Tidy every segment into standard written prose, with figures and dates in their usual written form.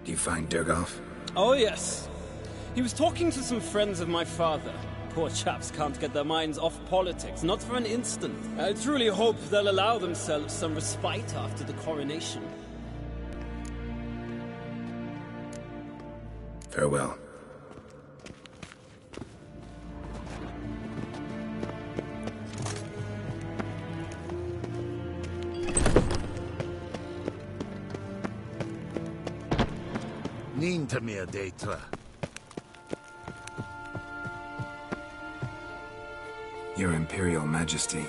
Do you find Durgoff? Oh, yes. He was talking to some friends of my father. Poor chaps can't get their minds off politics, not for an instant. I truly hope they'll allow themselves some respite after the coronation. Farewell. Nintamir Deitra. Your Imperial Majesty.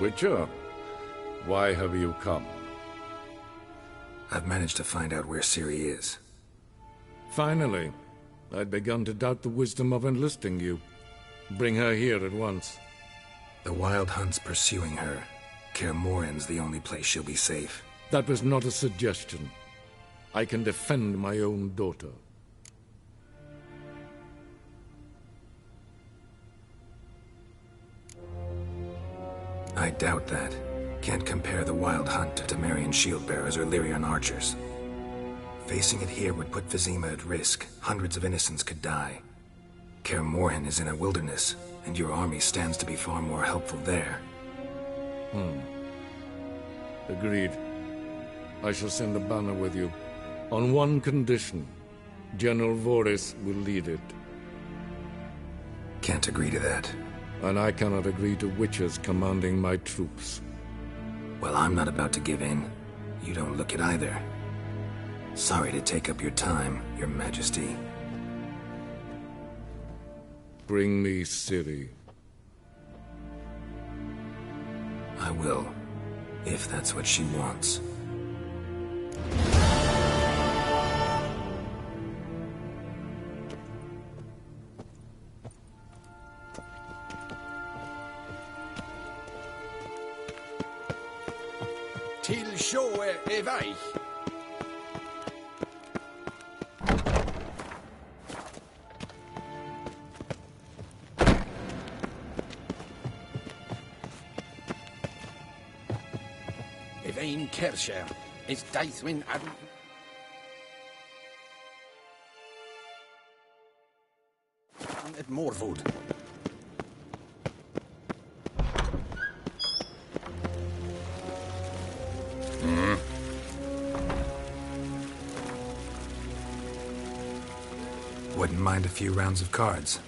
Witcher, why have you come? I've managed to find out where Ciri is. Finally. I'd begun to doubt the wisdom of enlisting you. Bring her here at once. The Wild Hunt's pursuing her. Kaer Morhen's the only place she'll be safe. That was not a suggestion. I can defend my own daughter. I doubt that. Can't compare the Wild Hunt to Temerian Shieldbearers or Lyrian archers. Facing it here would put Vizima at risk. Hundreds of innocents could die. Kaer Morhen is in a wilderness, and your army stands to be far more helpful there. Agreed. I shall send a banner with you. On one condition. General Voris will lead it. Can't agree to that. And I cannot agree to witches commanding my troops. Well, I'm not about to give in. You don't look it either. Sorry to take up your time, Your Majesty. Bring me Ciri. I will, if that's what she wants. Till sjåe är vej. Evain Kersher is Daithwin Adam. At Morwood. Wouldn't mind a few rounds of cards.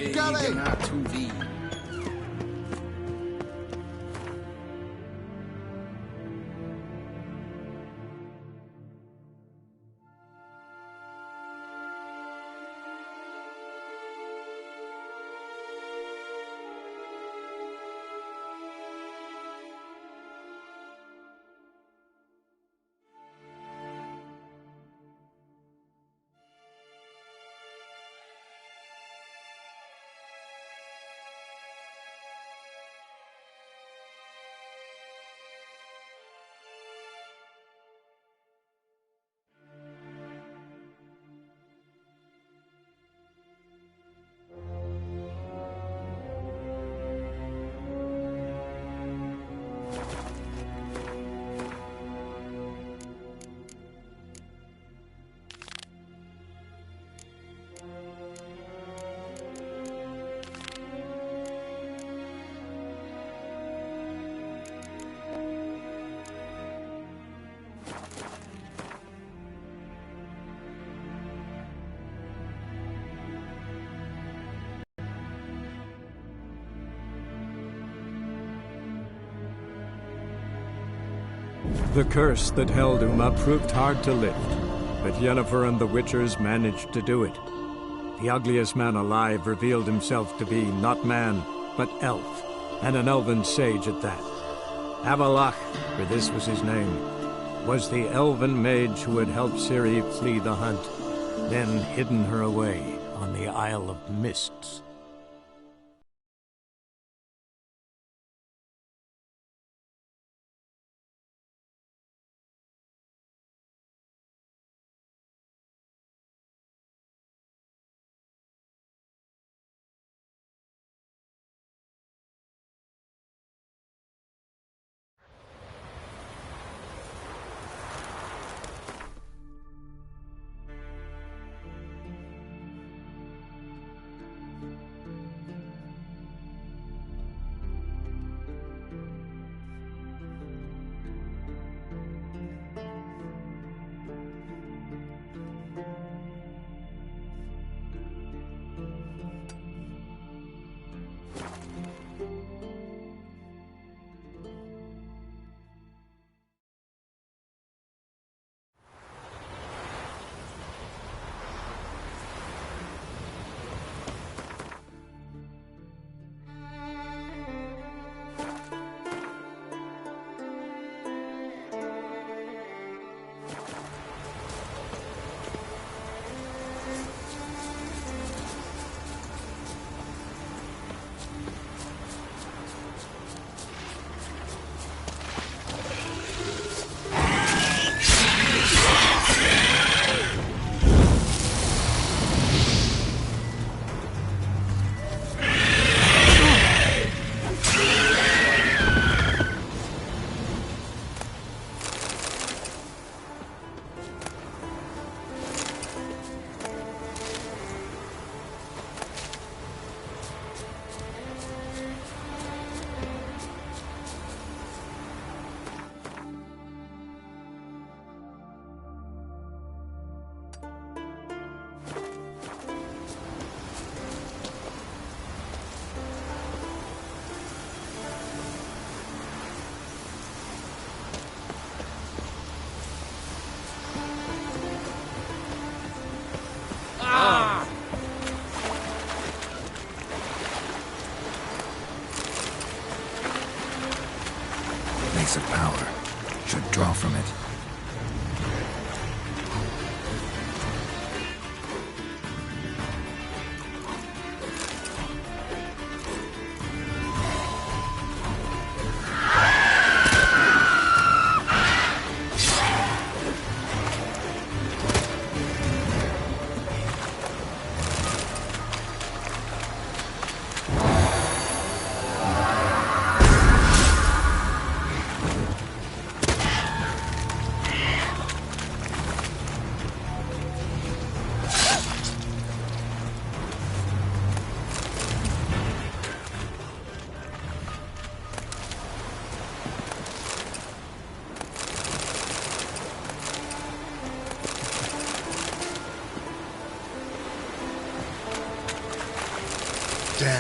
Galley! To thee. The curse that held Uma proved hard to lift, but Yennefer and the Witchers managed to do it. The ugliest man alive revealed himself to be not man, but elf, and an elven sage at that. Avallac'h, for this was his name, was the elven mage who had helped Ciri flee the hunt, then hidden her away on the Isle of Mists. Of power should draw from it.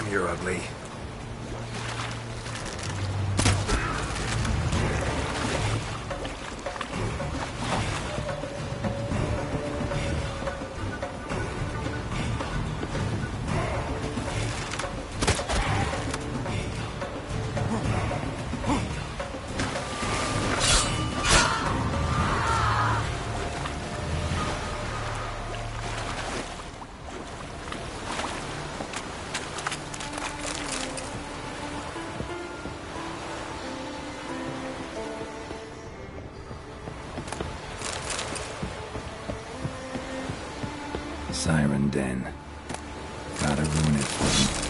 Come here, ugly. Siren Den. Gotta ruin it for them.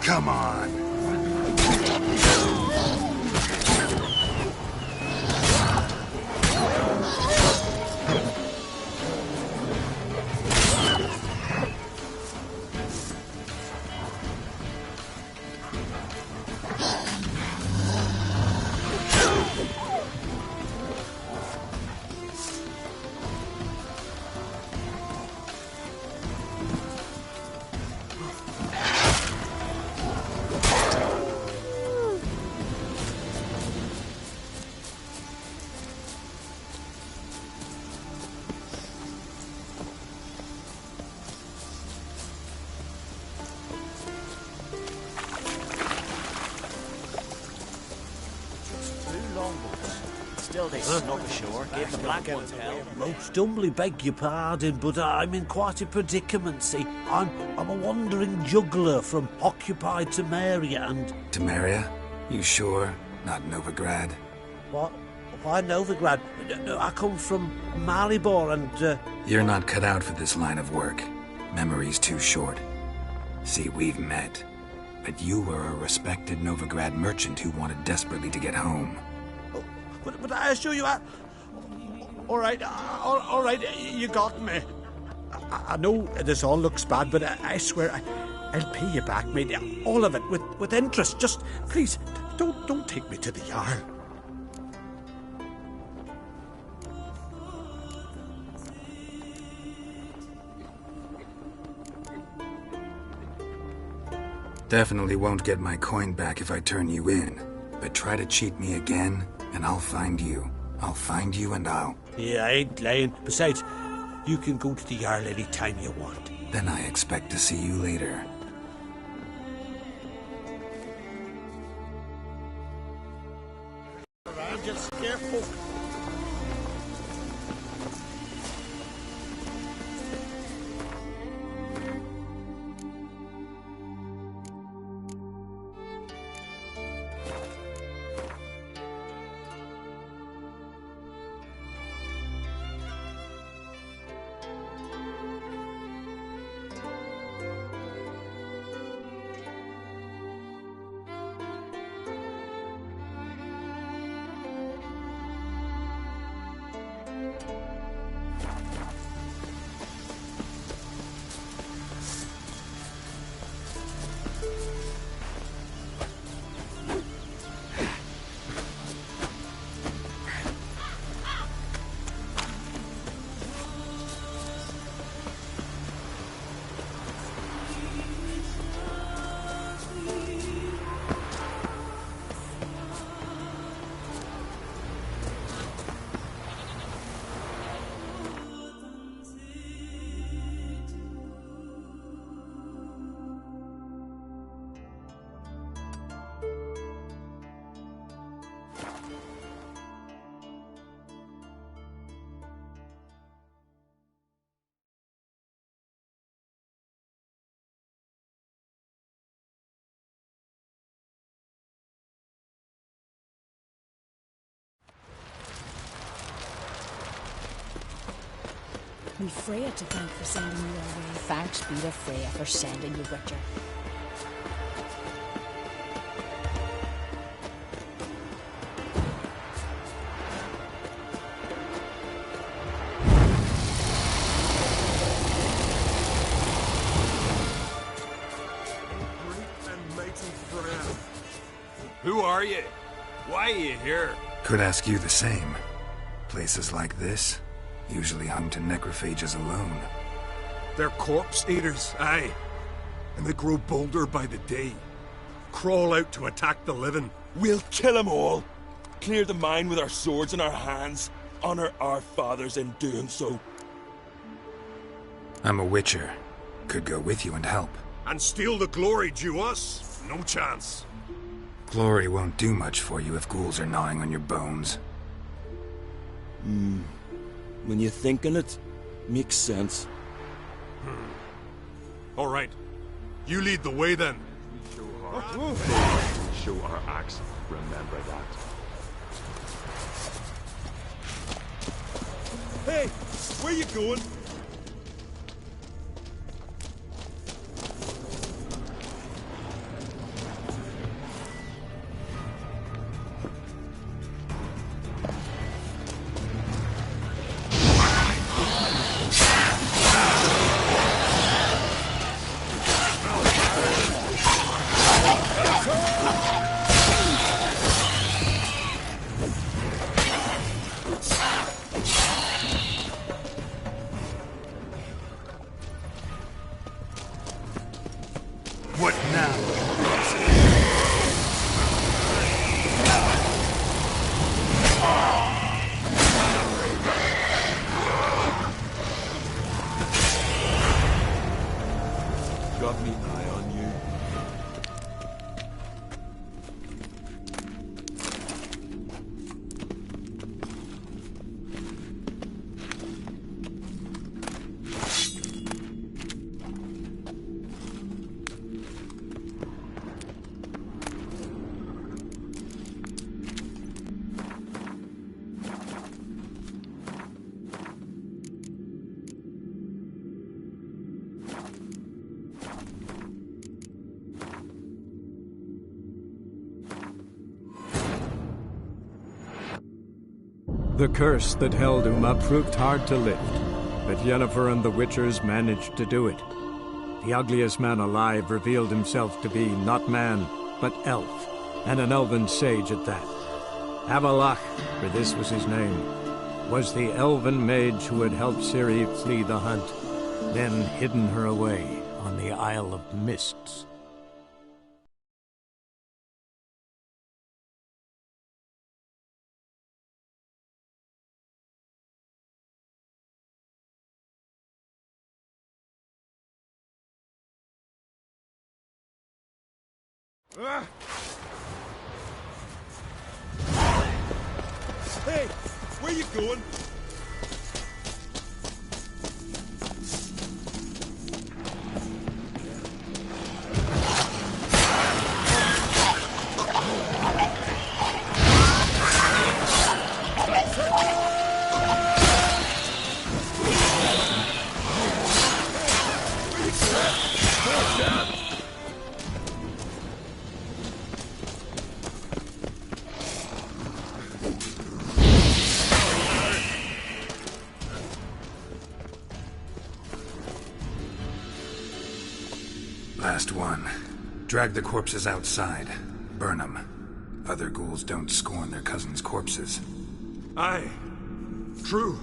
Come on. Still they snug ashore, gave the black ones hell. Most humbly beg your pardon, but I'm in quite a predicament, see. I'm a wandering juggler from occupied Temeria and... Temeria? You sure? Not Novigrad? What? Why Novigrad? No, I come from Maribor and... You're not cut out for this line of work. Memory's too short. See, we've met. But you were a respected Novigrad merchant who wanted desperately to get home. But I assure you, all right, you got me. I know this all looks bad, but I swear I'll pay you back, mate. All of it, with interest. Just, please, don't take me to the Jarl. Definitely won't get my coin back if I turn you in. But try to cheat me again, and I'll find you. I'll find you and I'll... Yeah, I ain't lying. Besides, you can go to the Jarl any time you want. Then I expect to see you later. Just careful. We've Freya to thank for sending you our way. Thanks be to Freya for sending you, Witcher. Who are you? Why are you here? Could ask you the same. Places like this, usually hung to necrophages alone. They're corpse eaters, aye. And they grow bolder by the day. Crawl out to attack the living. We'll kill them all. Clear the mine with our swords in our hands. Honor our fathers in doing so. I'm a witcher. Could go with you and help. And steal the glory due us? No chance. Glory won't do much for you if ghouls are gnawing on your bones. When you think on it, makes sense. All right. You lead the way then. Show our axe. Remember that. Hey, where you going? What now? Got me eye on you. The curse that held Uma proved hard to lift, but Yennefer and the Witchers managed to do it. The ugliest man alive revealed himself to be not man, but elf, and an elven sage at that. Avallac'h, for this was his name, was the elven mage who had helped Ciri flee the hunt, then hidden her away on the Isle of Mists. Hey, where you going? Last one. Drag the corpses outside. Burn them. Other ghouls don't scorn their cousins' corpses. Aye. True.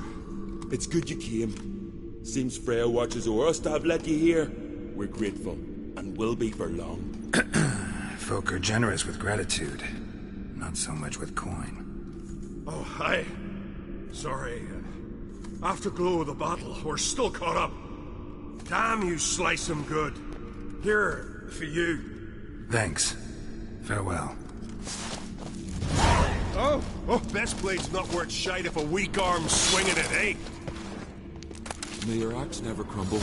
It's good you came. Seems Freya watches o'er us to have let you here. We're grateful, and will be for long. Folk are generous with gratitude. Not so much with coin. Oh, aye. Sorry. Afterglow of the battle, we're still caught up. Damn, you slice them good. Here, for you. Thanks. Farewell. Oh, best blade's not worth shite if a weak arm's swinging it, eh? May your axe never crumble.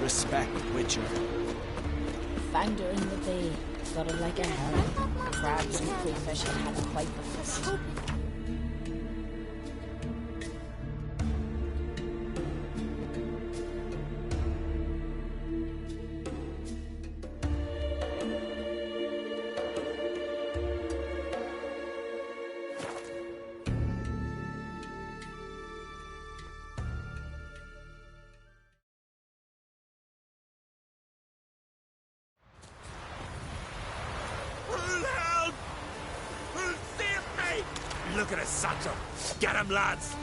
Respect, Witcher. Found her in the bay. Got her like a herring. Crabs and crayfish and had a quite breakfast. Look at us, Sancho. Get him, lads.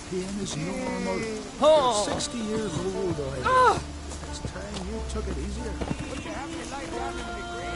pain is normal. Oh. You're 60 years old already. Ah. It's time you took it easier. Would you have me lie down in the grave?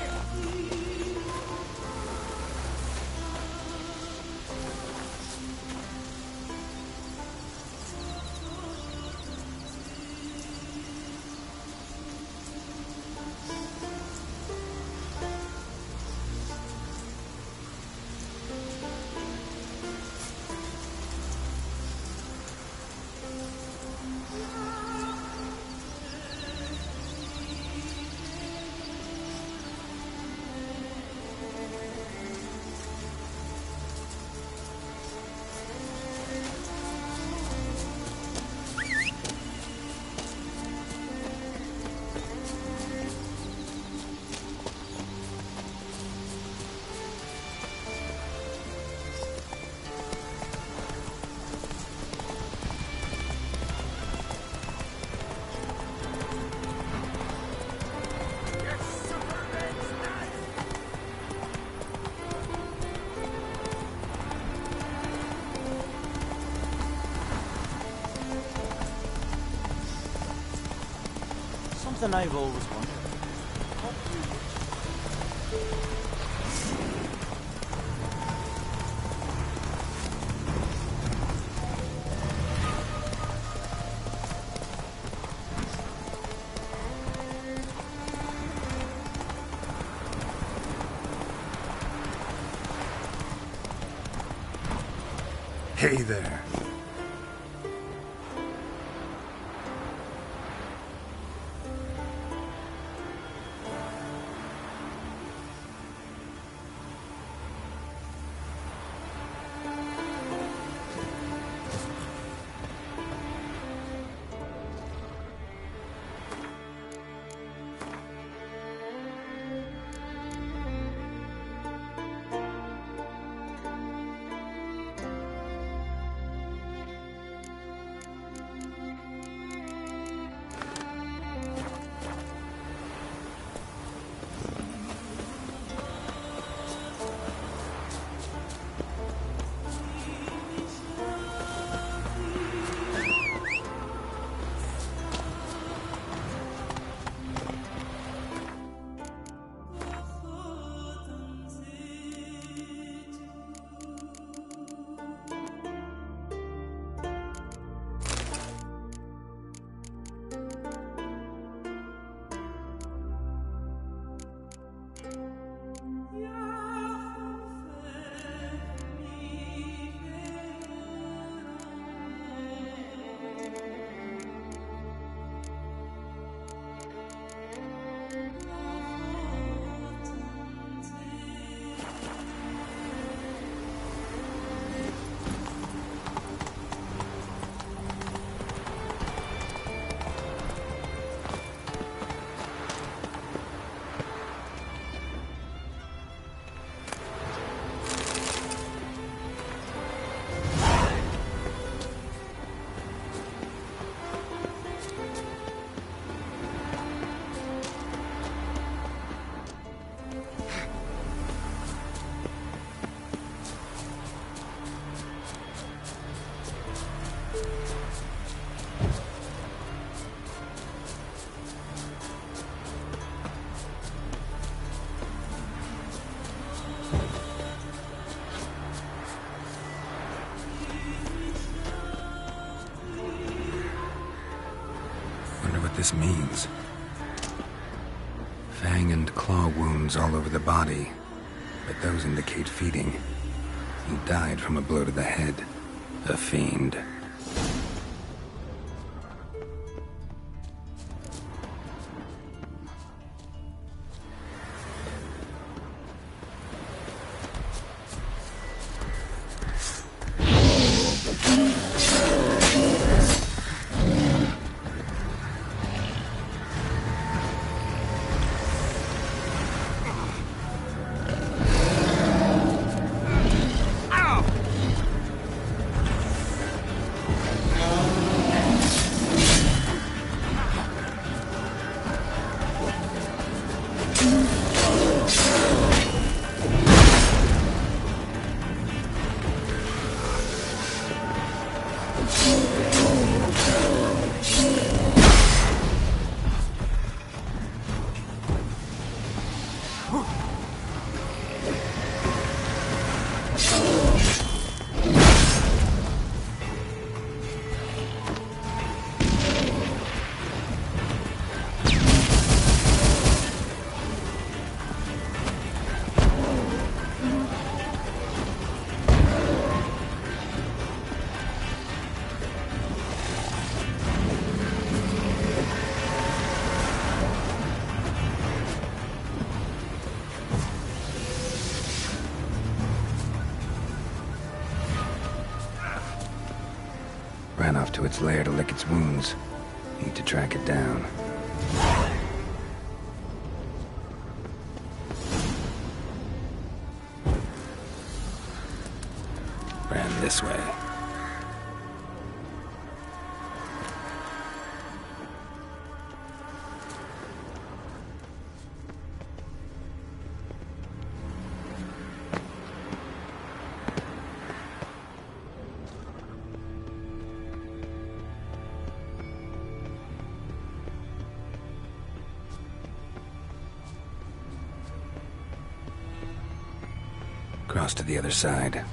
Something I've always wondered. Hey there. This means. Fang and claw wounds all over the body, but those indicate feeding. He died from a blow to the head. A fiend. ran off to its lair to lick its wounds. Need to track it down. Ran this way. Cross to the other side.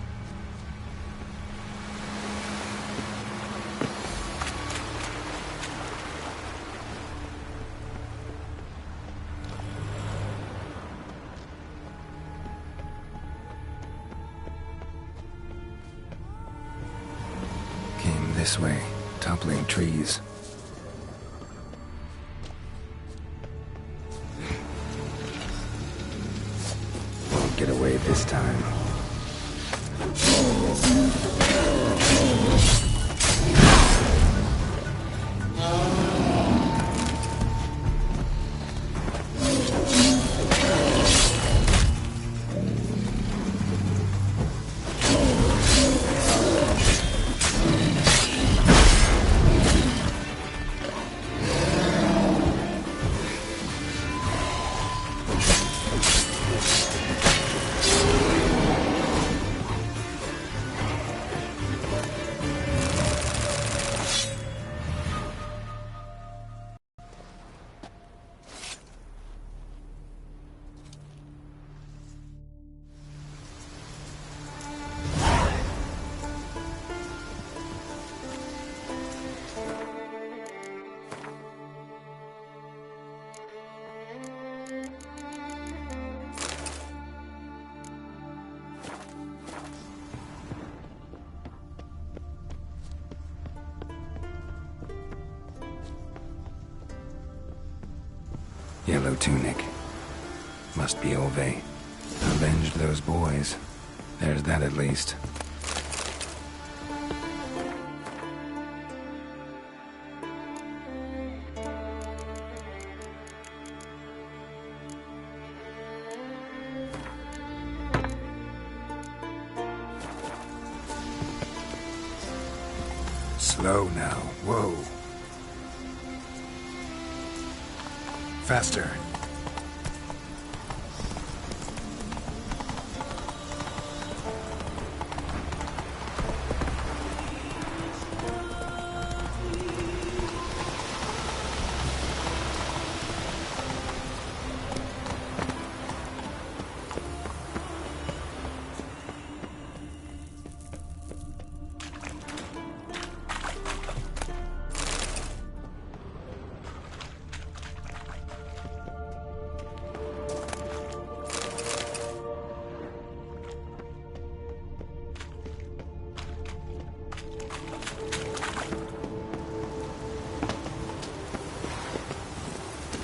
Came this way, toppling trees. Won't get away this time. Yellow tunic. Must be Ove. Avenged those boys. There's that at least. Slow now. Whoa. Faster.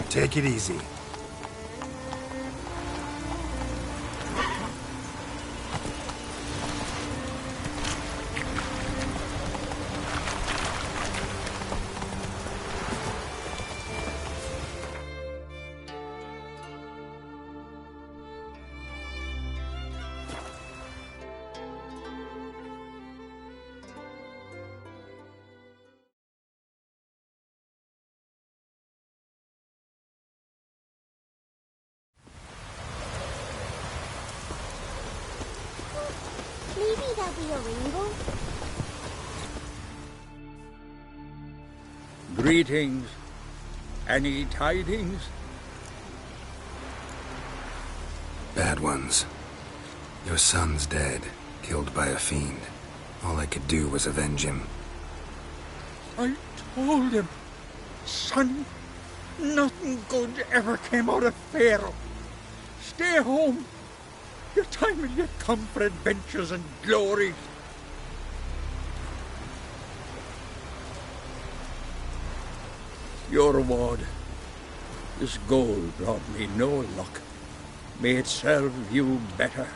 Take it easy. Maybe there'll be a rainbow. Greetings. Any tidings? Bad ones. Your son's dead, killed by a fiend. All I could do was avenge him. I told him, son, nothing good ever came out of Pharaoh. Stay home. Your time will yet come for adventures and glory. Your reward. This gold brought me no luck. May it serve you better.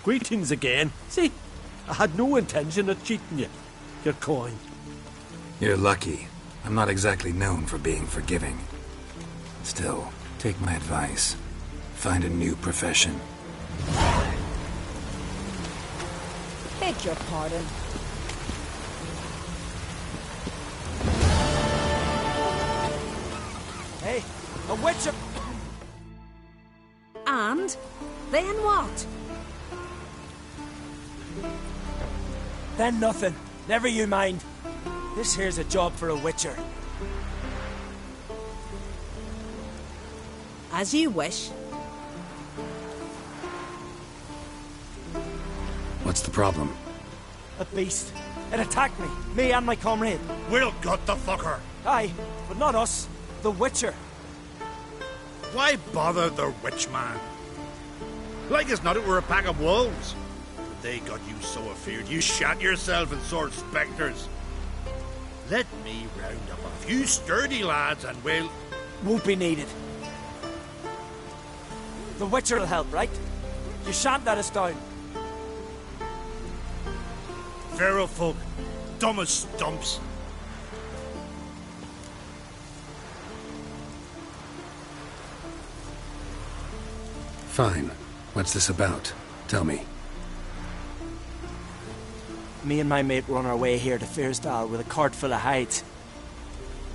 Greetings again. See, I had no intention of cheating you. Your coin. You're lucky. I'm not exactly known for being forgiving. Still, take my advice. Find a new profession. Beg your pardon. Hey, a witcher! And? Then what? Then nothing. Never you mind. This here's a job for a witcher. As you wish. What's the problem? A beast. It attacked me. Me and my comrade. We'll gut the fucker. Aye, but not us. The witcher. Why bother the witch man? Like as not it were a pack of wolves. But they got you so afeard you shat yourself in sword spectres. Let me round up a few sturdy lads and we'll... Won't be needed. The witcher will help, right? You shan't let us down. Feral folk, dumb as stumps. Fine. What's this about? Tell me. Me and my mate were on our way here to Fyrsdal with a cart full of hides.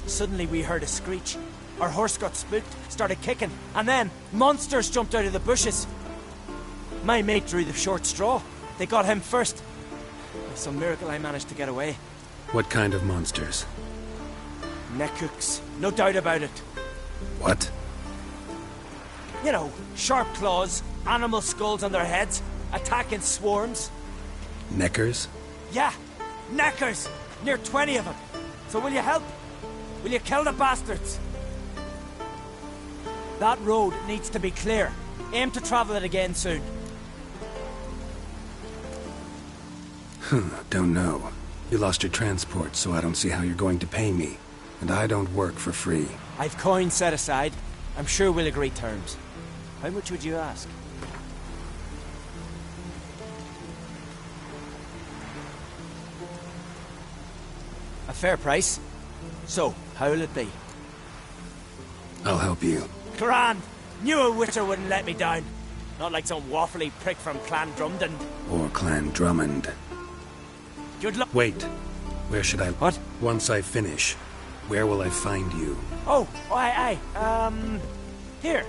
Suddenly we heard a screech. Our horse got spooked, started kicking, and then monsters jumped out of the bushes. My mate drew the short straw. They got him first. By some miracle I managed to get away. What kind of monsters? Neckhooks, no doubt about it. What? You know, sharp claws, animal skulls on their heads, attacking swarms. Neckers? Yeah, neckers! Near 20 of them. So will you help? Will you kill the bastards? That road needs to be clear. Aim to travel it again soon. Don't know. You lost your transport, so I don't see how you're going to pay me. And I don't work for free. I've coin set aside. I'm sure we'll agree terms. How much would you ask? A fair price. So, how will it be? I'll help you. Grand! Knew a witcher wouldn't let me down. Not like some waffly prick from Clan Drumden. Or Clan Drummond. Good luck. Wait. Where should I... What? Once I finish, where will I find you? Oh, aye. Here.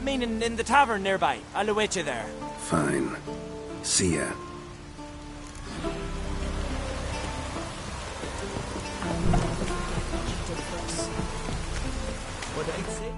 Meaning in the tavern nearby. I'll await you there. Fine. See ya. What did I say?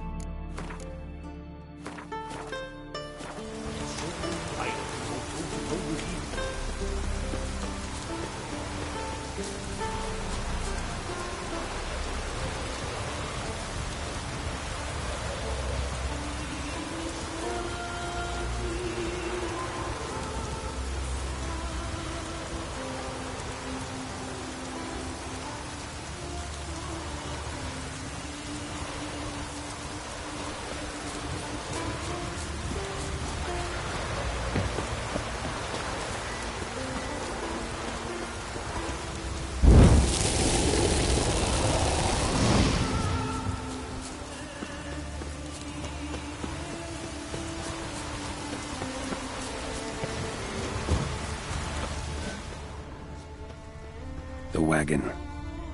The wagon.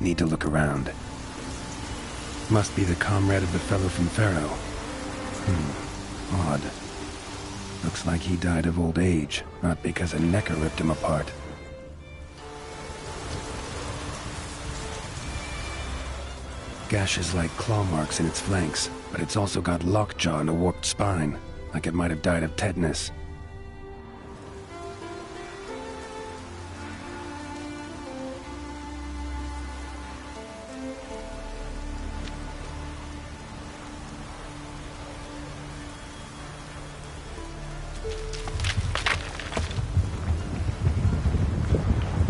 Need to look around. Must be the comrade of the fellow from Pharaoh. Odd. Looks like he died of old age, not because a necker ripped him apart. Gashes like claw marks in its flanks, but it's also got lockjaw and a warped spine, like it might have died of tetanus.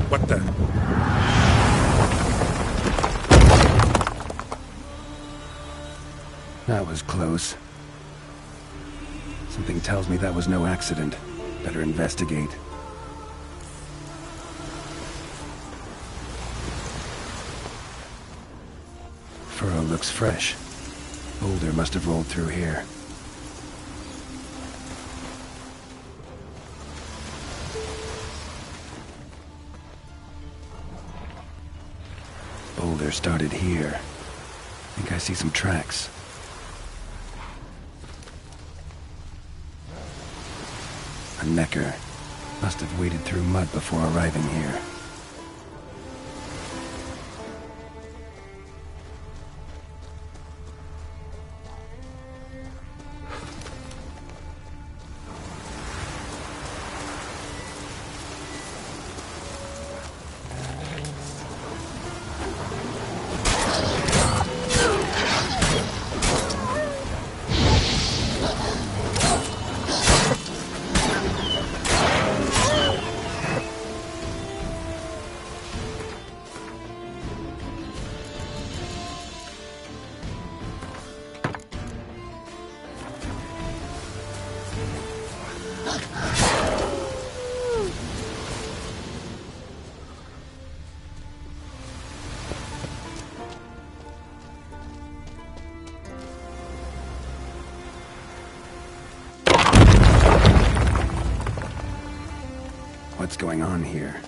What the? That was close. Something tells me that was no accident. Better investigate. Furrow looks fresh. Boulder must have rolled through here. Boulder started here. I think I see some tracks. A necker. Must have waded through mud before arriving here. What's going on here?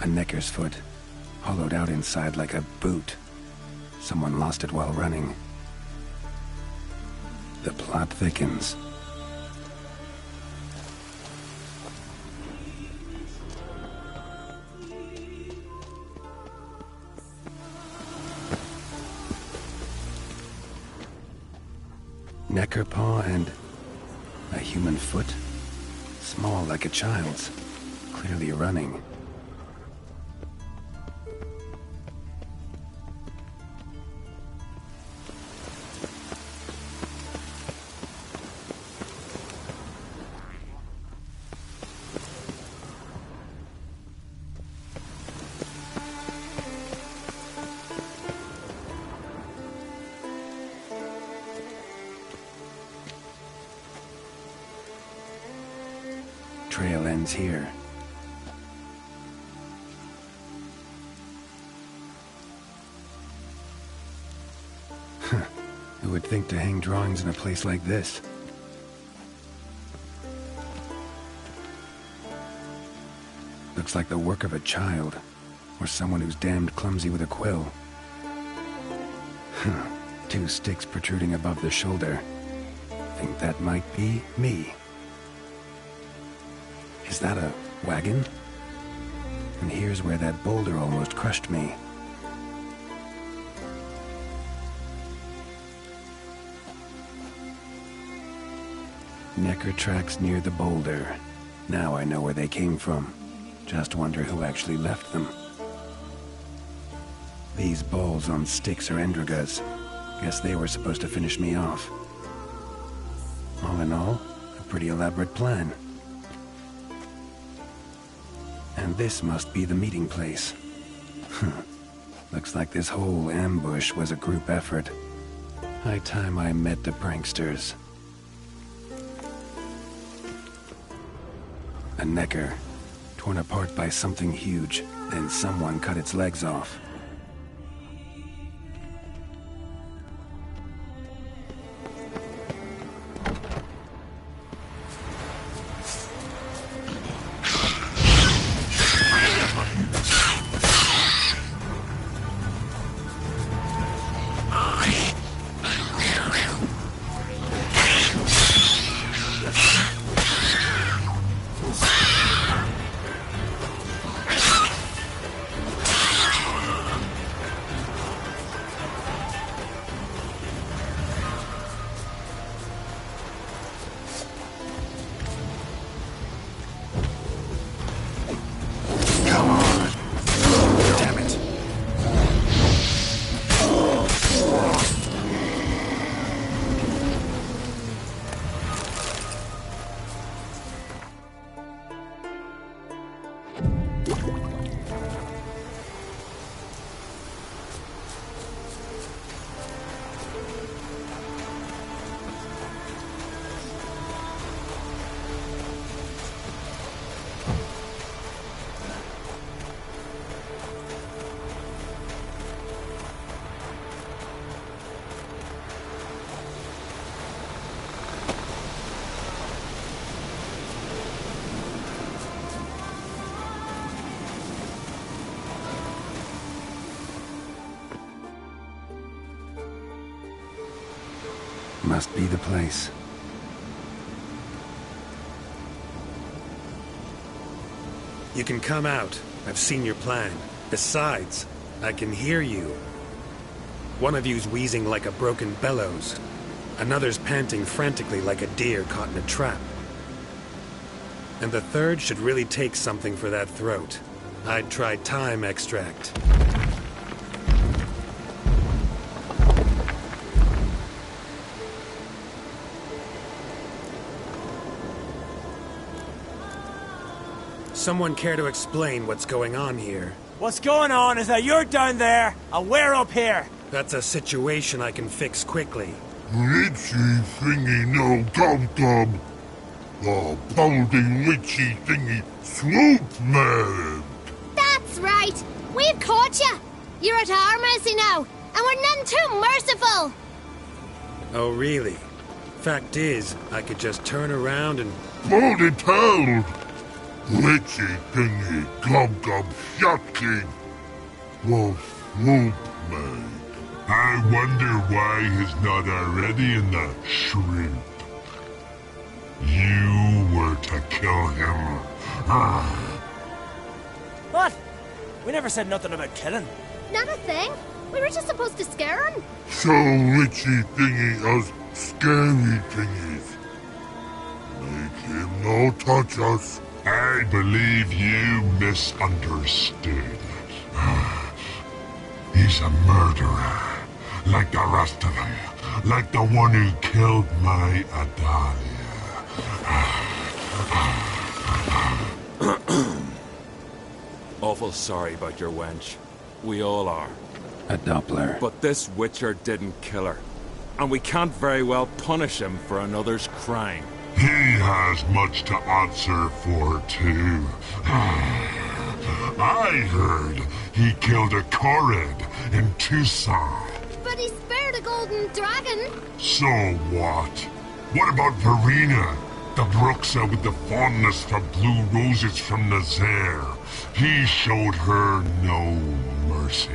A Necker's foot, hollowed out inside like a boot. Someone lost it while running. The plot thickens. Necker paw and a human foot? Small like a child's, clearly running. Trail ends here. Who would think to hang drawings in a place like this? Looks like the work of a child, or someone who's damned clumsy with a quill. 2 sticks protruding above the shoulder. Think that might be me. Is that a wagon? And here's where that boulder almost crushed me. Necker tracks near the boulder. Now I know where they came from. Just wonder who actually left them. These balls on sticks are Endrigas. Guess they were supposed to finish me off. All in all, a pretty elaborate plan. And this must be the meeting place. Looks like this whole ambush was a group effort. High time I met the pranksters. A Necker, torn apart by something huge, then someone cut its legs off. Must be the place. You can come out. I've seen your plan. Besides, I can hear you. One of you's wheezing like a broken bellows. Another's panting frantically like a deer caught in a trap. And the third should really take something for that throat. I'd try thyme extract. Someone care to explain what's going on here? What's going on is that you're down there, and we're up here. That's a situation I can fix quickly. Witchy thingy no dum-dum. The balding witchy thingy swoop man. That's right. We've caught you. You're at our mercy now, and we're none too merciful. Oh, really? Fact is, I could just turn around and... Baldy told. Witchy thingy dum-dum shot king. The swoop man. I wonder why he's not already in the shrimp. You were to kill him. What? We never said nothing about killing. Not a thing. We were just supposed to scare him. So witchy thingy us scary thingies. Make him no touch us. I believe you misunderstood. He's a murderer. Like the rest of them. Like the one who killed my Adalia. Awful sorry about your wench. We all are. A Doppler. But this Witcher didn't kill her. And we can't very well punish him for another's crime. He has much to answer for, too. I heard he killed a Korred in Tucson. But he spared a golden dragon. So what? What about Verena? The Bruxa with the fondness for blue roses from Nazaire. He showed her no mercy.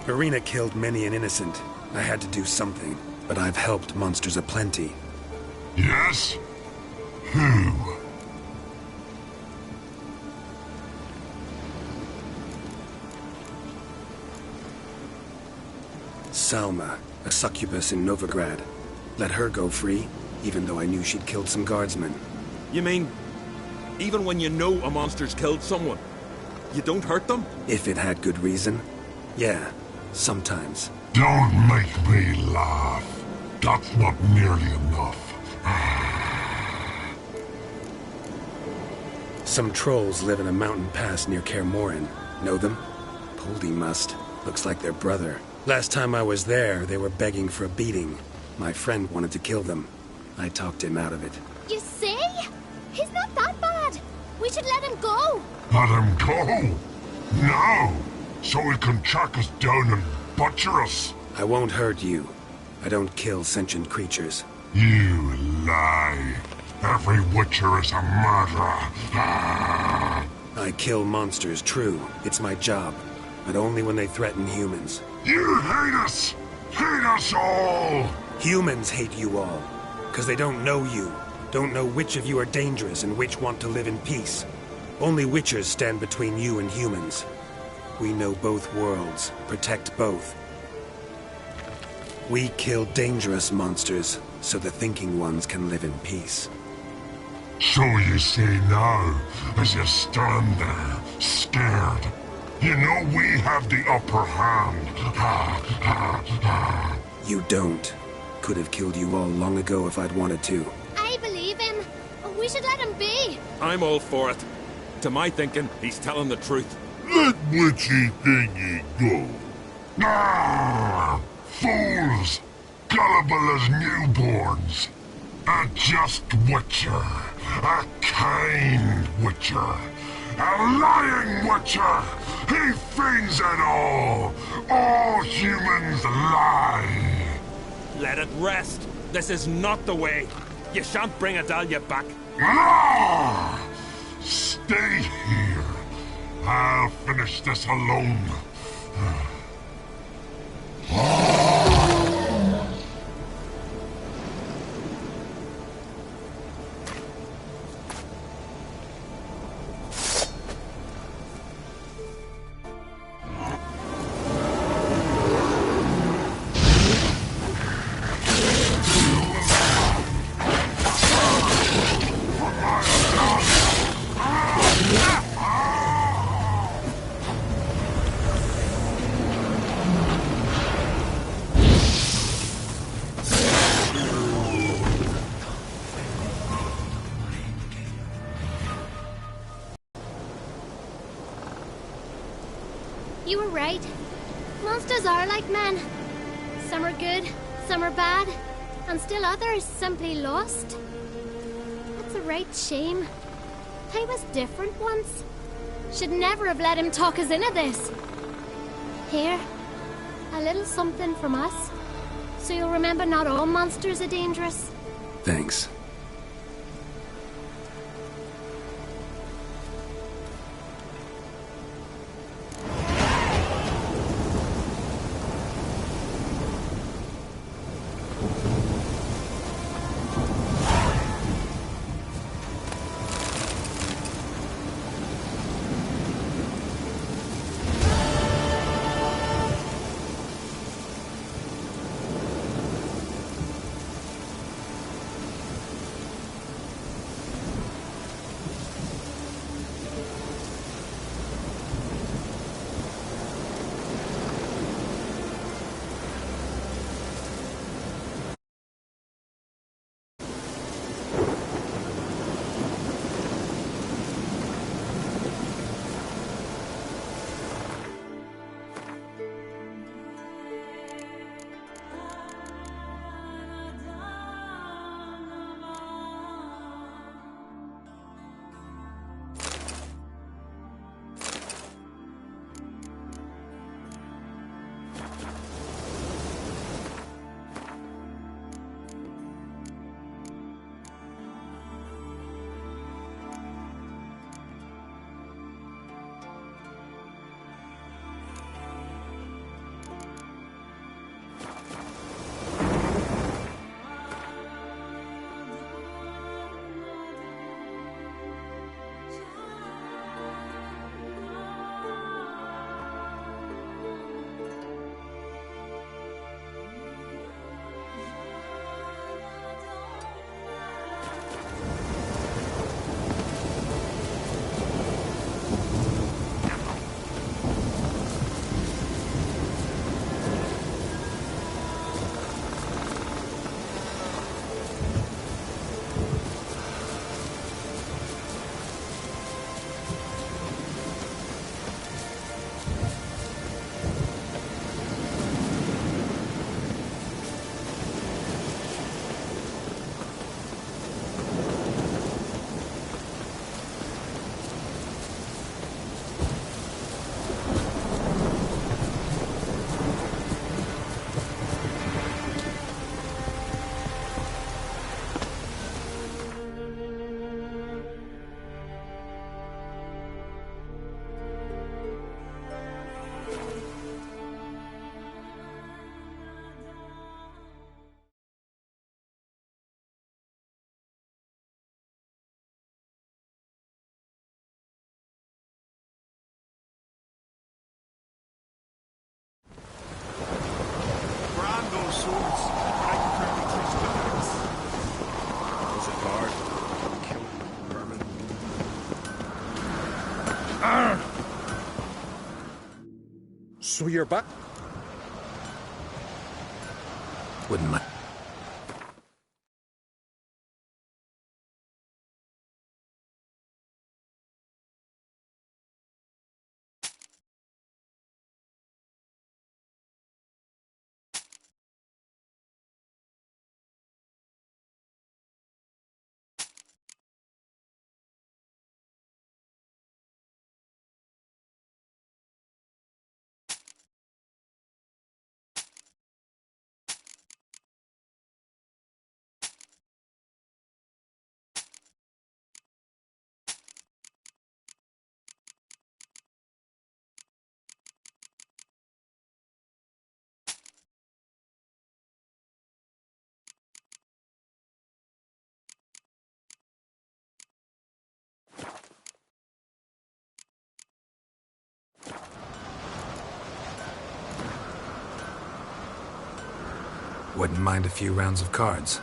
Verena killed many an innocent. I had to do something, but I've helped monsters aplenty. Yes? Who? Salma, a succubus in Novigrad. Let her go free, even though I knew she'd killed some guardsmen. You mean, even when you know a monster's killed someone, you don't hurt them? If it had good reason. Yeah, sometimes. Don't make me laugh. That's not nearly enough. Some trolls live in a mountain pass near Kaer Morhen. Know them? Poldy must. Looks like their brother. Last time I was there, they were begging for a beating. My friend wanted to kill them. I talked him out of it. You see? He's not that bad. We should let him go. Let him go? No! So he can track us down and butcher us. I won't hurt you. I don't kill sentient creatures. You lie. Every Witcher is a murderer. I kill monsters, true. It's my job. But only when they threaten humans. You hate us! Hate us all! Humans hate you all. Because they don't know you. Don't know which of you are dangerous and which want to live in peace. Only Witchers stand between you and humans. We know both worlds. Protect both. We kill dangerous monsters, so the thinking ones can live in peace. So you say now, as you stand there, scared. You know we have the upper hand. You don't. Could have killed you all long ago if I'd wanted to. I believe him. We should let him be. I'm all for it. To my thinking, he's telling the truth. Let witchy thingy go. Fools! Gullible as newborns. A just Witcher. A kind Witcher. A lying Witcher! He feigns it all! All humans lie! Let it rest. This is not the way. You shan't bring Adalia back. Ah! Stay here. I'll finish this alone. You were right. Monsters are like men. Some are good, some are bad, and still others simply lost. That's a right shame. I was different once. Should never have let him talk us into this. Here, a little something from us, so you'll remember not all monsters are dangerous. Thanks. So you're back? Wouldn't mind. Wouldn't mind a few rounds of cards.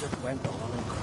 it went on and crawled.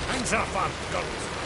Hands up, on guns!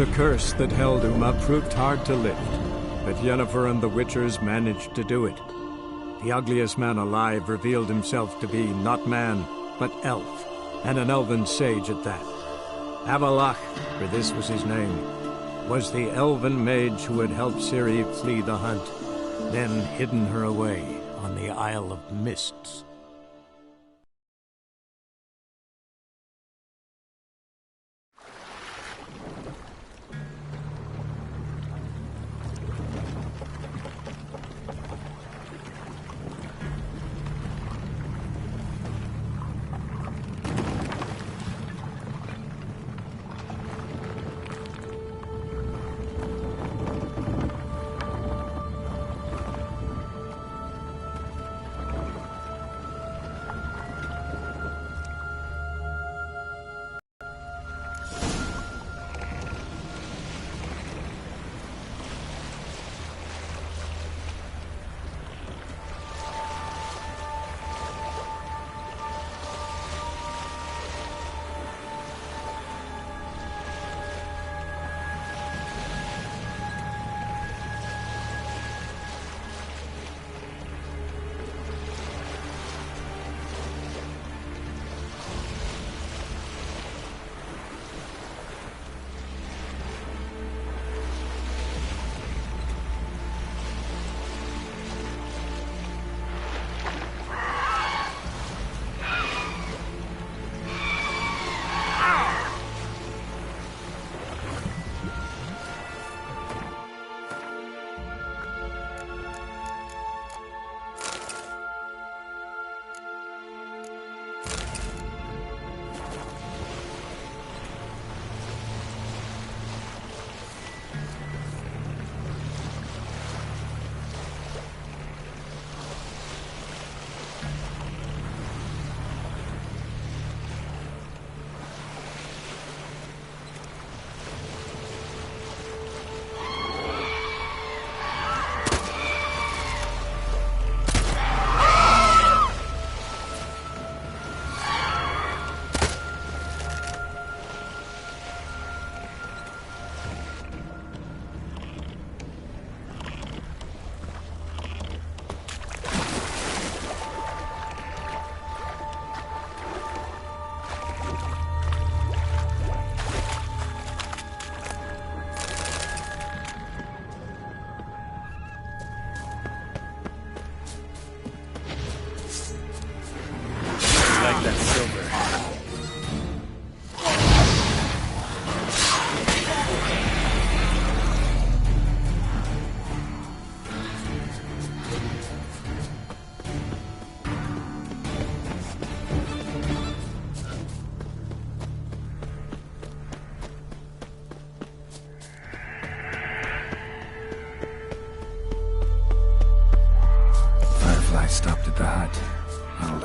The curse that held Uma proved hard to lift, but Yennefer and the Witchers managed to do it. The ugliest man alive revealed himself to be not man, but elf, and an elven sage at that. Avallac'h, for this was his name, was the elven mage who had helped Ciri flee the hunt, then hidden her away on the Isle of Mists.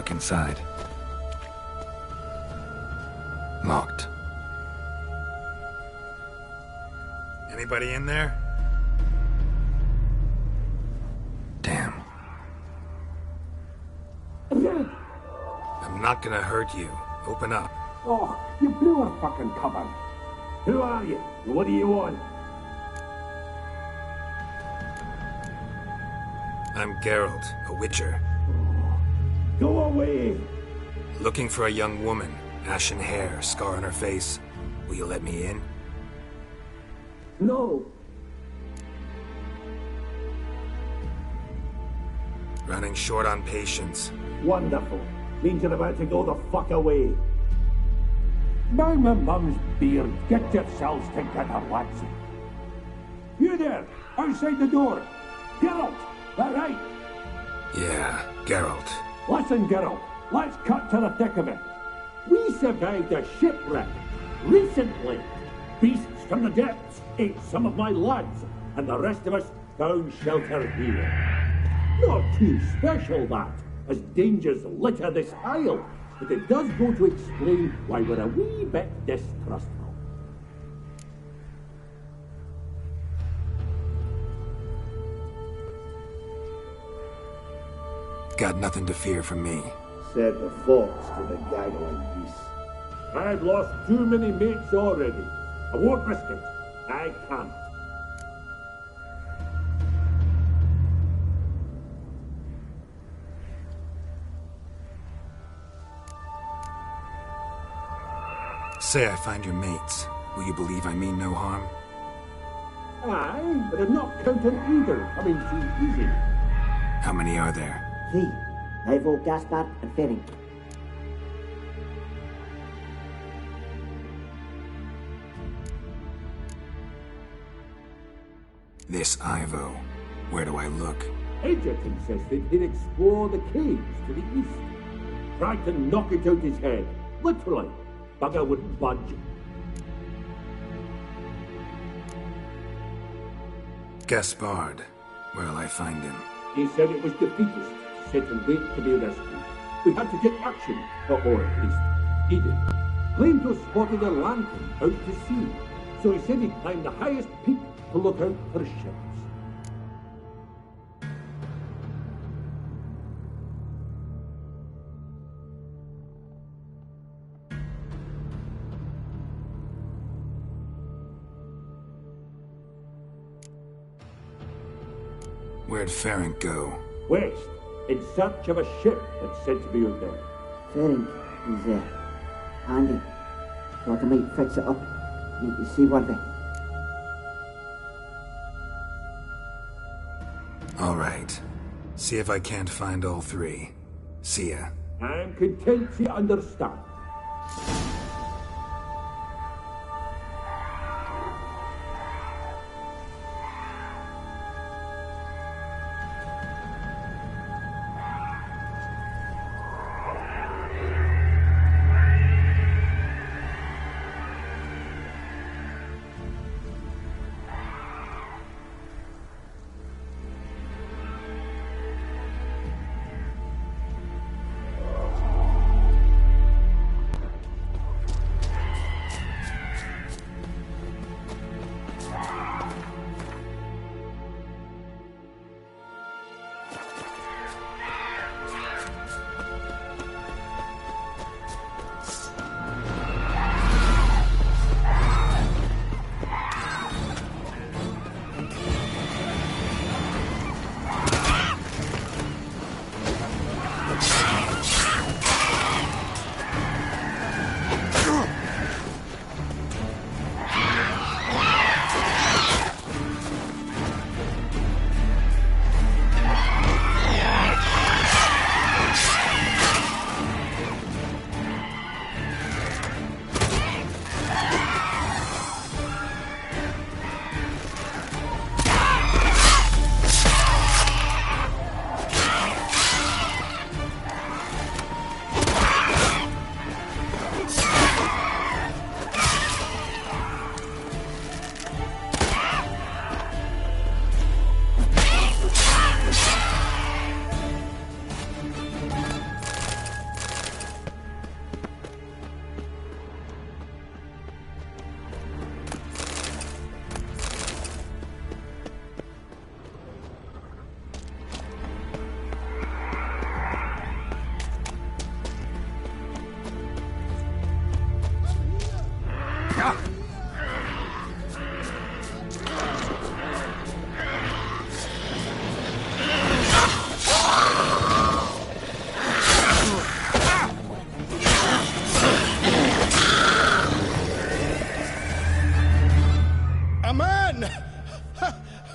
look inside. Locked. Anybody in there? Damn. I'm not gonna hurt you. Open up. Oh, you blew our fucking cover. Who are you? What do you want? I'm Geralt, a witcher. Go away! Looking for a young woman. Ashen hair, scar on her face. Will you let me in? No. Running short on patience. Wonderful. Means you're about to go the fuck away. By my mum's beard, get yourselves together, lads. You there, outside the door. Geralt, that right? Yeah, Geralt. Listen, Geralt, let's cut to the thick of it. We survived a shipwreck recently. Beasts from the depths ate some of my lads, and the rest of us found shelter here. Not too special, that, as dangers litter this isle, but it does go to explain why we're a wee bit distrustful. Got nothing to fear from me. Said the fox to the gaggling beast. I've lost too many mates already. I won't risk it. I can't. Say I find your mates. Will you believe I mean no harm? Aye, but I'm not counting either. I mean, too easy. How many are there? 3. Ivo, Gaspard, and Ferenc. This Ivo. Where do I look? Edric insisted he'd explore the caves to the east. Tried to knock it out his head. Literally. Bugger wouldn't budge. Gaspard. Where'll I find him? He said it was defeatist, set and wait to be rescued. We had to take action, or at least he did. Claimed to have spotted a lantern out to sea, so he said he'd climb the highest peak to look out for ships. Where'd Ferenc go? West, in search of a ship that's said to be out there. Ferenc is handy. Thought I might fix it up. Need to see one thing. All right. See if I can't find all 3. See ya. I'm content to understand.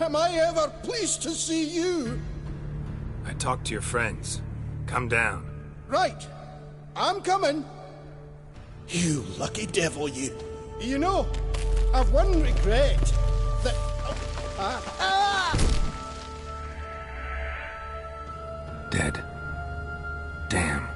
am I ever pleased to see you? I talked to your friends. Come down. Right. I'm coming. You lucky devil, you. You know, I've one regret. That... Dead. Damn.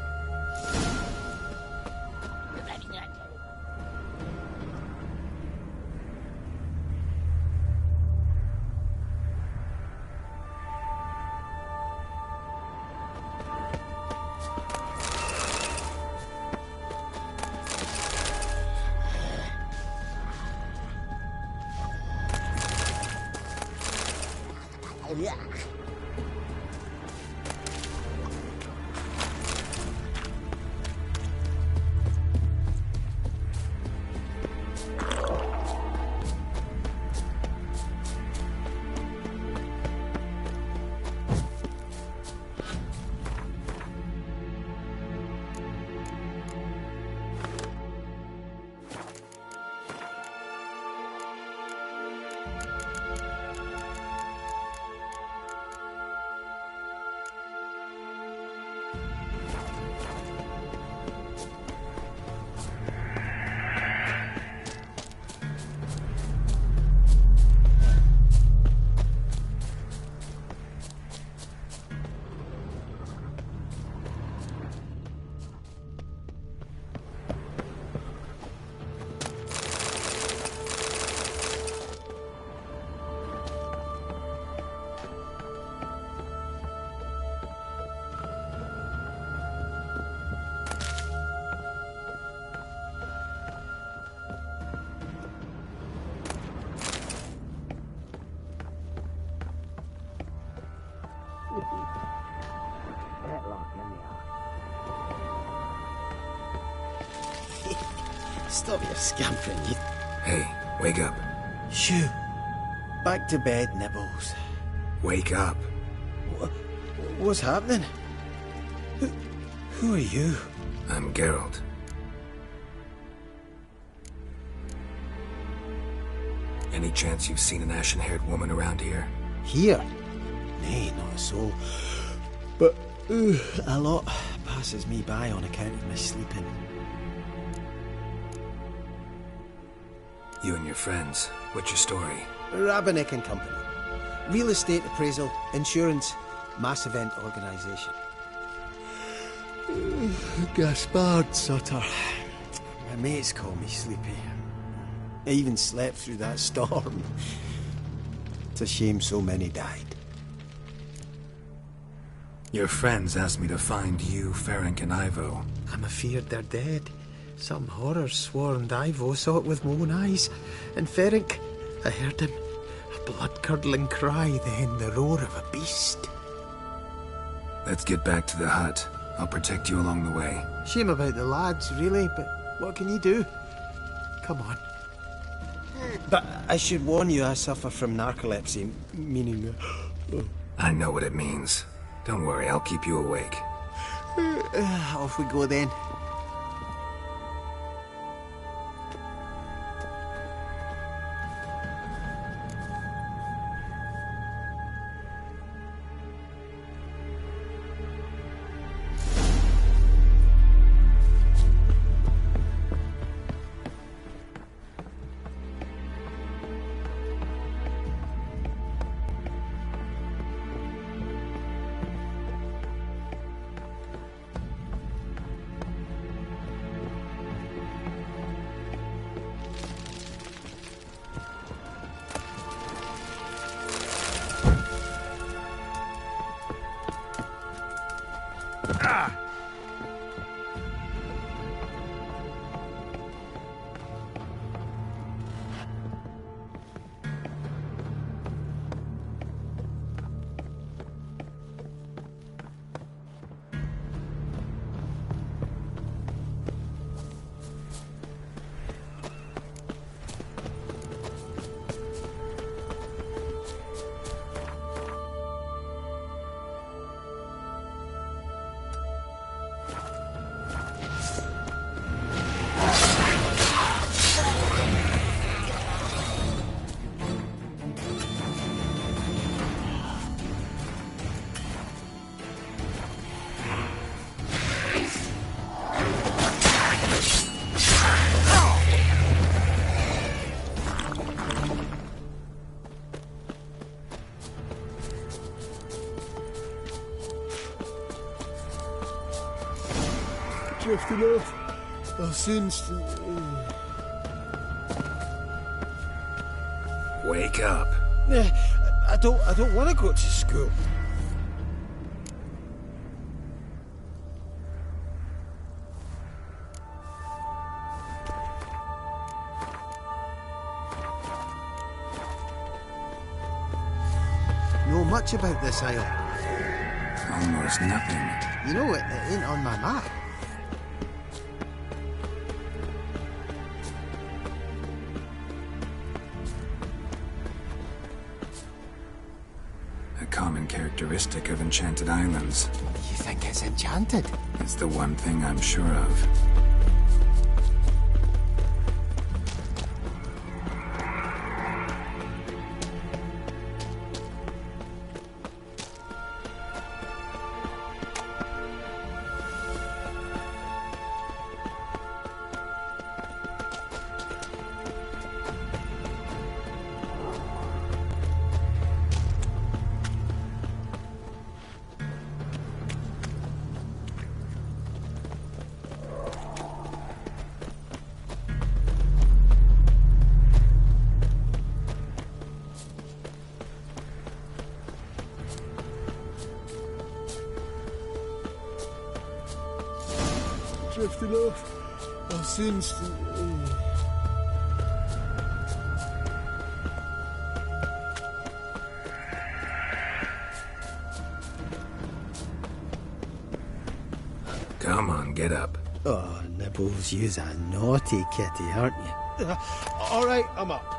Stop your scampering, you... Hey, wake up. Shoo. Back to bed, Nibbles. Wake up. What's happening? Who are you? I'm Geralt. Any chance you've seen an ashen-haired woman around here? Here? Nay, not a soul. But a lot passes me by on account of my sleeping. You and your friends. What's your story? Rabenik and Company. Real estate appraisal, insurance, mass event organisation. Gaspard Sutter. My mates call me Sleepy. I even slept through that storm. It's a shame so many died. Your friends asked me to find you, Ferenc, and Ivo. I'm afeard they're dead. Some horror-sworn Ivo saw it with my own eyes. And Ferenc, I heard him. A blood-curdling cry, then the roar of a beast. Let's get back to the hut. I'll protect you along the way. Shame about the lads, really, but what can you do? Come on. But I should warn you, I suffer from narcolepsy, meaning... I know what it means. Don't worry, I'll keep you awake. Off we go then. Drifting off. I'll soon... Wake up. I don't want to go to school. Know much about this isle? Almost nothing. You know, it ain't on my map. A common characteristic of enchanted islands. You think it's enchanted? It's the one thing I'm sure of. Drifting off. I'll soon... Come on, get up. Oh, Nibbles, you's a naughty kitty, aren't you? All right, I'm up.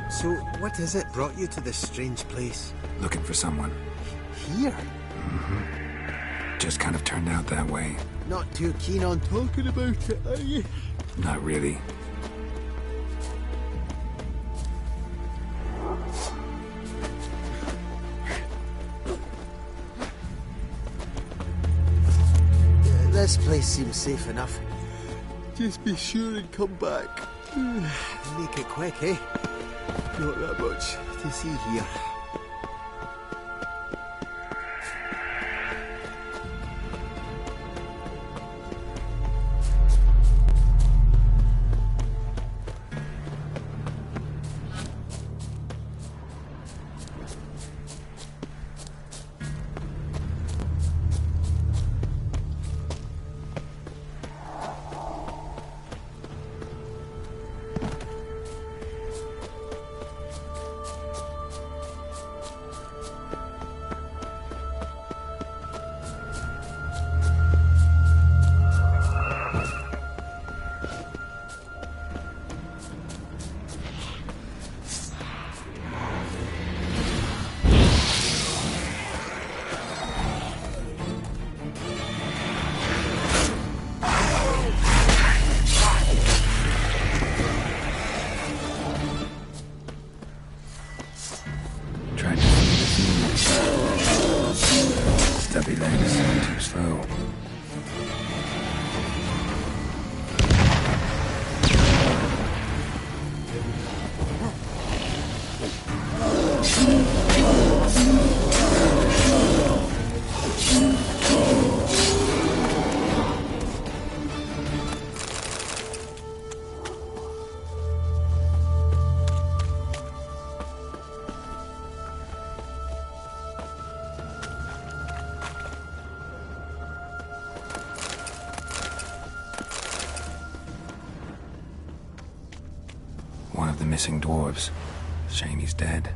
So, what is it brought you to this strange place? Looking for someone. Here? Mm-hmm. Just kind of turned out that way. Not too keen on talking about it, are you? Not really. This place seems safe enough. Just be sure and come back. Make it quick, eh? Not that much to see here. Stubby legs, too slow. One of the missing dwarves. Shame he's dead.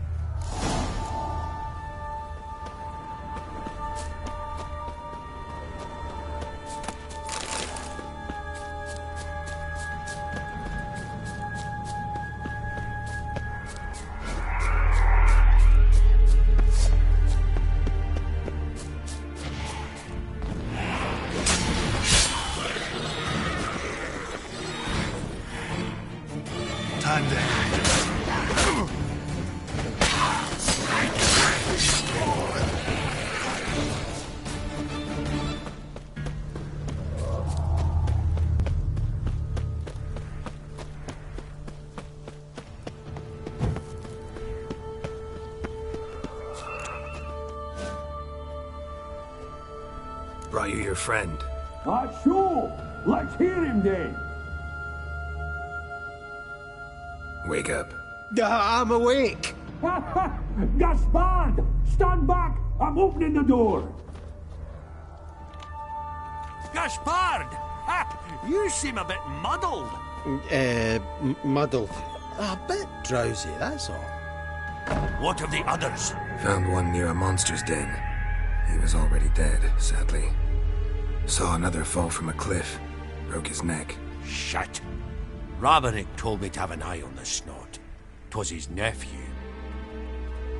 Time to you your friend. Sure. Let's hear him then. Wake up. I'm awake. Gaspard! Stand back! I'm opening the door. Gaspard! You seem a bit muddled. Muddled. A bit drowsy, that's all. What of the others? Found one near a monster's den. He was already dead, sadly. Saw another fall from a cliff. Broke his neck. Shit. Raverick told me to have an eye on the snot. 'Twas his nephew.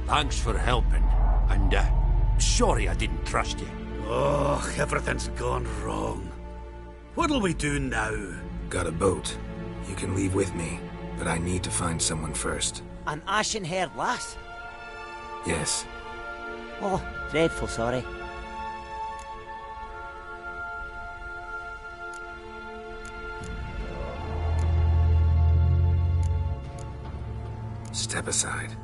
Thanks for helping, and sorry I didn't trust you. Oh, everything's gone wrong. What'll we do now? Got a boat. You can leave with me, but I need to find someone first. An ashen-haired lass? Yes. Oh, dreadful sorry. Step aside.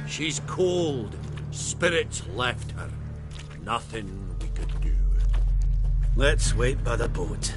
She's cold. Spirits left her. Nothing we could do. Let's wait by the boat.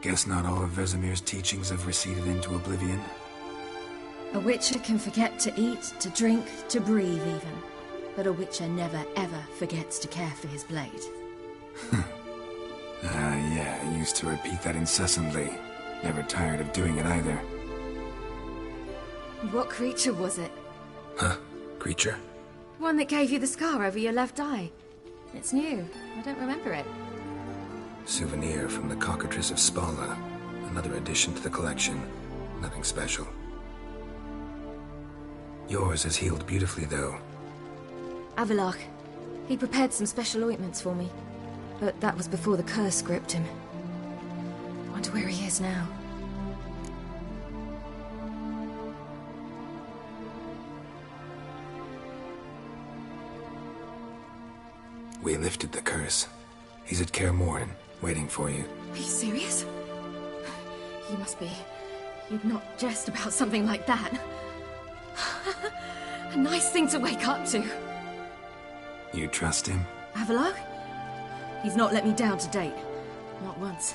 Guess not all of Vesemir's teachings have receded into oblivion. A witcher can forget to eat, to drink, to breathe even. But a witcher never ever forgets to care for his blade. Yeah, I used to repeat that incessantly. Never tired of doing it either. What creature was it? Huh? Creature? One that gave you the scar over your left eye. It's new. I don't remember it. Souvenir from the Cockatrice of Spala. Another addition to the collection. Nothing special. Yours has healed beautifully, though. Avallac'h. He prepared some special ointments for me. But that was before the curse gripped him. Wonder where he is now. We lifted the curse. He's at Kaer Morhen, waiting for you. Are you serious? You must be. You'd not jest about something like that. A nice thing to wake up to. You trust him? Avallac'h? He's not let me down to date. Not once.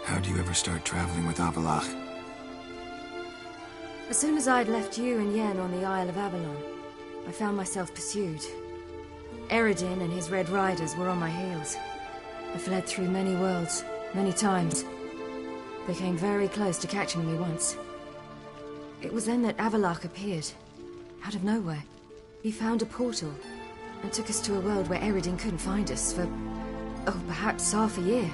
How'd you ever start traveling with Avallac'h? As soon as I'd left you and Yen on the Isle of Avalon, I found myself pursued. Eredin and his Red Riders were on my heels. I fled through many worlds, many times. They came very close to catching me once. It was then that Avallac'h appeared, out of nowhere. He found a portal, and took us to a world where Eredin couldn't find us for, oh, perhaps half a year.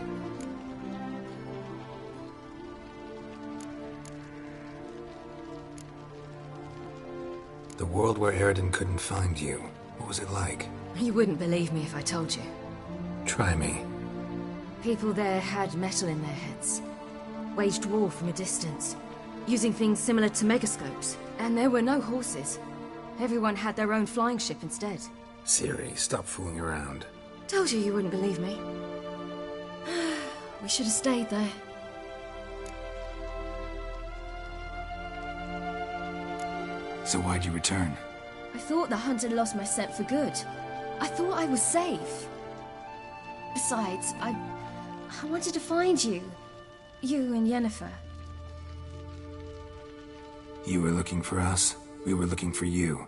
The world where Eredin couldn't find you. What was it like? You wouldn't believe me if I told you. Try me. People there had metal in their heads. Waged war from a distance, using things similar to megascopes. And there were no horses. Everyone had their own flying ship instead. Ciri, stop fooling around. Told you you wouldn't believe me. We should have stayed there. So why'd you return? I thought the hunt had lost my scent for good. I thought I was safe. Besides, I wanted to find you. You and Yennefer. You were looking for us. We were looking for you.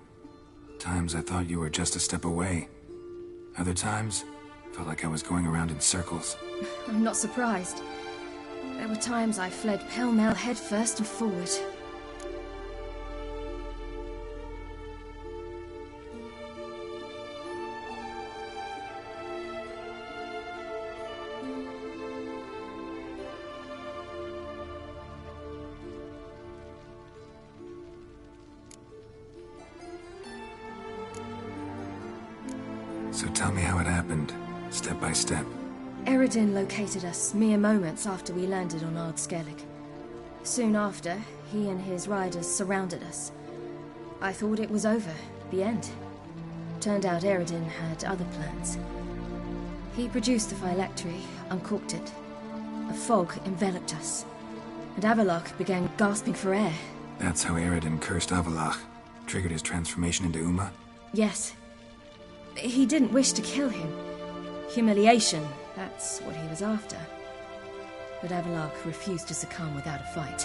Times I thought you were just a step away. Other times, felt like I was going around in circles. I'm not surprised. There were times I fled pell-mell headfirst and forward. So tell me how it happened, step by step. Eredin located us mere moments after we landed on Ard Skellig. Soon after, he and his riders surrounded us. I thought it was over, the end. Turned out Eredin had other plans. He produced the phylactery, uncorked it. A fog enveloped us, and Avallac'h began gasping for air. That's how Eredin cursed Avallac'h, triggered his transformation into Uma? Yes. He didn't wish to kill him. Humiliation, that's what he was after. But Avallac'h refused to succumb without a fight.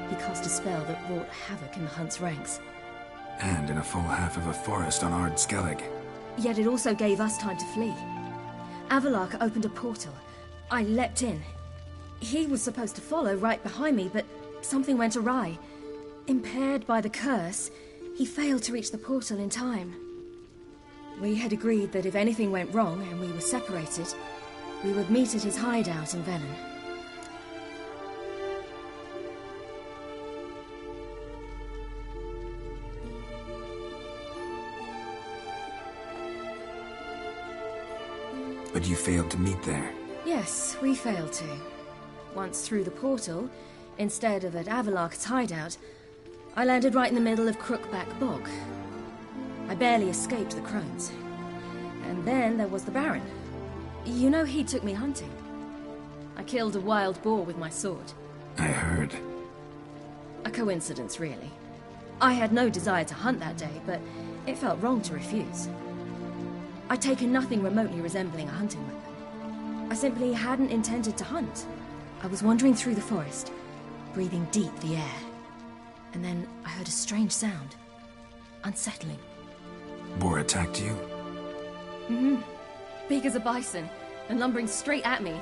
He cast a spell that wrought havoc in the Hunt's ranks. And in a full half of a forest on Ard Skellig. Yet it also gave us time to flee. Avallac'h opened a portal. I leapt in. He was supposed to follow right behind me, but something went awry. Impaired by the curse, he failed to reach the portal in time. We had agreed that if anything went wrong and we were separated, we would meet at his hideout in Velen. But you failed to meet there. Yes, we failed to. Once through the portal, instead of at Avallac'h's hideout, I landed right in the middle of Crookback Bog. I barely escaped the crones. And then there was the Baron. You know, he took me hunting. I killed a wild boar with my sword. I heard. A coincidence, really. I had no desire to hunt that day, but it felt wrong to refuse. I'd taken nothing remotely resembling a hunting weapon. I simply hadn't intended to hunt. I was wandering through the forest, breathing deep the air. And then I heard a strange sound. Unsettling. Boar attacked you? Mm-hmm. Big as a bison, and lumbering straight at me.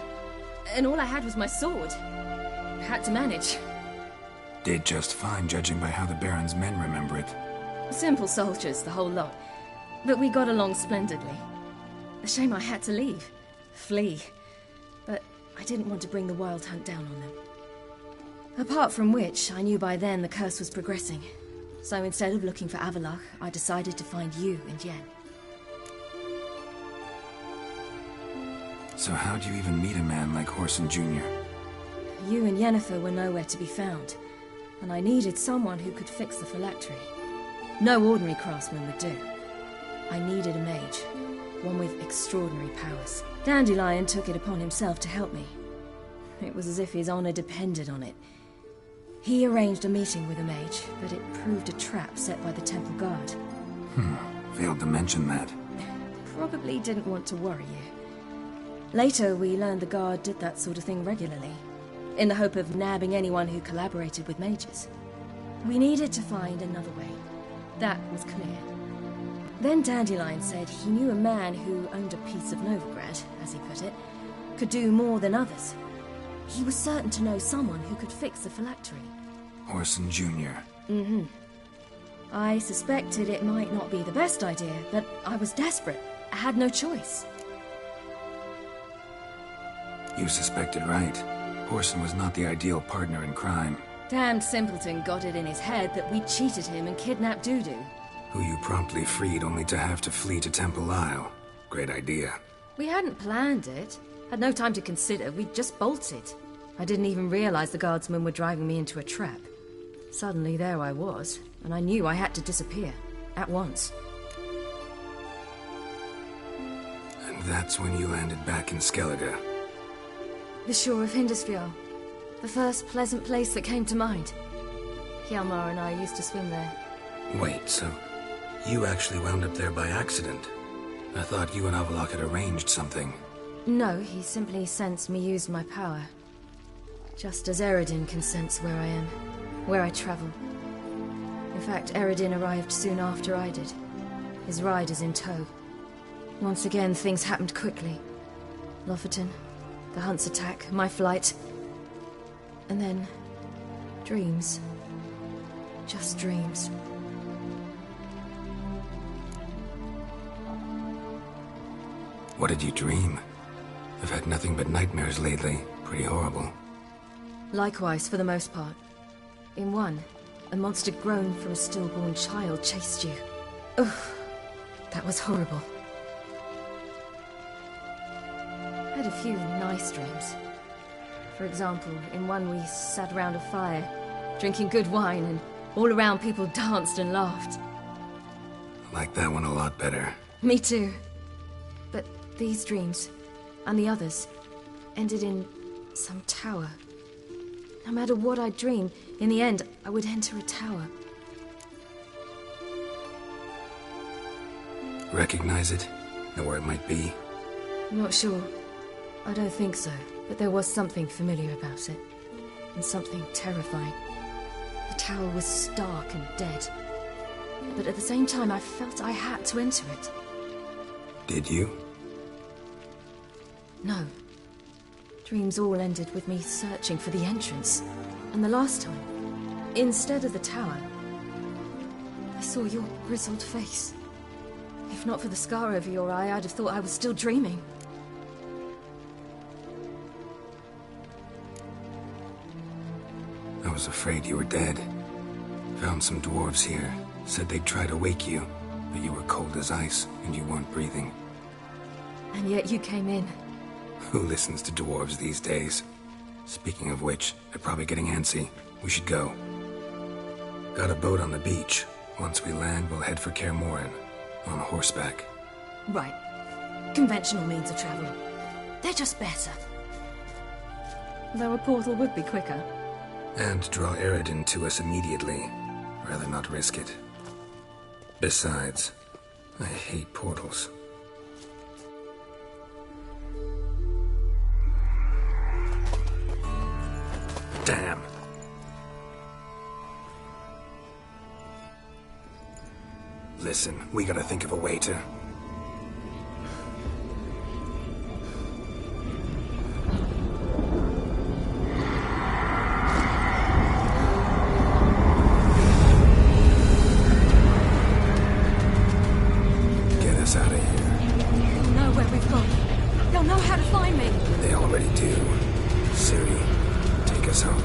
And all I had was my sword. Had to manage. Did just fine, judging by how the Baron's men remember it. Simple soldiers, the whole lot. But we got along splendidly. A shame I had to leave. Flee. But I didn't want to bring the Wild Hunt down on them. Apart from which, I knew by then the curse was progressing. So instead of looking for Avallac'h, I decided to find you and Yen. So how'd you even meet a man like Whoreson Jr.? You and Yennefer were nowhere to be found, and I needed someone who could fix the phylactery. No ordinary craftsman would do. I needed a mage, one with extraordinary powers. Dandelion took it upon himself to help me. It was as if his honor depended on it. He arranged a meeting with a mage, but it proved a trap set by the temple guard. Failed to mention that. Probably didn't want to worry you. Later, we learned the guard did that sort of thing regularly, in the hope of nabbing anyone who collaborated with mages. We needed to find another way. That was clear. Then Dandelion said he knew a man who owned a piece of Novigrad, as he put it, could do more than others. He was certain to know someone who could fix the phylactery. Whoreson Jr. Mm-hmm. I suspected it might not be the best idea, but I was desperate. I had no choice. You suspected right. Whoreson was not the ideal partner in crime. Damned simpleton got it in his head that we cheated him and kidnapped Dudu. Who you promptly freed only to have to flee to Temple Isle. Great idea. We hadn't planned it. Had no time to consider. We just bolted. I didn't even realize the guardsmen were driving me into a trap. Suddenly there I was, and I knew I had to disappear. At once. And that's when you landed back in Skellige. The shore of Hindisfjall. The first pleasant place that came to mind. Hjalmar and I used to swim there. Wait, so you actually wound up there by accident? I thought you and Avallac'h had arranged something. No, he simply sensed me use my power. Just as Eredin can sense where I am, where I travel. In fact, Eredin arrived soon after I did. His riders in tow. Once again, things happened quickly. Lofoten, the Hunt's attack, my flight. And then, dreams. Just dreams. What did you dream? I've had nothing but nightmares lately. Pretty horrible. Likewise, for the most part. In one, a monster grown from a stillborn child chased you. Ugh, that was horrible. I had a few nice dreams. For example, in one we sat around a fire, drinking good wine, and all around people danced and laughed. I like that one a lot better. Me too. But these dreams, and the others, ended in some tower. No matter what I dreamed, in the end, I would enter a tower. Recognize it? Know where it might be? Not sure. I don't think so, but there was something familiar about it. And something terrifying. The tower was stark and dead. But at the same time, I felt I had to enter it. Did you? No. Dreams all ended with me searching for the entrance. And the last time, instead of the tower, I saw your grizzled face. If not for the scar over your eye, I'd have thought I was still dreaming. I was afraid you were dead. Found some dwarves here. Said they'd try to wake you, but you were cold as ice and you weren't breathing. And yet you came in. Who listens to dwarves these days? Speaking of which, they're probably getting antsy. We should go. Got a boat on the beach. Once we land, we'll head for Kaer Morhen. On horseback. Right. Conventional means of travel. They're just better. Though a portal would be quicker. And draw Eredin to us immediately. Rather not risk it. Besides, I hate portals. Damn. Listen, we gotta think of a way to... get us out of here. They'll know where we've gone. They'll know how to find me. They already do. Ciri, take us home.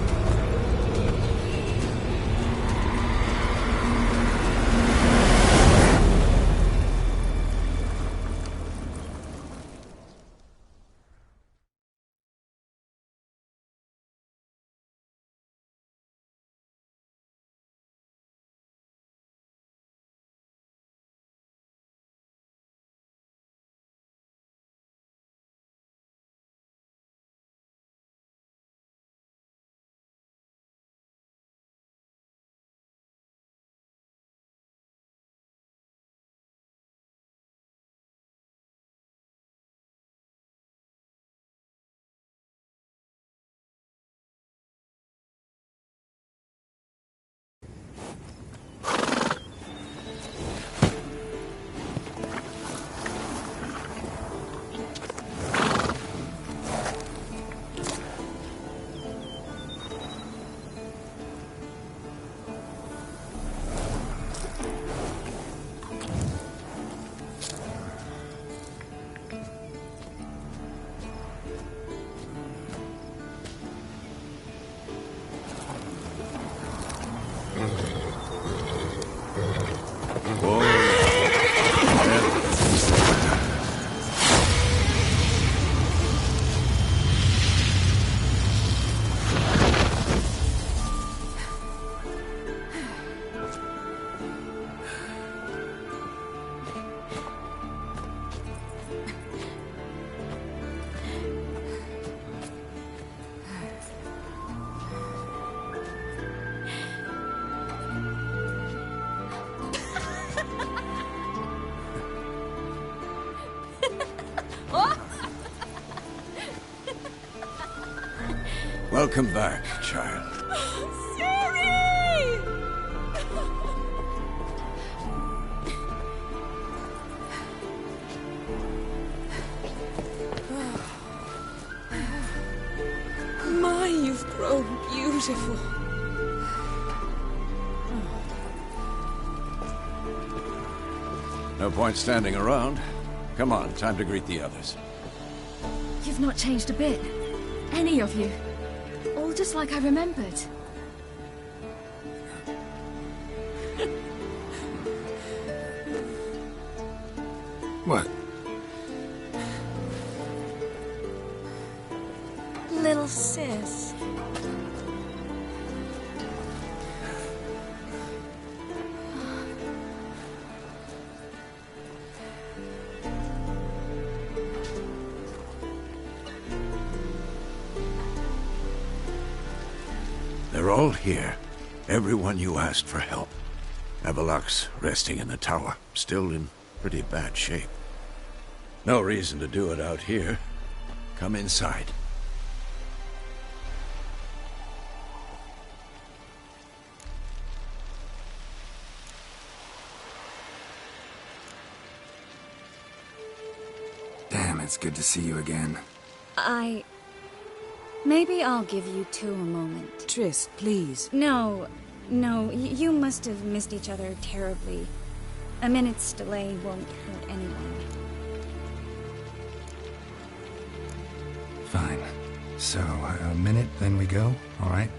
Welcome back, child. Siri! My, you've grown beautiful. No point standing around. Come on, time to greet the others. You've not changed a bit. Any of you. All just like I remembered. What? Little sis. They're all here. Everyone you asked for help. Avallac'h's resting in the tower, still in pretty bad shape. No reason to do it out here. Come inside. Damn, it's good to see you again. Maybe I'll give you two a moment. Triss, please. No, you must have missed each other terribly. A minute's delay won't hurt anyone. Fine. So, a minute, then we go, all right?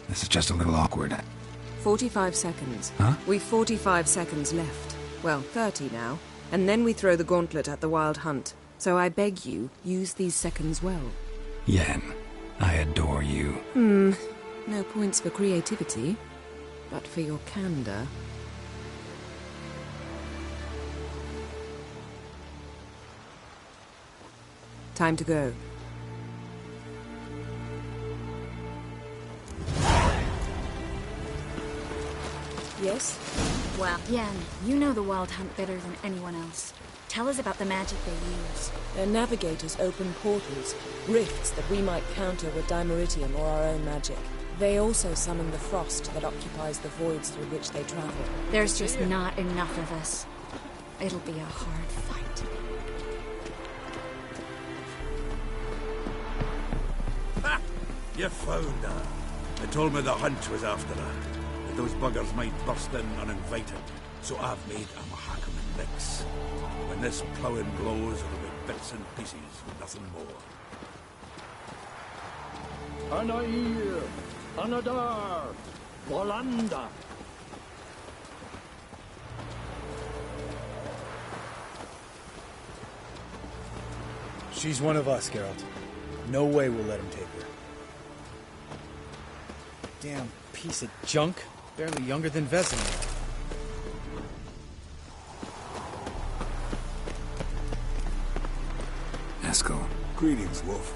This is just a little awkward. 45 seconds. Huh? We've 45 seconds left. Well, 30 now. And then we throw the gauntlet at the Wild Hunt. So I beg you, use these seconds well. Yen, I adore you. No points for creativity, but for your candor. Time to go. Yes? Well, Yen, you know the Wild Hunt better than anyone else. Tell us about the magic they use. Their navigators open portals, rifts that we might counter with Dimeritium or our own magic. They also summon the frost that occupies the voids through which they travel. There's just not enough of us. It'll be a hard fight. Ha! You found her. They told me the hunt was after her. That those buggers might burst in uninvited. So I've made a Mahakaman mix. When this ploughing blows, it'll be bits and pieces, nothing more. Anair, Anadar, Volanda. She's one of us, Geralt. No way we'll let him take her. Damn piece of junk. Barely younger than Vesemir. Eskel. Greetings, Wolf.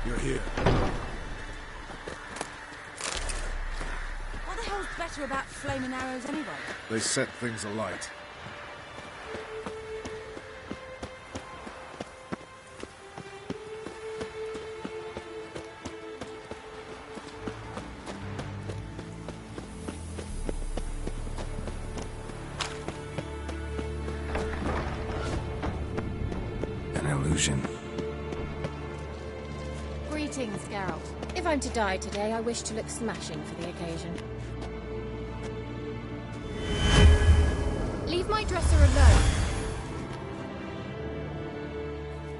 You're here. What the hell's better about flaming arrows anyway? They set things alight. Greetings, Geralt. If I'm to die today, I wish to look smashing for the occasion. Leave my dresser alone.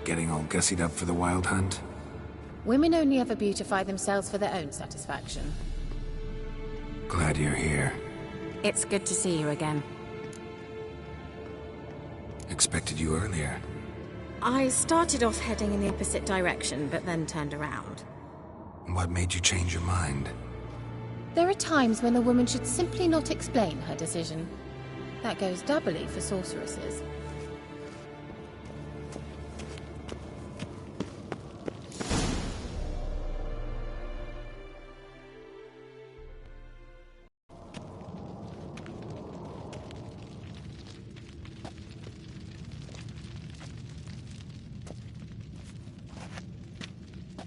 Getting all gussied up for the Wild Hunt? Women only ever beautify themselves for their own satisfaction. Glad you're here. It's good to see you again. Expected you earlier. I started off heading in the opposite direction, but then turned around. What made you change your mind? There are times when a woman should simply not explain her decision. That goes doubly for sorceresses.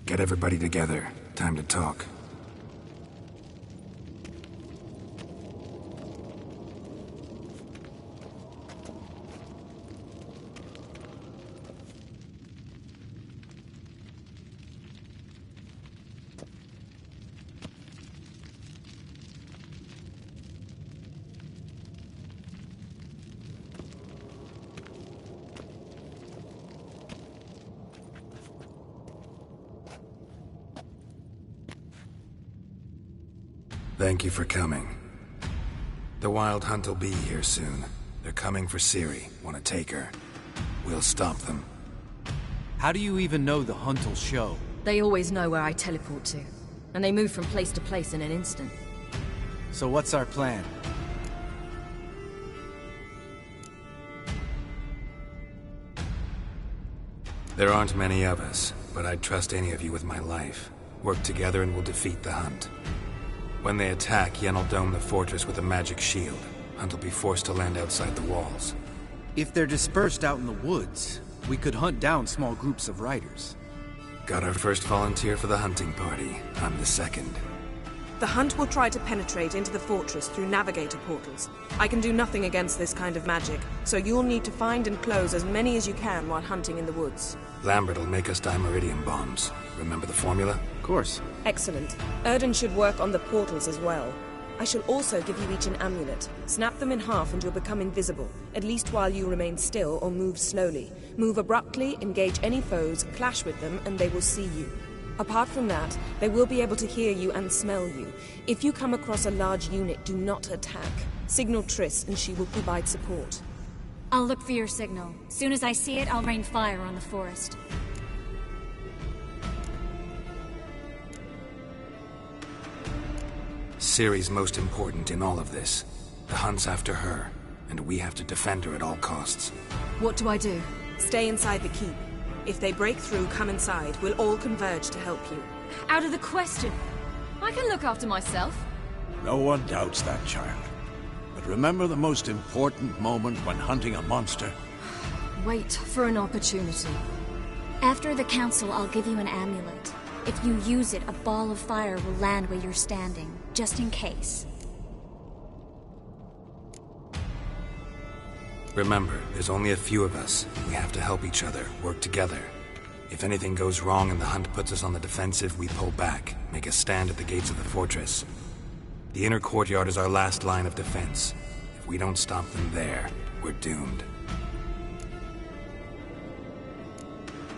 Get everybody together. Time to talk. Thank you for coming. The Wild Hunt will be here soon. They're coming for Ciri. Want to take her? We'll stop them. How do you even know the Hunt will show? They always know where I teleport to. And they move from place to place in an instant. So what's our plan? There aren't many of us, but I'd trust any of you with my life. Work together and we'll defeat the Hunt. When they attack, Yen will dome the fortress with a magic shield. Hunt will be forced to land outside the walls. If they're dispersed out in the woods, we could hunt down small groups of riders. Got our first volunteer for the hunting party. I'm the second. The Hunt will try to penetrate into the fortress through navigator portals. I can do nothing against this kind of magic, so you'll need to find and close as many as you can while hunting in the woods. Lambert will make us dimeridium bombs. Remember the formula? Of course. Excellent. Erden should work on the portals as well. I shall also give you each an amulet. Snap them in half and you'll become invisible, at least while you remain still or move slowly. Move abruptly, engage any foes, clash with them, and they will see you. Apart from that, they will be able to hear you and smell you. If you come across a large unit, do not attack. Signal Triss and she will provide support. I'll look for your signal. Soon as I see it, I'll rain fire on the forest. Ciri's most important in all of this. The Hunt's after her, and we have to defend her at all costs. What do I do? Stay inside the keep. If they break through, come inside. We'll all converge to help you. Out of the question. I can look after myself. No one doubts that, child. But remember the most important moment when hunting a monster? Wait for an opportunity. After the council, I'll give you an amulet. If you use it, a ball of fire will land where you're standing, just in case. Remember, there's only a few of us. We have to help each other, work together. If anything goes wrong and the Hunt puts us on the defensive, we pull back, make a stand at the gates of the fortress. The inner courtyard is our last line of defense. If we don't stop them there, we're doomed.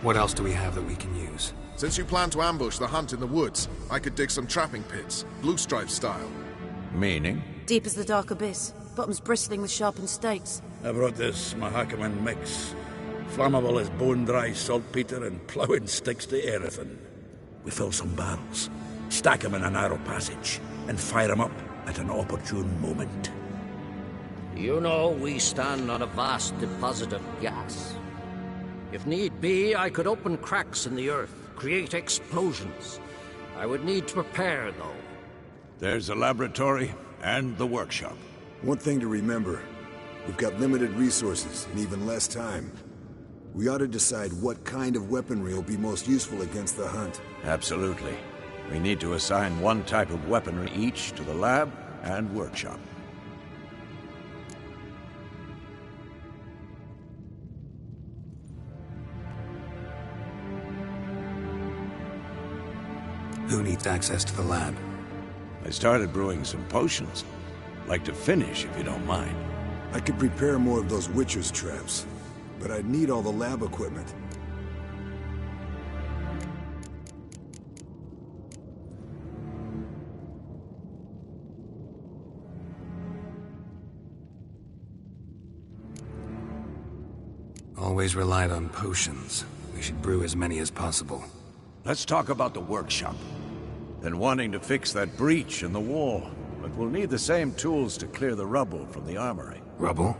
What else do we have that we can use? Since you plan to ambush the Hunt in the woods, I could dig some trapping pits, Blue Stripe style. Meaning? Deep as the dark abyss, bottoms bristling with sharpened stakes. I brought this Mahakaman mix. Flammable as bone-dry saltpeter and ploughing sticks to everything. We fill some barrels, stack them in a narrow passage, and fire them up at an opportune moment. You know, we stand on a vast deposit of gas. If need be, I could open cracks in the earth, create explosions. I would need to prepare, though. There's the laboratory and the workshop. One thing to remember, we've got limited resources and even less time. We ought to decide what kind of weaponry will be most useful against the Hunt. Absolutely. We need to assign one type of weaponry each to the lab and workshop. Who needs access to the lab? I started brewing some potions. Like to finish, if you don't mind. I could prepare more of those Witcher's traps, but I'd need all the lab equipment. Always relied on potions. We should brew as many as possible. Let's talk about the workshop. Been wanting to fix that breach in the wall, but we'll need the same tools to clear the rubble from the armory. Rubble?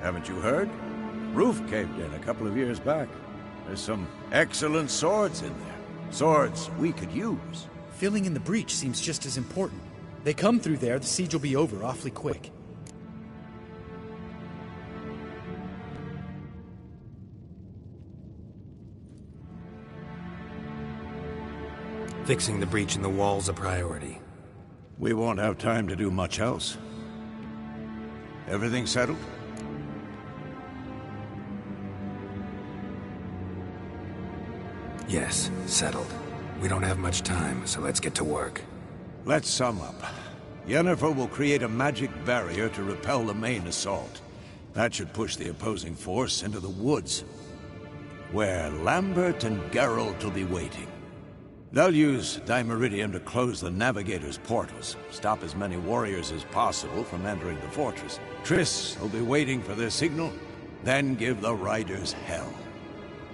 Haven't you heard? Roof caved in a couple of years back. There's some excellent swords in there. Swords we could use. Filling in the breach seems just as important. They come through there, the siege will be over awfully quick. Fixing the breach in the wall's a priority. We won't have time to do much else. Everything settled? Yes, settled. We don't have much time, so let's get to work. Let's sum up. Yennefer will create a magic barrier to repel the main assault. That should push the opposing force into the woods, where Lambert and Geralt will be waiting. They'll use Dimeridium to close the Navigator's portals, stop as many warriors as possible from entering the fortress. Triss will be waiting for their signal, then give the riders hell.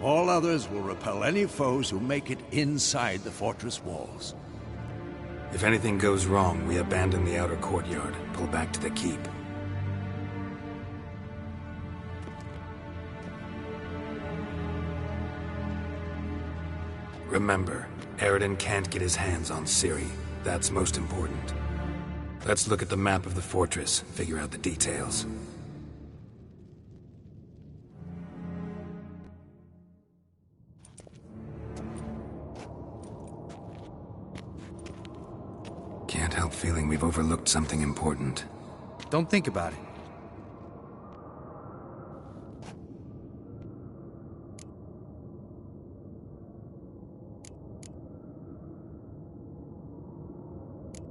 All others will repel any foes who make it inside the fortress walls. If anything goes wrong, we abandon the outer courtyard, pull back to the keep. Remember, Eredin can't get his hands on Ciri. That's most important. Let's look at the map of the fortress, figure out the details. Can't help feeling we've overlooked something important. Don't think about it.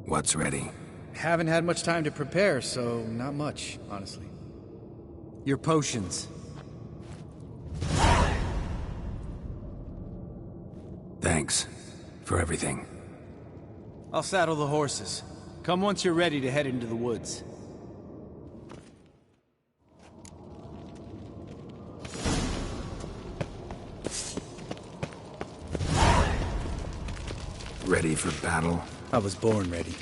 What's ready? Haven't had much time to prepare, so not much, honestly. Your potions. Thanks for everything. I'll saddle the horses. Come once you're ready to head into the woods. Ready for battle? I was born ready.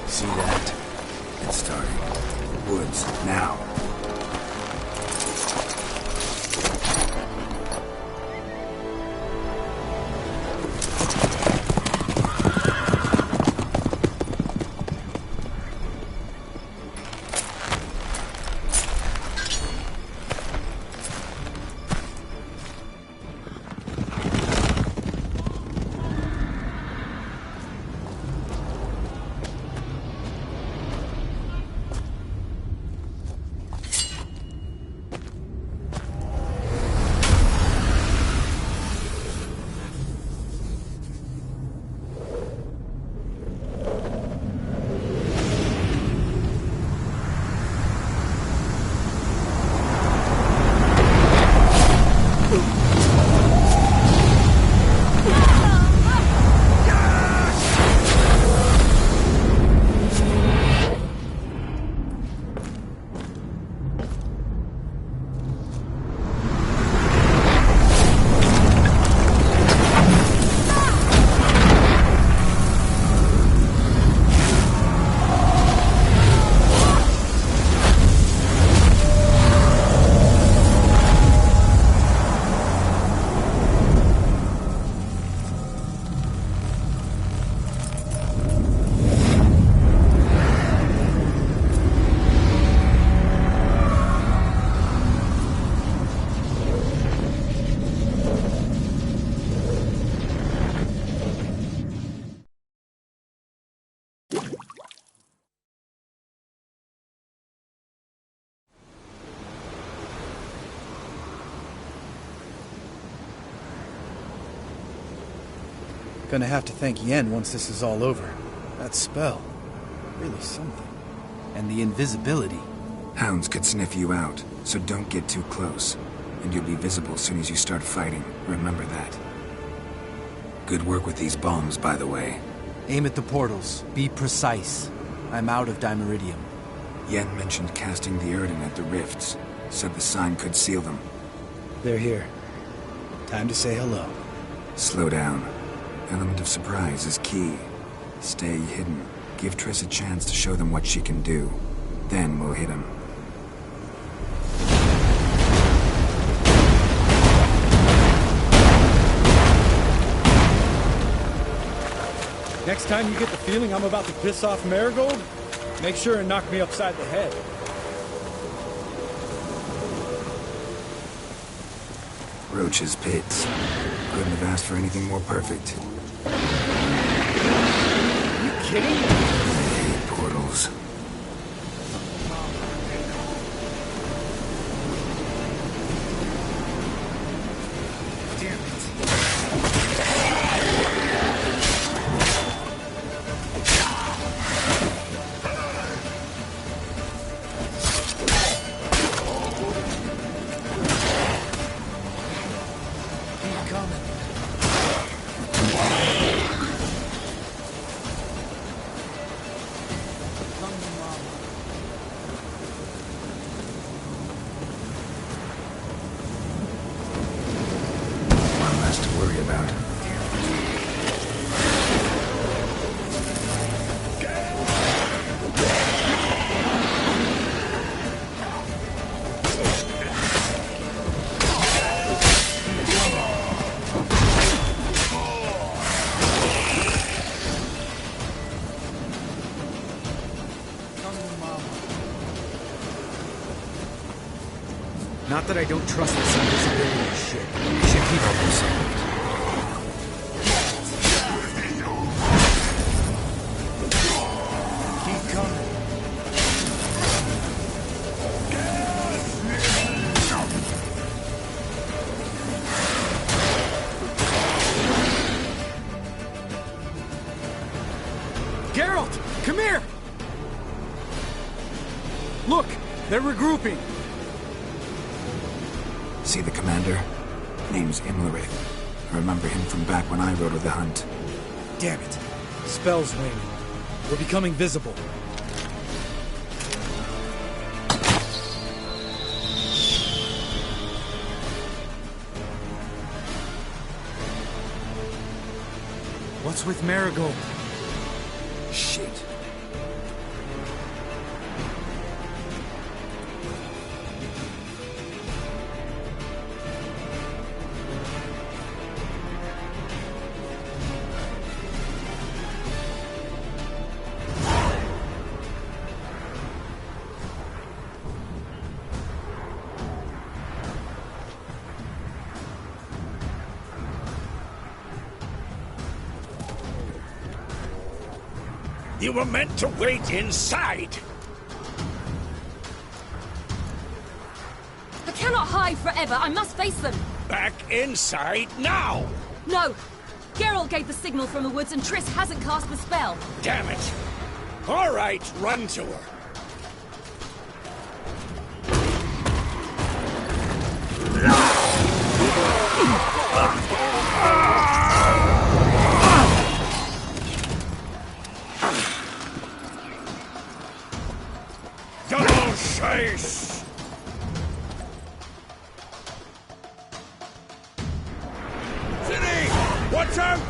See that? It's starting. Woods, now. Gonna have to thank Yen once this is all over. That spell, really something. And the invisibility. Hounds could sniff you out, so don't get too close. And you'll be visible as soon as you start fighting. Remember that. Good work with these bombs, by the way. Aim at the portals. Be precise. I'm out of Dimeridium. Yen mentioned casting the Erden at the rifts. Said the sign could seal them. They're here. Time to say hello. Slow down. Element of surprise is key. Stay hidden. Give Triss a chance to show them what she can do. Then we'll hit him. Next time you get the feeling I'm about to piss off Marigold, make sure and knock me upside the head. Roach's pits. Couldn't have asked for anything more perfect. Are you kidding? I hate portals. Not that I don't trust this invisibility shit. We should keep up with something. Keep coming. Geralt, come here! Look, they're regrouping. See the commander? Name's Imlerith. I remember him from back when I rode with the Hunt. Damn it. Spell's waning. We're becoming visible. What's with Marigold? Shit. You were meant to wait inside! I cannot hide forever. I must face them. Back inside now! No! Geralt gave the signal from the woods and Triss hasn't cast the spell. Damn it! All right, run to her. Double chase! City! Watch out!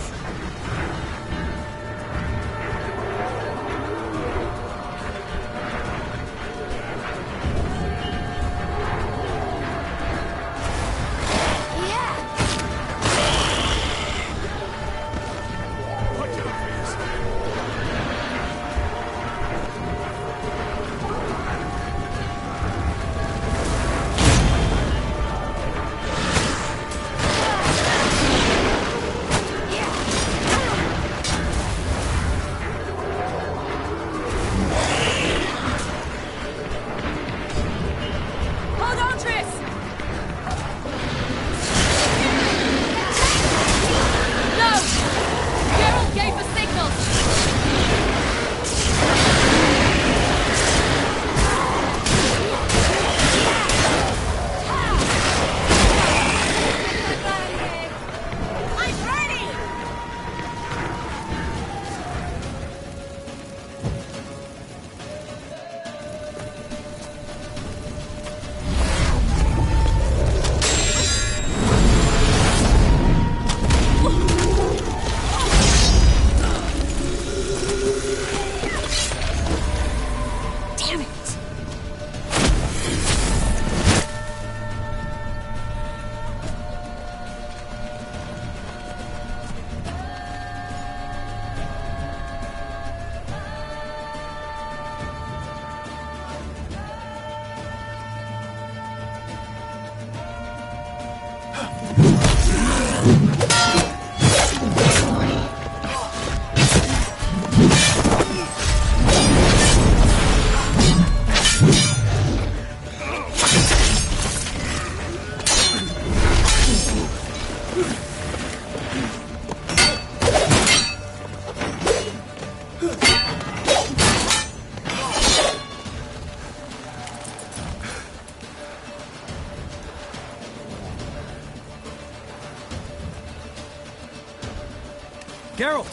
Geralt!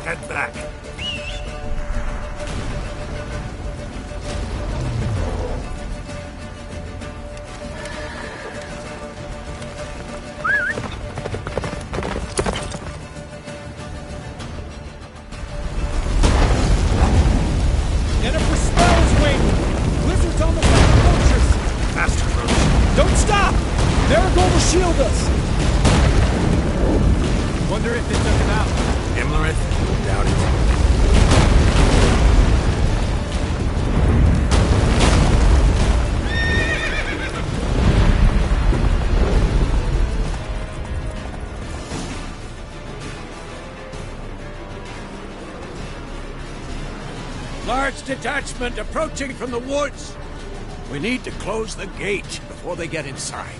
Head back. Yennefer spells wing! Blizzard's on the back approaches! Faster, Roach. Don't stop! Marigold will shield us! Wonder if they took him out. Imlerith? Doubt it. Large detachment approaching from the woods. We need to close the gate before they get inside.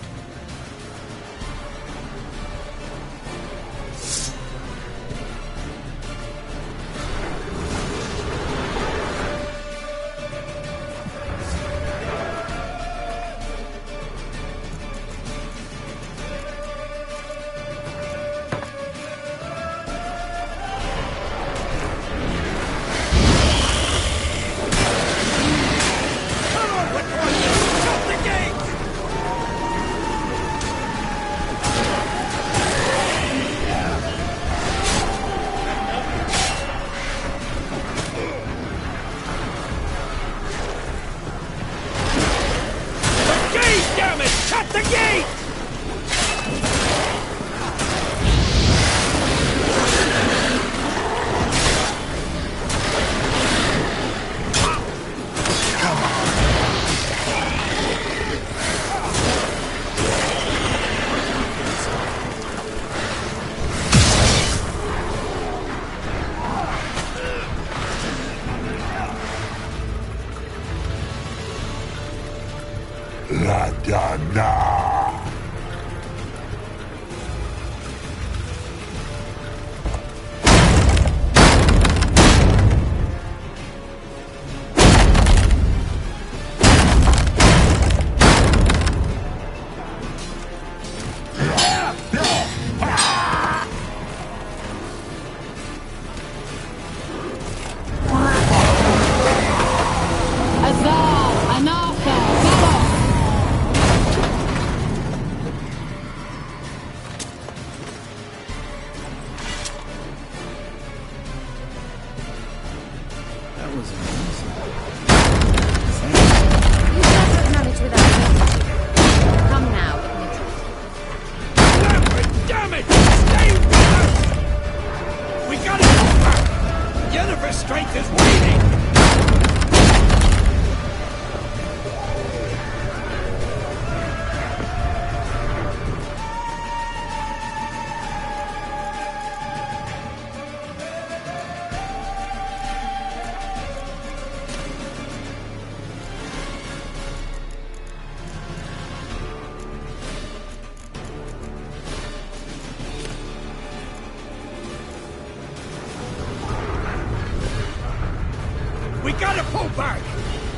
We gotta pull back!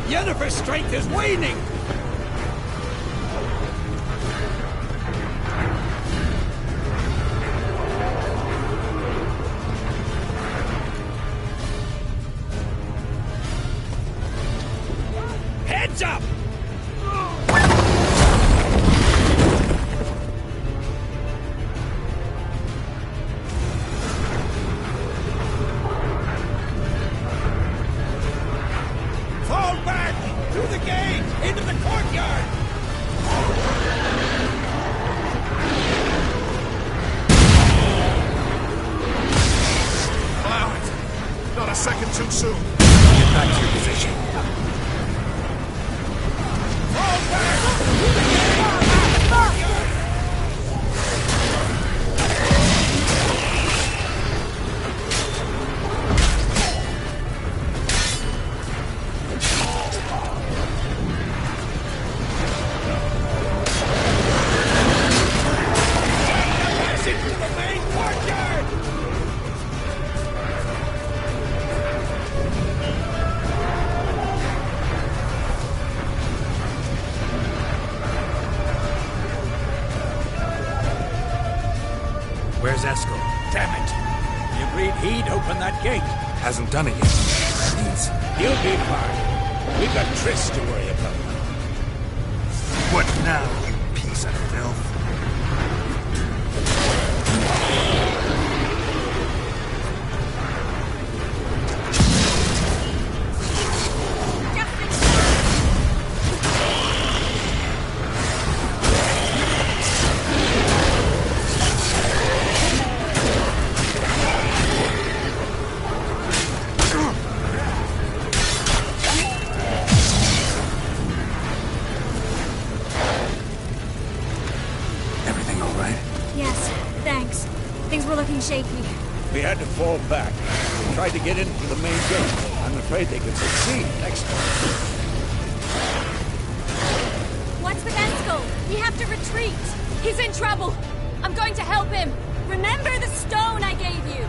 Yennefer's strength is waning! Heads up! Fall back! Through the gate! Into the corner! Where's Eskel? Damn it! He agreed he'd open that gate. Hasn't done it yet. You'll be fine. We've got Triss to worry about. What now, you piece of filth? Shaky. We had to fall back. We tried to get in through the main gate. I'm afraid they could succeed next time. What's with Eskel? We have to retreat. He's in trouble. I'm going to help him. Remember the stone I gave you.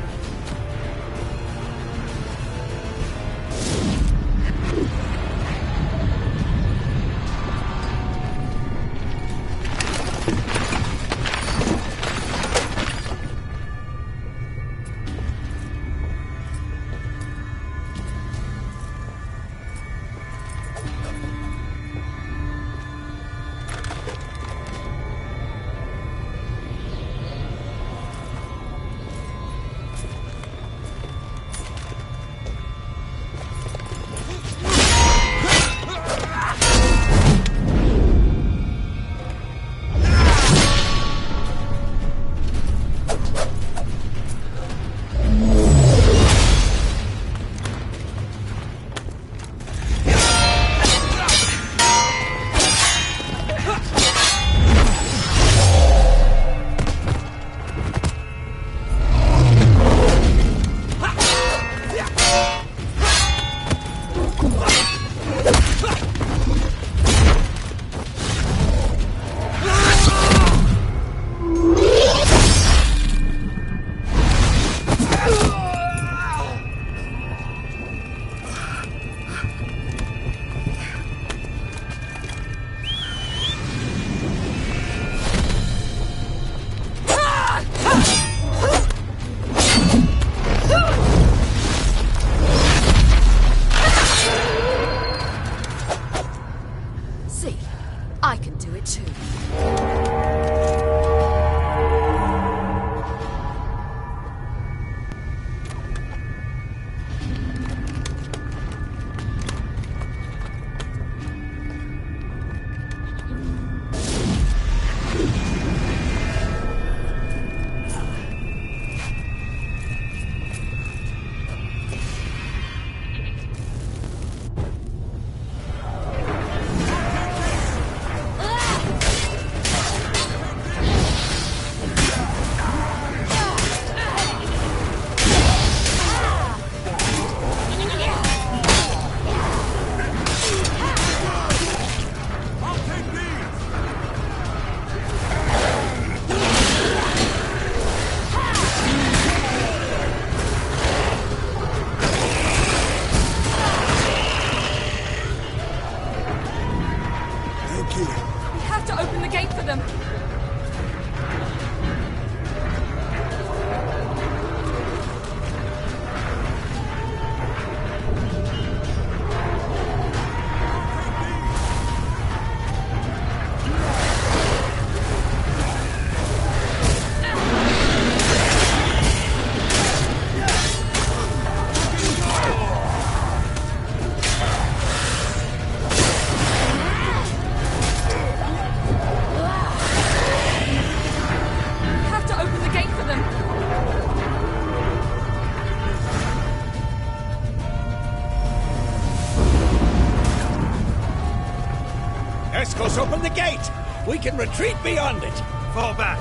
Eskel's open the gate! We can retreat beyond it! Fall back!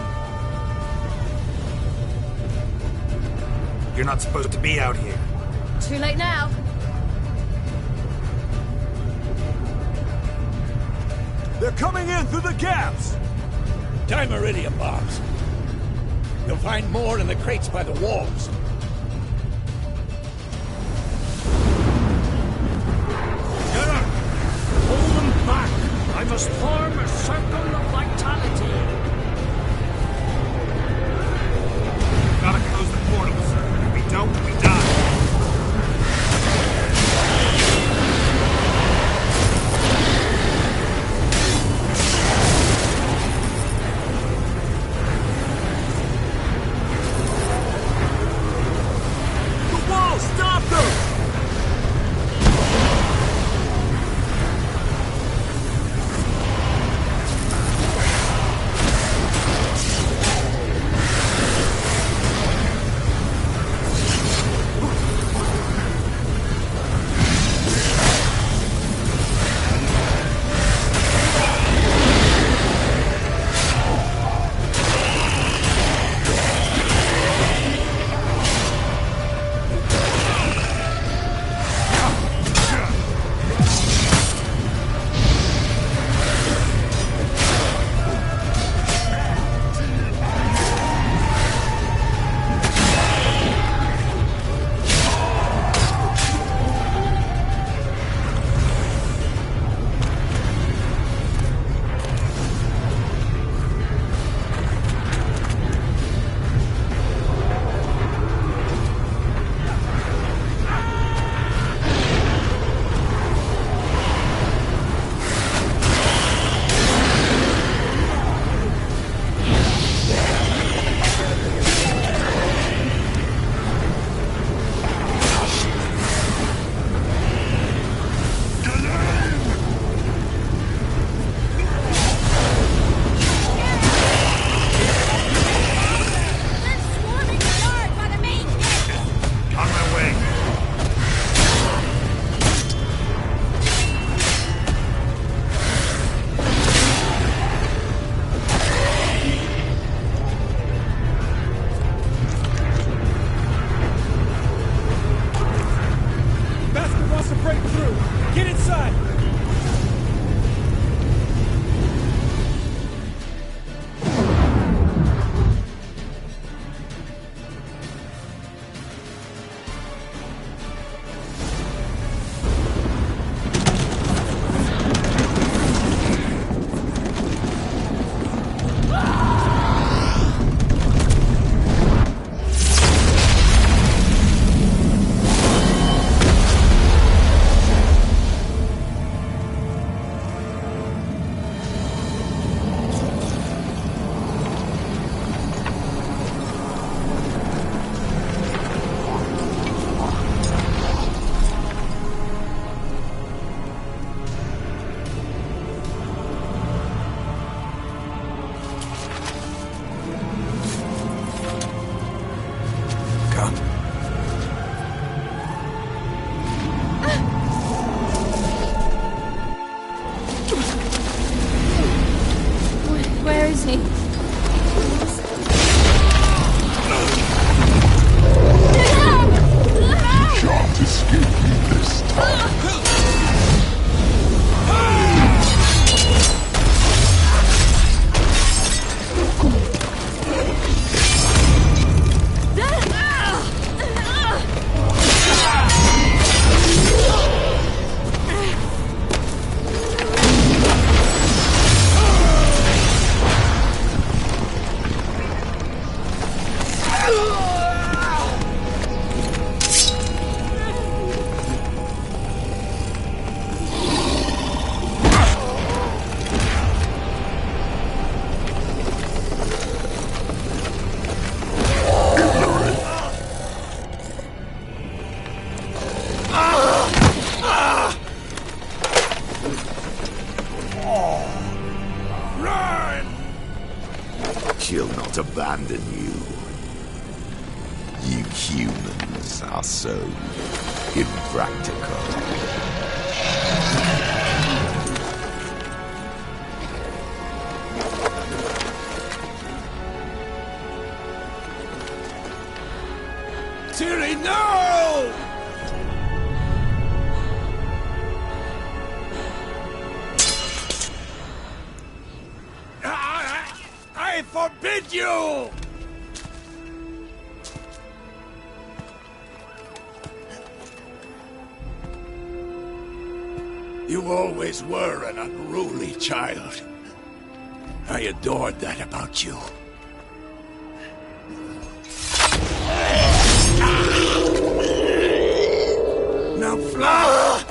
You're not supposed to be out here. Too late now. They're coming in through the gaps! Time Iridium bombs. You'll find more in the crates by the walls. Get up! Hold them back! I must form a circle of vitality. is he? Shan't escape me this time. She'll not abandon you. You humans are so impractical. Ciri, no! I forbid you! You always were an unruly child. I adored that about you. Now fly!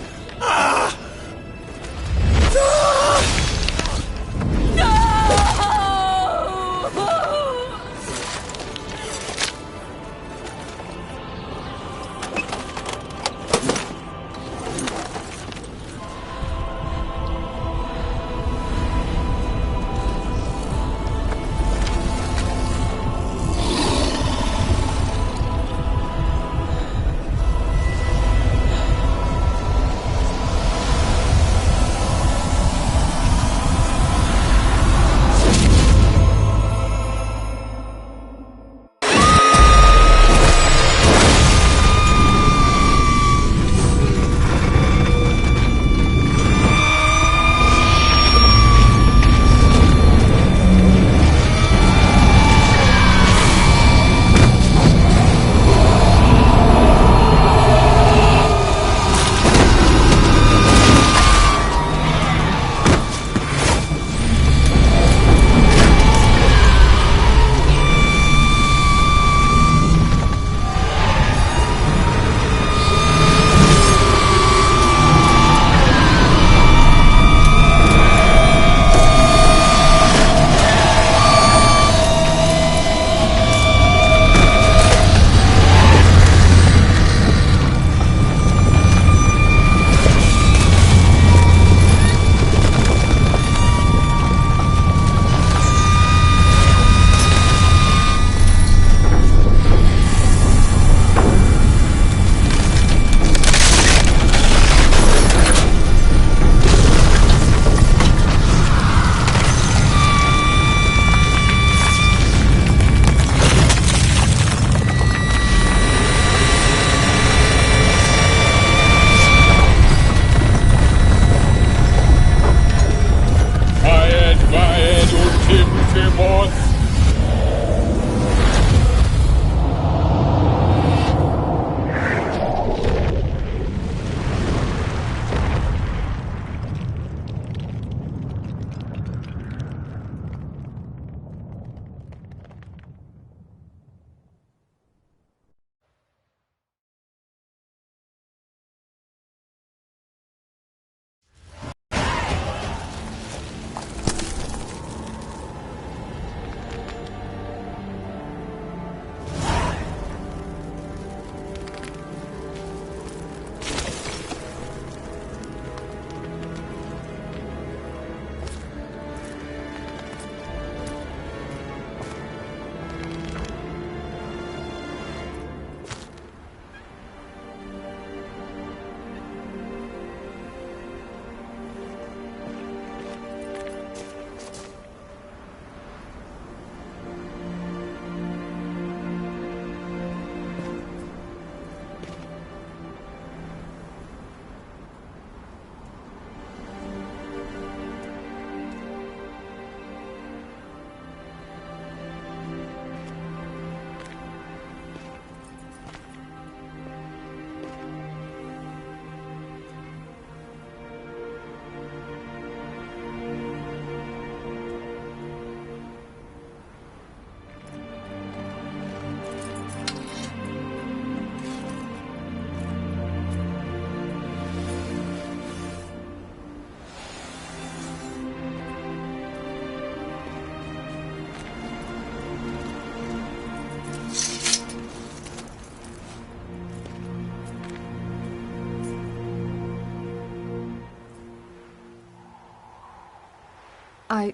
I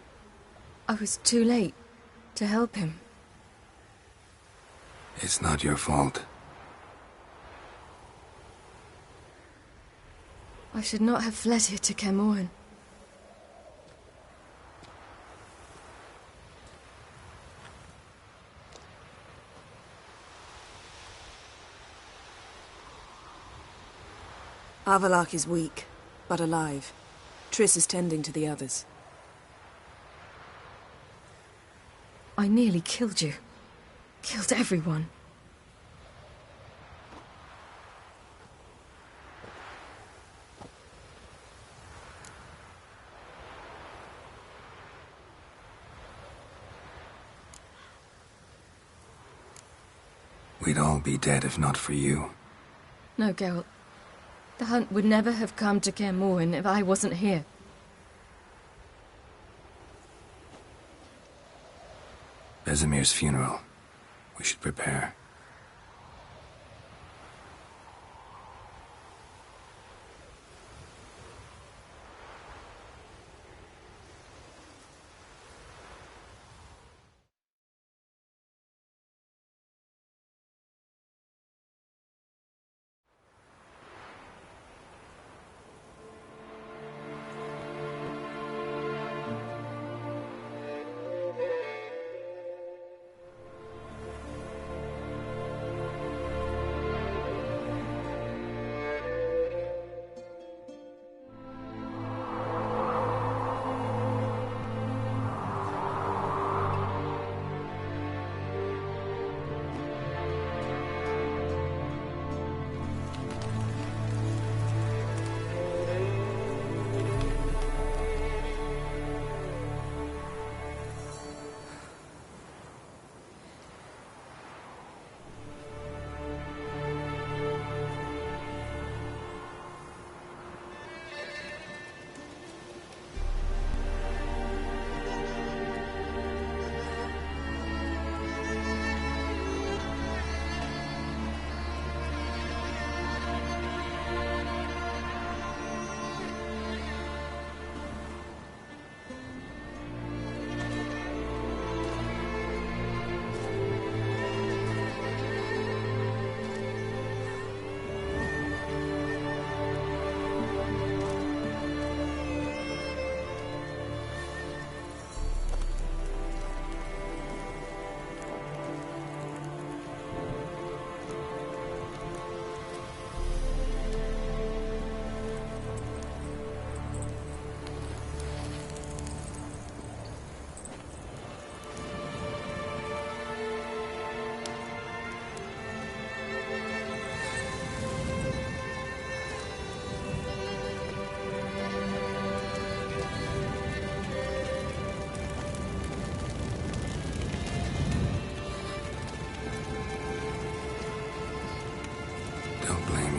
was too late to help him. It's not your fault. I should not have fled here to Kaer Morhen. Avallac'h is weak, but alive. Triss is tending to the others. I nearly killed you. Killed everyone. We'd all be dead if not for you. No, Geralt. The hunt would never have come to Kaer Morhen if I wasn't here. Vesemir's funeral. We should prepare.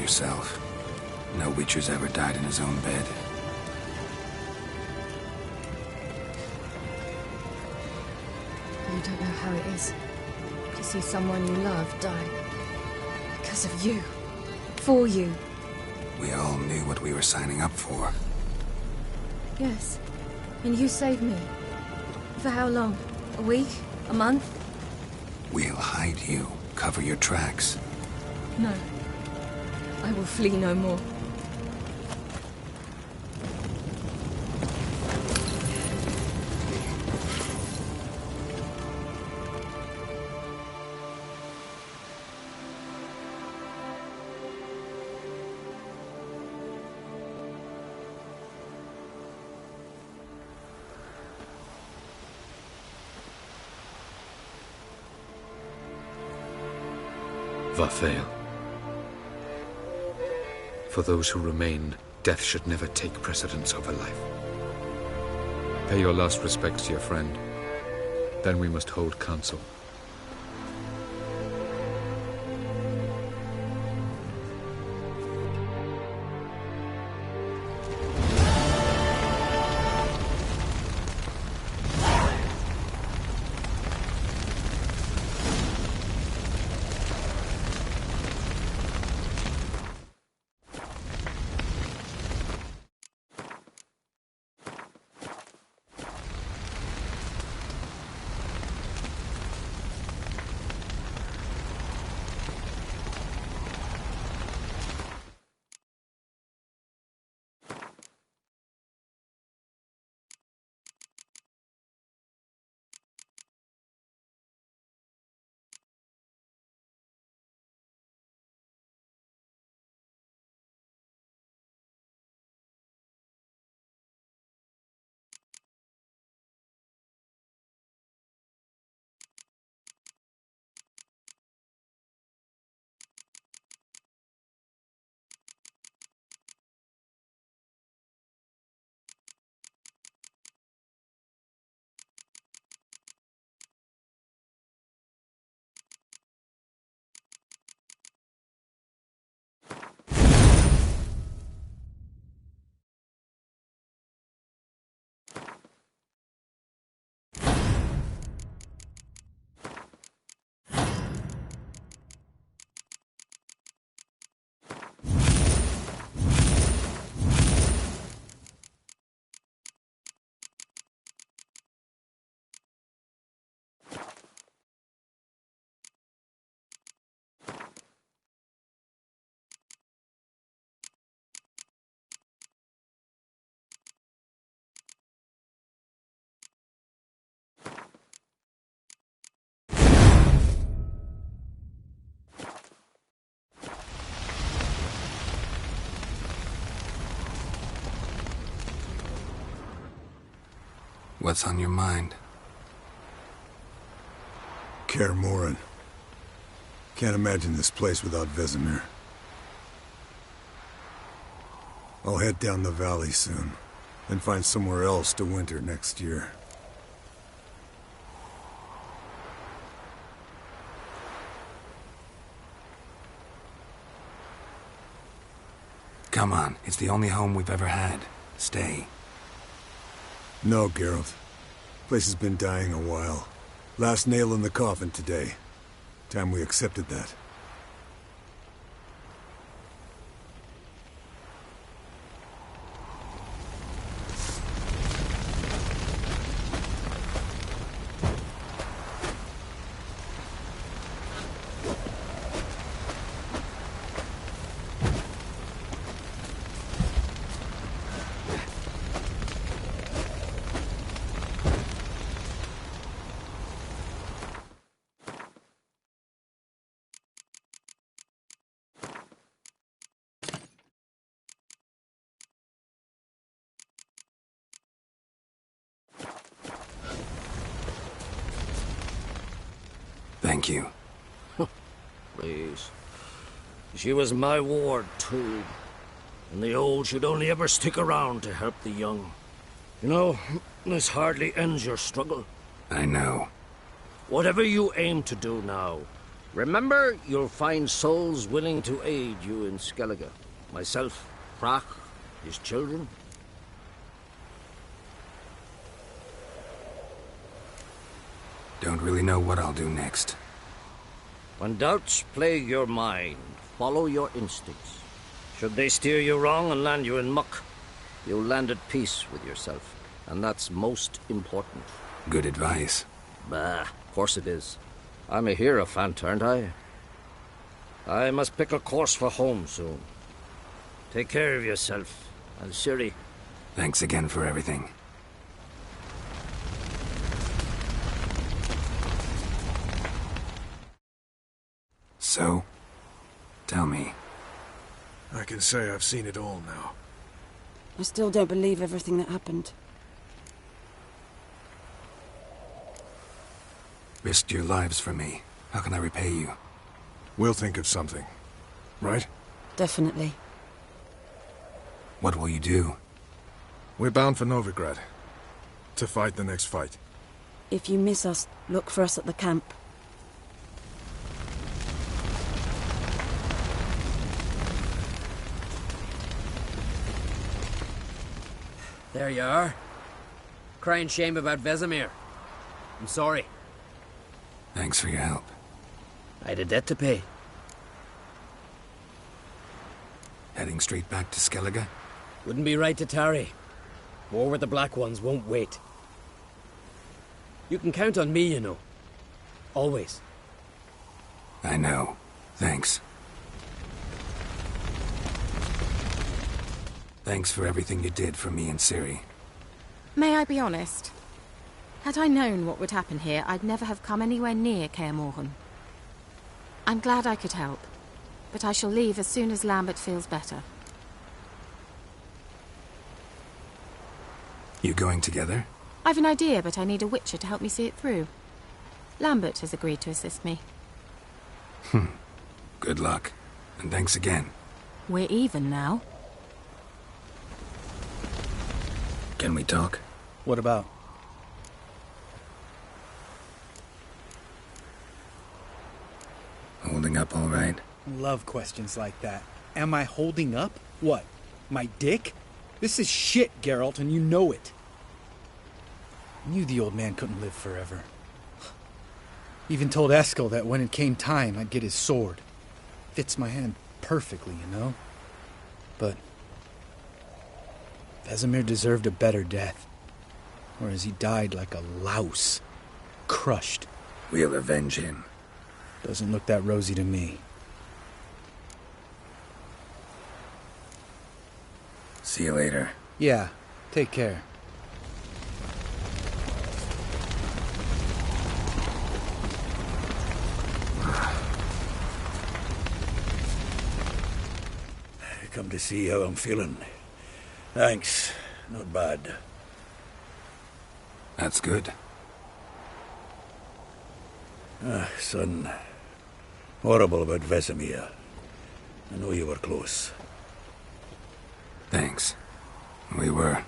Yourself. No Witcher's ever died in his own bed. You don't know how it is to see someone you love die. Because of you. For you. We all knew what we were signing up for. Yes. And you saved me. For how long? A week? A month? We'll hide you. Cover your tracks. No. I will flee no more. Vafael. For those who remain, death should never take precedence over life. Pay your last respects to your friend. Then we must hold council. What's on your mind? Kaer Morhen. Can't imagine this place without Vesemir. I'll head down the valley soon, and find somewhere else to winter next year. Come on, it's the only home we've ever had. Stay. No, Geralt. Place has been dying a while. Last nail in the coffin today. Time we accepted that. Thank you. Please. She was my ward, too. And the old should only ever stick around to help the young. You know, this hardly ends your struggle. I know. Whatever you aim to do now, remember you'll find souls willing to aid you in Skellige. Myself, Crach, his children. Don't really know what I'll do next. When doubts plague your mind, follow your instincts. Should they steer you wrong and land you in muck, you'll land at peace with yourself. And that's most important. Good advice. Bah, of course it is. I'm a hierophant, aren't I? I must pick a course for home soon. Take care of yourself, and Ciri. Thanks again for everything. So, tell me. I can say I've seen it all now. I still don't believe everything that happened. Risked your lives for me. How can I repay you? We'll think of something. Right? Definitely. What will you do? We're bound for Novigrad. To fight the next fight. If you miss us, look for us at the camp. There you are. Crying shame about Vesemir. I'm sorry. Thanks for your help. I had a debt to pay. Heading straight back to Skellige? Wouldn't be right to tarry. War with the Black Ones won't wait. You can count on me, you know. Always. I know. Thanks. Thanks for everything you did for me and Ciri. May I be honest? Had I known what would happen here, I'd never have come anywhere near Kaer Morhen. I'm glad I could help, but I shall leave as soon as Lambert feels better. You going together? I've an idea, but I need a Witcher to help me see it through. Lambert has agreed to assist me. Good luck, and thanks again. We're even now. Can we talk? What about? Holding up all right? Love questions like that. Am I holding up? What? My dick? This is shit, Geralt, and you know it. I knew the old man couldn't live forever. Even told Eskel that when it came time, I'd get his sword. Fits my hand perfectly, you know? But Vesemir deserved a better death. Whereas he died like a louse. Crushed. We'll avenge him. Doesn't look that rosy to me. See you later. Yeah, take care. Come to see how I'm feeling. Thanks. Not bad. That's good. Son. Horrible about Vesemir. I know you were close. Thanks. We were.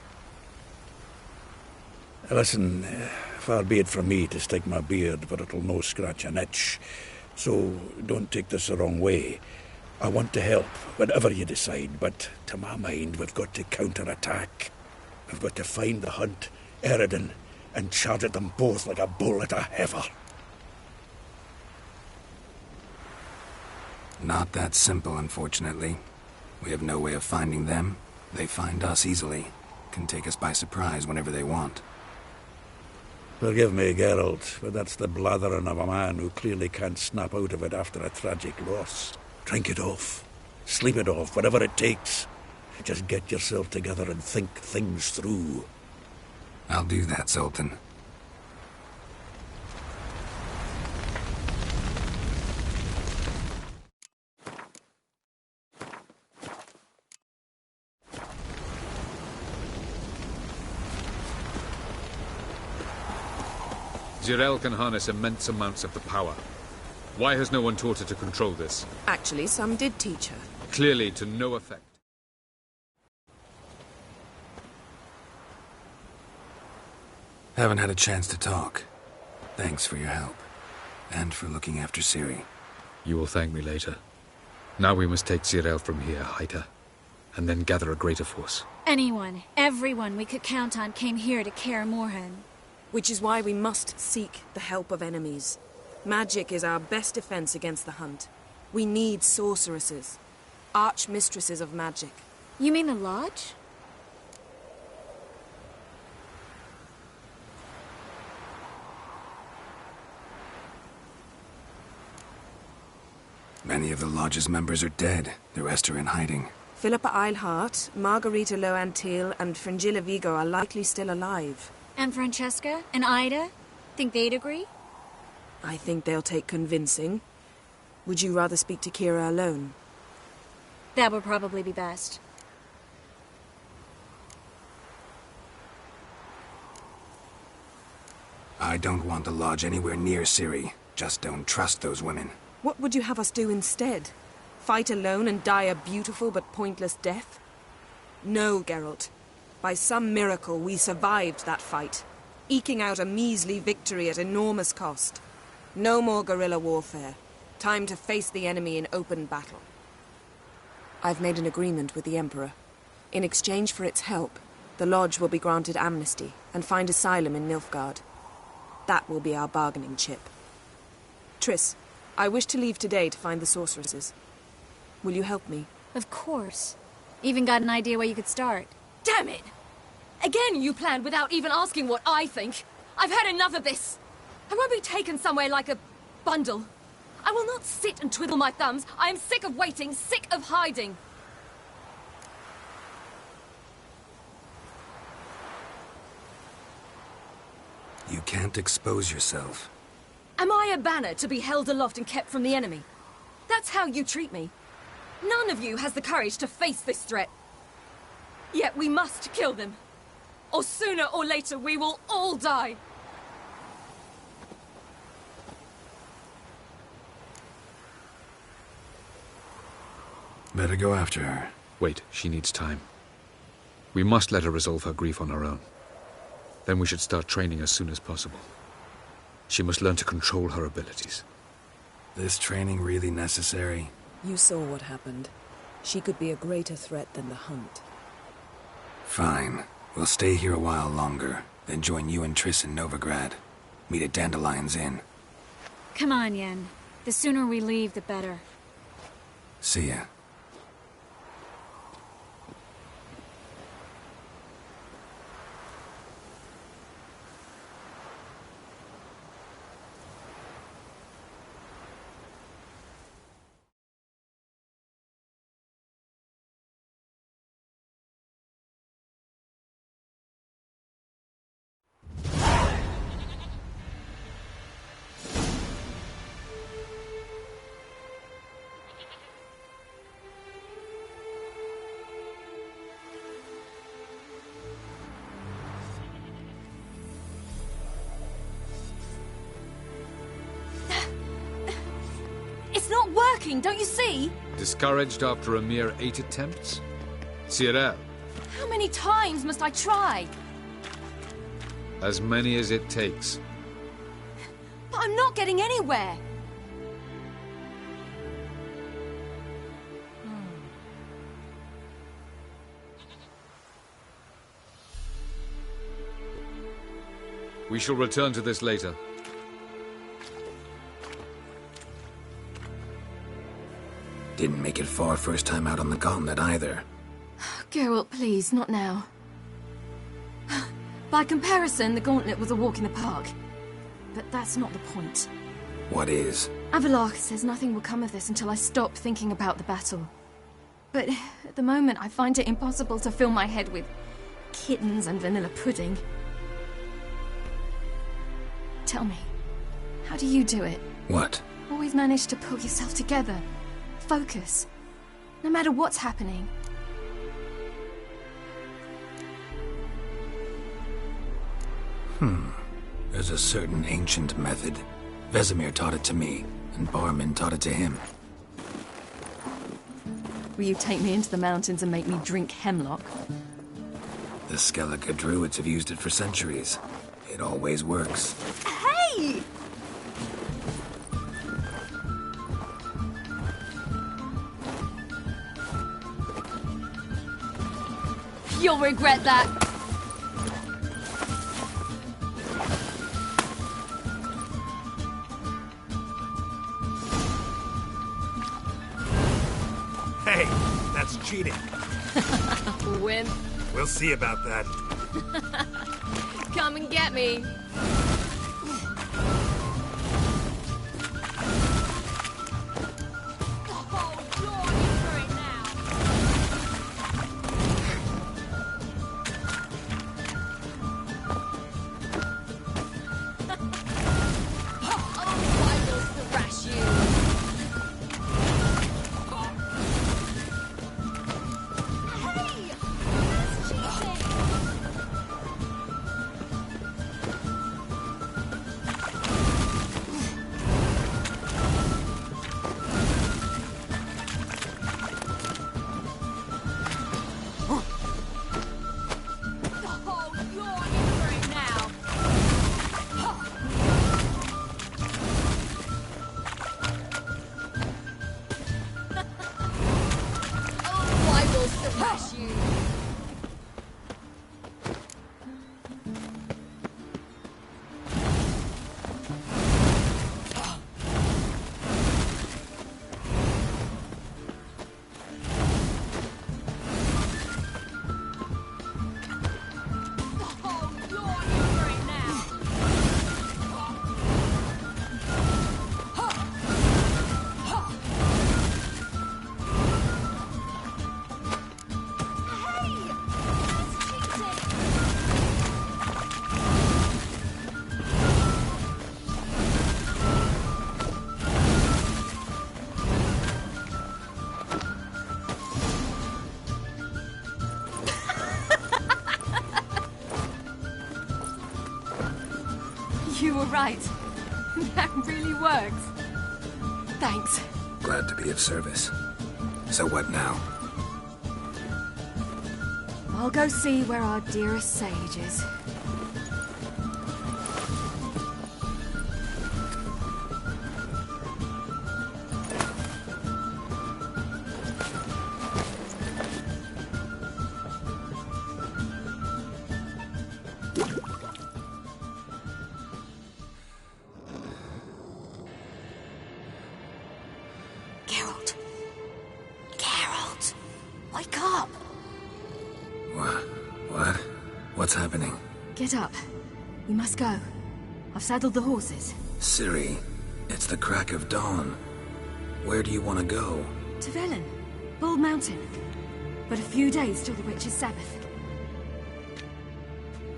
Listen, far be it from me to stick my beard, but it'll no scratch an itch. So don't take this the wrong way. I want to help, whatever you decide, but to my mind, we've got to counter-attack. We've got to find the Hunt, Eredin, and charge at them both like a bull at a heifer. Not that simple, unfortunately. We have no way of finding them. They find us easily. Can take us by surprise whenever they want. Forgive me, Geralt, but that's the blathering of a man who clearly can't snap out of it after a tragic loss. Drink it off. Sleep it off, whatever it takes. Just get yourself together and think things through. I'll do that, Zoltan. Zirael can harness immense amounts of the power. Why has no one taught her to control this? Actually, some did teach her. Clearly to no effect. Haven't had a chance to talk. Thanks for your help. And for looking after Ciri. You will thank me later. Now we must take Zirael from here, hide her, and then gather a greater force. Anyone, everyone we could count on came here to Kaer Morhen. Which is why we must seek the help of enemies. Magic is our best defense against the Hunt. We need sorceresses. Archmistresses of magic. You mean the Lodge? Many of the Lodge's members are dead. The rest are in hiding. Philippa Eilhart, Margarita Loantil, and Fringilla Vigo are likely still alive. And Francesca? And Ida? Think they'd agree? I think they'll take convincing. Would you rather speak to Kira alone? That would probably be best. I don't want the Lodge anywhere near Ciri. Just don't trust those women. What would you have us do instead? Fight alone and die a beautiful but pointless death? No, Geralt. By some miracle, we survived that fight, eking out a measly victory at enormous cost. No more guerrilla warfare. Time to face the enemy in open battle. I've made an agreement with the Emperor. In exchange for its help, the Lodge will be granted amnesty and find asylum in Nilfgaard. That will be our bargaining chip. Triss, I wish to leave today to find the sorceresses. Will you help me? Of course. Even got an idea where you could start. Damn it! Again you planned without even asking what I think. I've had enough of this. I won't be taken somewhere like a bundle. I will not sit and twiddle my thumbs. I am sick of waiting, sick of hiding. You can't expose yourself. Am I a banner to be held aloft and kept from the enemy? That's how you treat me. None of you has the courage to face this threat. Yet we must kill them. Or sooner or later we will all die. Better go after her. Wait, she needs time. We must let her resolve her grief on her own. Then we should start training as soon as possible. She must learn to control her abilities. This training really necessary? You saw what happened. She could be a greater threat than the Hunt. Fine. We'll stay here a while longer, then join you and Triss in Novigrad. Meet at Dandelion's Inn. Come on, Yen. The sooner we leave, the better. See ya. working, don't you see? Discouraged after a mere 8 attempts? Cyril, How many times must I try? as many as it takes. But I'm not getting anywhere. We shall return to this later. Didn't make it far first time out on the gauntlet either. Geralt, please, not now. By comparison, the gauntlet was a walk in the park. But that's not the point. What is? Avallac'h says nothing will come of this until I stop thinking about the battle. But at the moment, I find it impossible to fill my head with kittens and vanilla pudding. Tell me, how do you do it? What? Always manage to pull yourself together. Focus. No matter what's happening. There's a certain ancient method. Vesemir taught it to me, and Barman taught it to him. Will you take me into the mountains and make me drink hemlock? The Skellige druids have used it for centuries. It always works. Hey! You'll regret that. Hey, that's cheating. Wimp. We'll see about that. Come and get me. You were right. That really works. Thanks. Glad to be of service. So what now? I'll go see where our dearest sage is. What's happening? Get up. We must go. I've saddled the horses. Ciri, it's the crack of dawn. Where do you want to go? To Velen. Bald Mountain. But a few days till the Witch's Sabbath.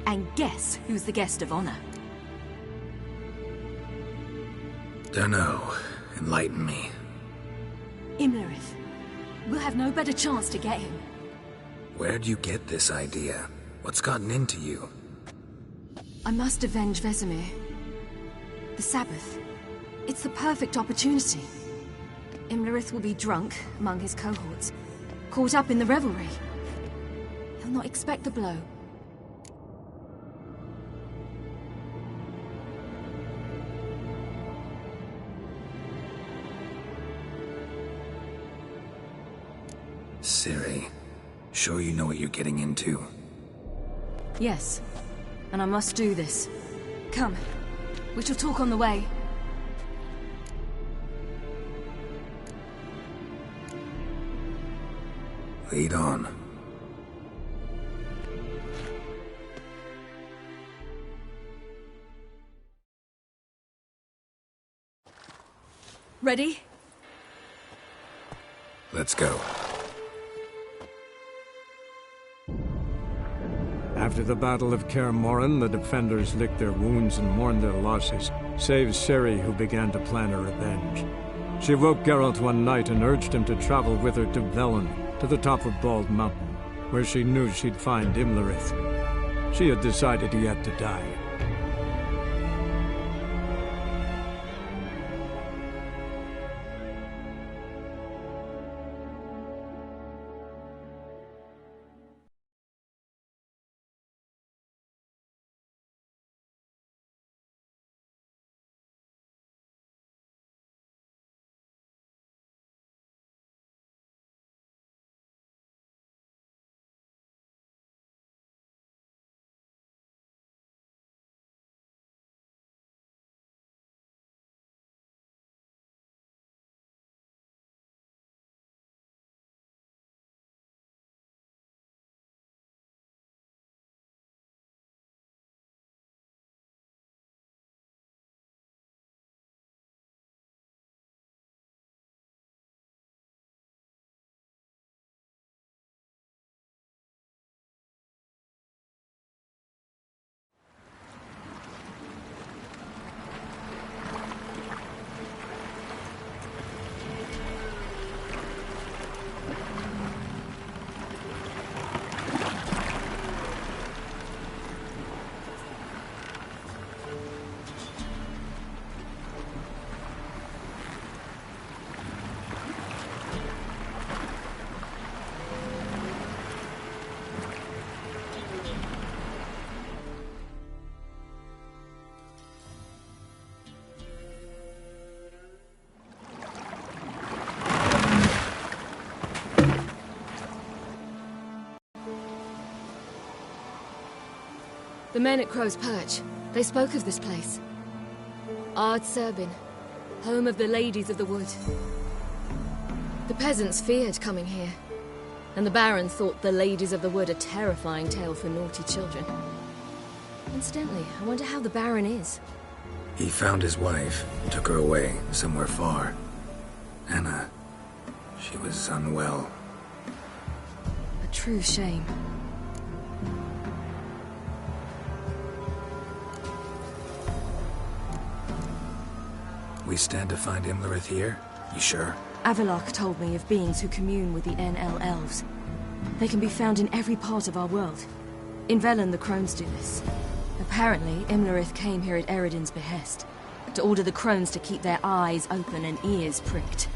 And guess who's the guest of honor? Dunno. Enlighten me. Imlerith. We'll have no better chance to get him. Where'd you get this idea? What's gotten into you? I must avenge Vesemir. The Sabbath. It's the perfect opportunity. Imlerith will be drunk among his cohorts, caught up in the revelry. He'll not expect the blow. Ciri, sure you know what you're getting into? Yes, and I must do this. Come, we shall talk on the way. Lead on. Ready? Let's go. After the Battle of Kaer Morhen, the defenders licked their wounds and mourned their losses, save Ciri, who began to plan a revenge. She woke Geralt one night and urged him to travel with her to Velen, to the top of Bald Mountain, where she knew she'd find Imlerith. She had decided he had to die. The men at Crow's Perch, they spoke of this place. Ard Serbin, home of the Ladies of the Wood. The peasants feared coming here, and the Baron thought the Ladies of the Wood a terrifying tale for naughty children. Incidentally, I wonder how the Baron is. He found his wife, took her away, somewhere far. Anna, she was unwell. A true shame. We stand to find Imlerith here? You sure? Avallac'h told me of beings who commune with the NL Elves. They can be found in every part of our world. In Velen, the Crones do this. Apparently, Imlerith came here at Eredin's behest, to order the Crones to keep their eyes open and ears pricked,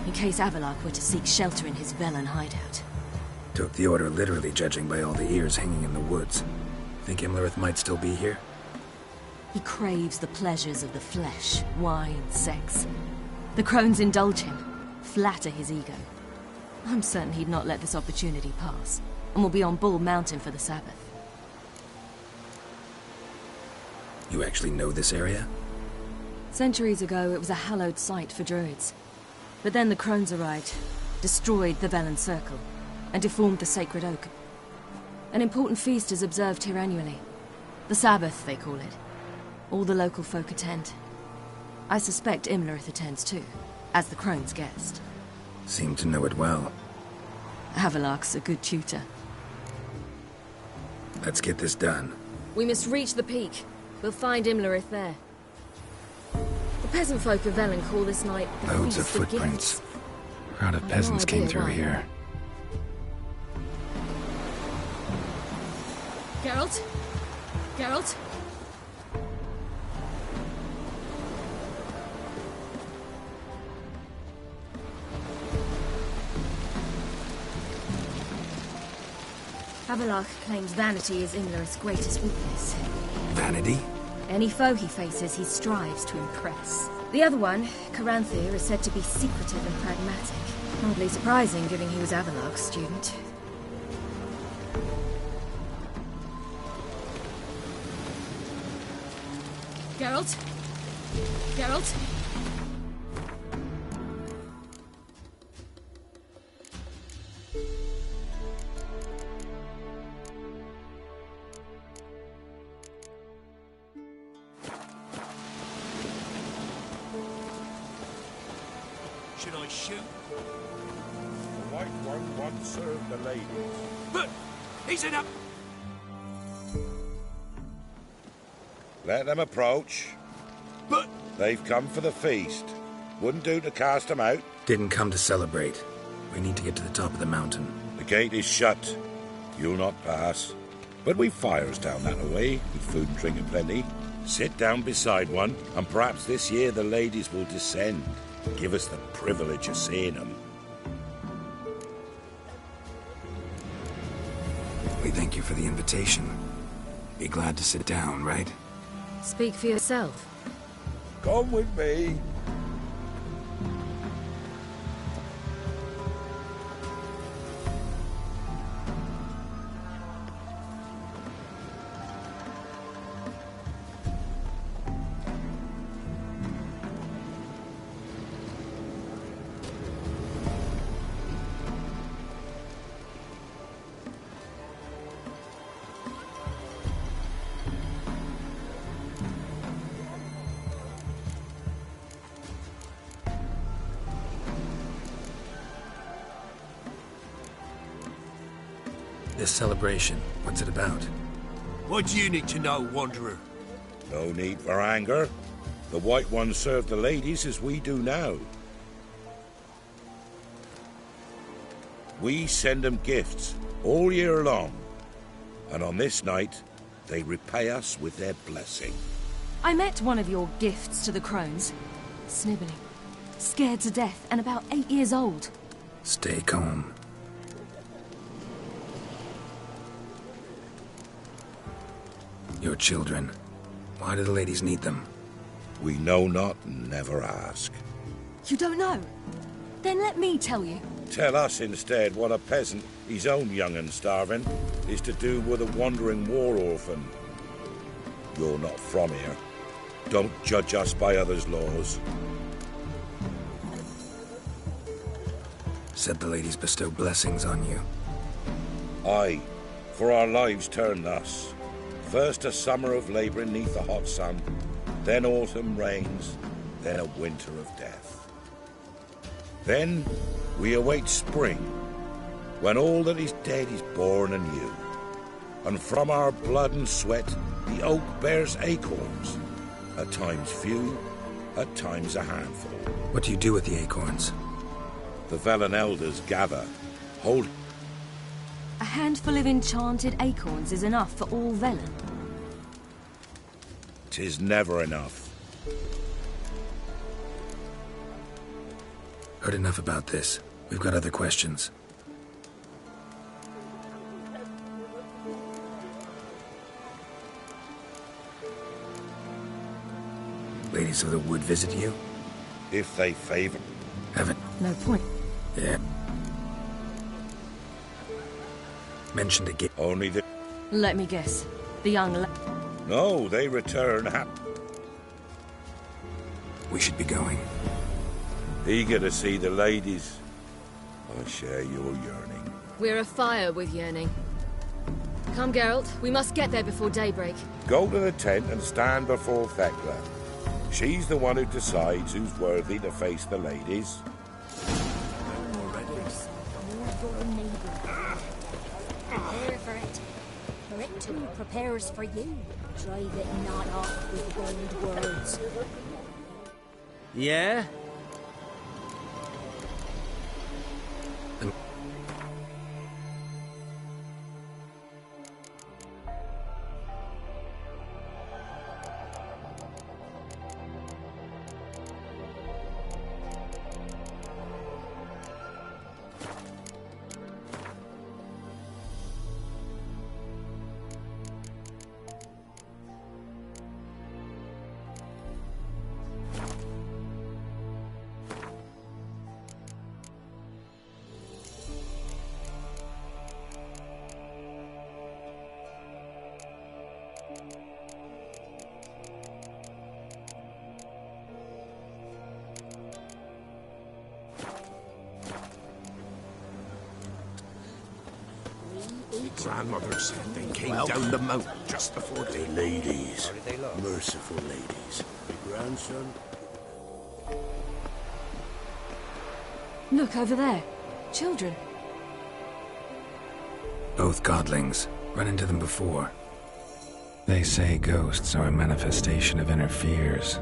in case Avallac'h were to seek shelter in his Velen hideout. Took the order literally, judging by all the ears hanging in the woods. Think Imlerith might still be here? He craves the pleasures of the flesh, wine, sex. The Crones indulge him, flatter his ego. I'm certain he'd not let this opportunity pass, and will be on Bull Mountain for the Sabbath. You actually know this area? Centuries ago, it was a hallowed site for druids. But then the Crones arrived, destroyed the Velen Circle, and deformed the sacred oak. An important feast is observed here annually. The Sabbath, they call it. All the local folk attend. I suspect Imlerith attends too, as the Crone's guest. Seem to know it well. Avallac'h's a good tutor. Let's get this done. We must reach the peak. We'll find Imlerith there. The peasant folk of Velen call this night the Loads of Feast of footprints. Gifts. A crowd of peasants came through here. Geralt? Geralt? Avallac'h claims vanity is Imlerith's greatest weakness. Vanity? Any foe he faces, he strives to impress. The other one, Caranthir, is said to be secretive and pragmatic. Hardly surprising, given he was Avallac'h's student. Geralt? Geralt? Should I shoot? The White One once served the ladies. But he's in a... Let them approach. But... They've come for the feast. Wouldn't do to cast them out. Didn't come to celebrate. We need to get to the top of the mountain. The gate is shut. You'll not pass. But we've fires down that way, with food and drink aplenty. Sit down beside one, and perhaps this year the ladies will descend. Give us the privilege of seeing them. We thank you for the invitation. Be glad to sit down, right? Speak for yourself. Come with me. This celebration, what's it about? What do you need to know, Wanderer? No need for anger. The White Ones serve the ladies as we do now. We send them gifts all year long. And on this night, they repay us with their blessing. I met one of your gifts to the crones. Sniveling. Scared to death and about 8 years old. Stay calm. Your children. Why do the ladies need them? We know not and never ask. You don't know? Then let me tell you. Tell us instead what a peasant, his own young and starving, is to do with a wandering war orphan. You're not from here. Don't judge us by others' laws. Said the ladies bestow blessings on you. Aye, for our lives turn thus. First a summer of labouring neath the hot sun, then autumn rains, then a winter of death. Then we await spring, when all that is dead is born anew. And from our blood and sweat the oak bears acorns, at times few, at times a handful. What do you do with the acorns? The Velen elders gather, hold... A handful of enchanted acorns is enough for all Velen. 'Tis never enough. Heard enough about this. We've got other questions. Ladies of the Wood visit you? If they favor... Haven't... No point. Yeah. Mentioned again. Only the... Let me guess. The young No, they return We should be going. Eager to see the ladies. I share your yearning. We're afire with yearning. Come, Geralt. We must get there before daybreak. Go to the tent and stand before Thekla. She's the one who decides who's worthy to face the ladies. Prepare for it. For it too prepares for you. Drive it not off with wild words. Yeah? grandmother said they came down the mountain just before they ladies. Merciful ladies. My grandson. Look over there. Children. Both godlings. Run into them before. They say ghosts are a manifestation of inner fears.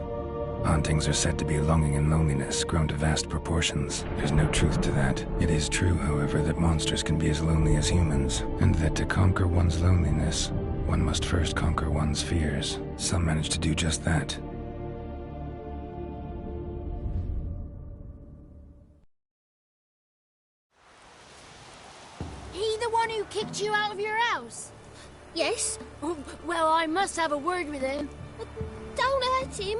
Hauntings are said to be longing and loneliness grown to vast proportions. There's no truth to that. It is true, however, that monsters can be as lonely as humans, and that to conquer one's loneliness, one must first conquer one's fears. Some manage to do just that. He the one who kicked you out of your house? Yes. Well, I must have a word with him. Don't hurt him.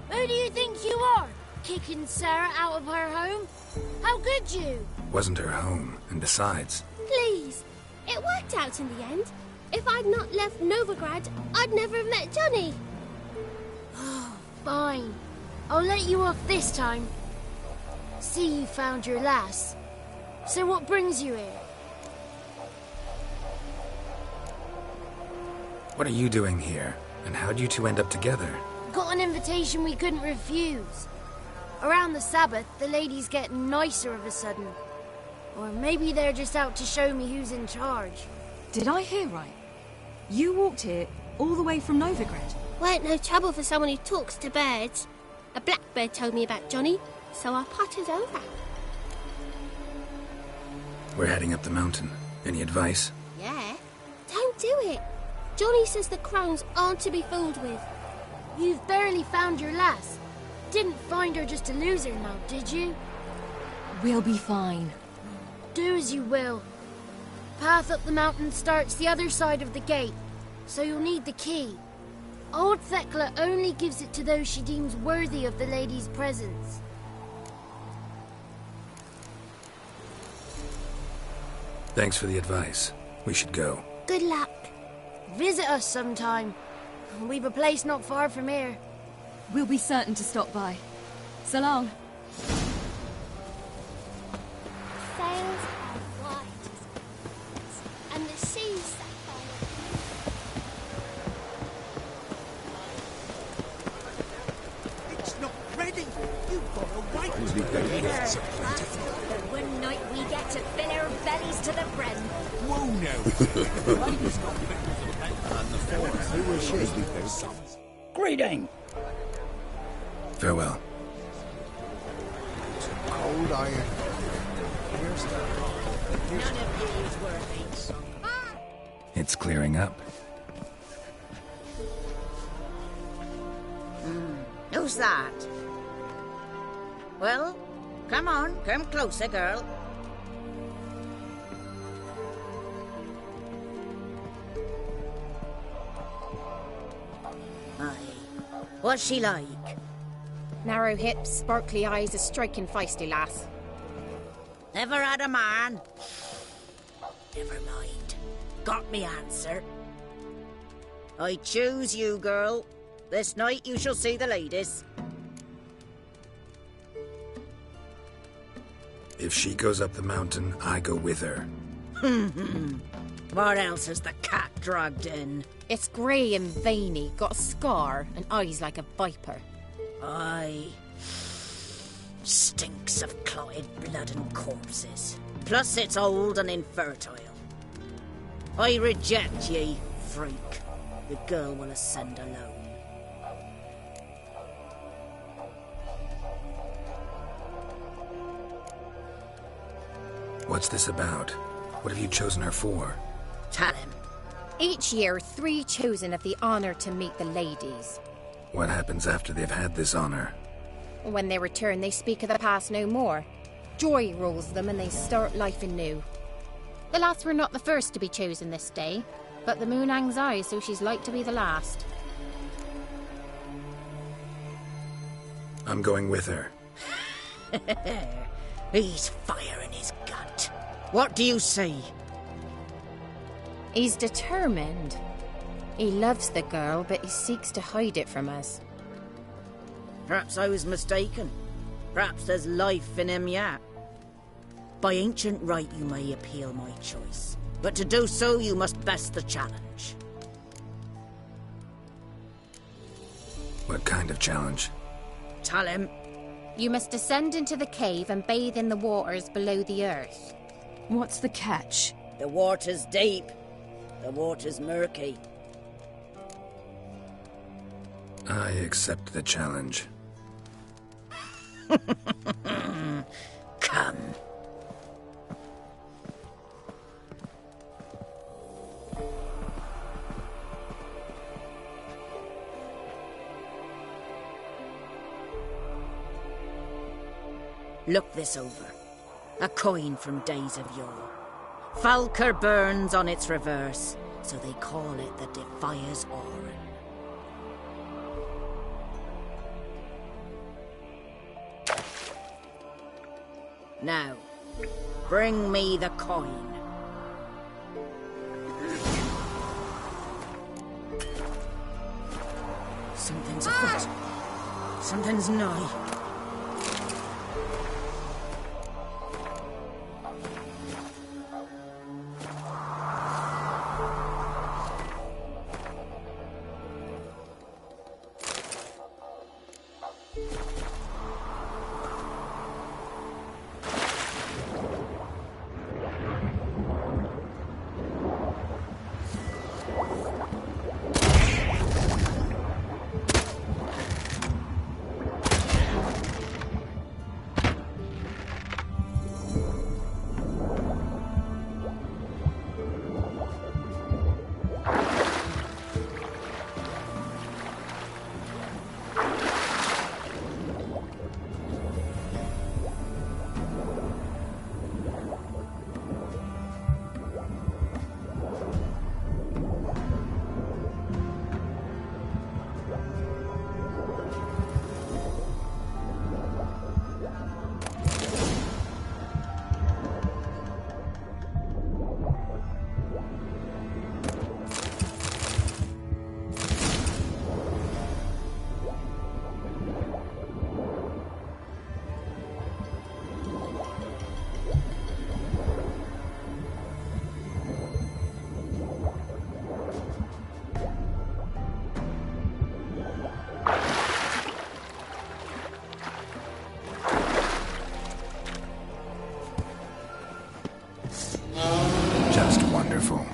Who do you think you are? Kicking Sarah out of her home? How could you? Wasn't her home, and besides... Please. It worked out in the end. If I'd not left Novigrad, I'd never have met Johnny. Oh, fine. I'll let you off this time. See, you found your lass. So what brings you here? What are you doing here? And how'd you two end up together? Got an invitation we couldn't refuse. Around the Sabbath, the ladies get nicer of a sudden. Or maybe they're just out to show me who's in charge. Did I hear right? You walked here all the way from Novigrad? Weren't no trouble for someone who talks to birds. A blackbird told me about Johnny, so I pottered over. We're heading up the mountain. Any advice? Yeah? Don't do it. Johnny says the crones aren't to be fooled with. You've barely found your lass. Didn't find her just to lose her now, did you? We'll be fine. Do as you will. Path up the mountain starts the other side of the gate, so you'll need the key. Old Thekla only gives it to those she deems worthy of the lady's presence. Thanks for the advice. We should go. Good luck. Visit us sometime. We've a place not far from here. We'll be certain to stop by. So long. Sails are white, and the sea's sapphire. It's not ready. You've got to wait. The one night we get to fill our bellies to the brim. Whoa now. Greeting. Farewell. Cold iron. None of these were things. It's clearing up. Who's that? Well, come on, come closer, girl. Aye. What's she like? Narrow hips, sparkly eyes, a striking feisty lass. Never had a man. Never mind. Got me answer. I choose you, girl. This night you shall see the ladies. If she goes up the mountain, I go with her. What else has the cat dragged in? It's grey and veiny, got a scar, and eyes like a viper. Aye. Stinks of clotted blood and corpses. Plus it's old and infertile. I reject ye, freak. The girl will ascend alone. What's this about? What have you chosen her for? Tell him. Each year, 3 chosen have the honour to meet the ladies. What happens after they've had this honor? When they return, they speak of the past no more. Joy rules them and they start life anew. The lass were not the first to be chosen this day, but the moon hangs high, so she's like to be the last. I'm going with her. He's fire in his gut. What do you say? He's determined. He loves the girl, but he seeks to hide it from us. Perhaps I was mistaken. Perhaps there's life in him yet. By ancient right you may appeal my choice. But to do so, you must best the challenge. What kind of challenge? Tell him. You must descend into the cave and bathe in the waters below the earth. What's the catch? The water's deep. The water's murky. I accept the challenge. Come. Look this over. A coin from days of yore. Falker burns on its reverse, so they call it the Defier's Oran. Now, bring me the coin. Something's afoot. Something's nigh. Just wonderful.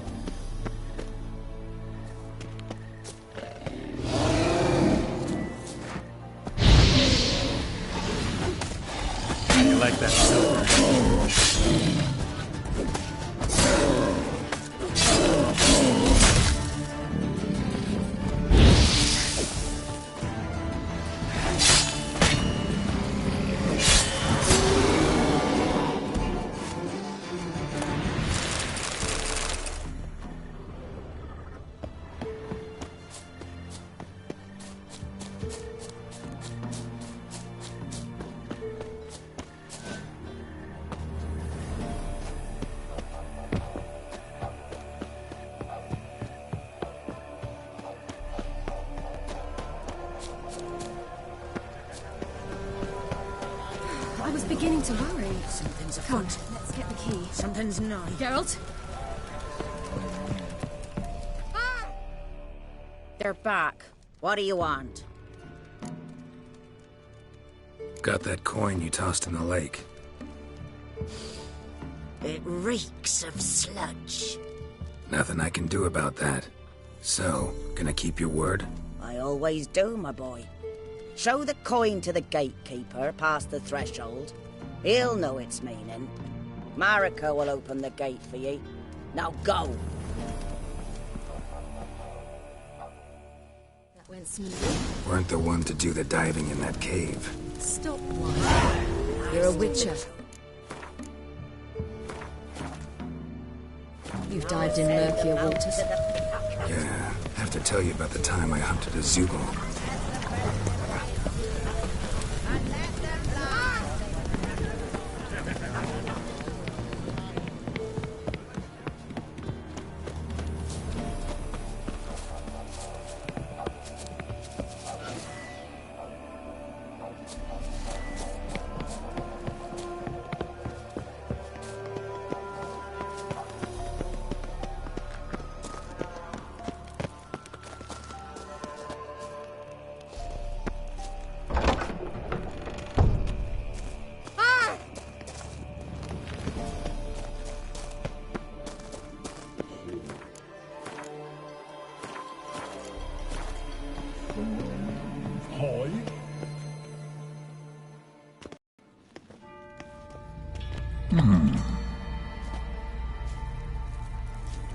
You like that silver? I was beginning to worry. Something's Come on, afoot. let's get the key. Something's nigh. Geralt? They're back. What do you want? Got that coin you tossed in the lake. It reeks of sludge. Nothing I can do about that. So, gonna keep your word? I always do, my boy. Show the coin to the gatekeeper past the threshold. He'll know its meaning. Marika will open the gate for ye. Now go! That went smoothly. Weren't the one to do the diving in that cave. Stop whining. You're a witcher. You've dived in murkier waters. Yeah, have to tell you about the time I hunted a Zeugle.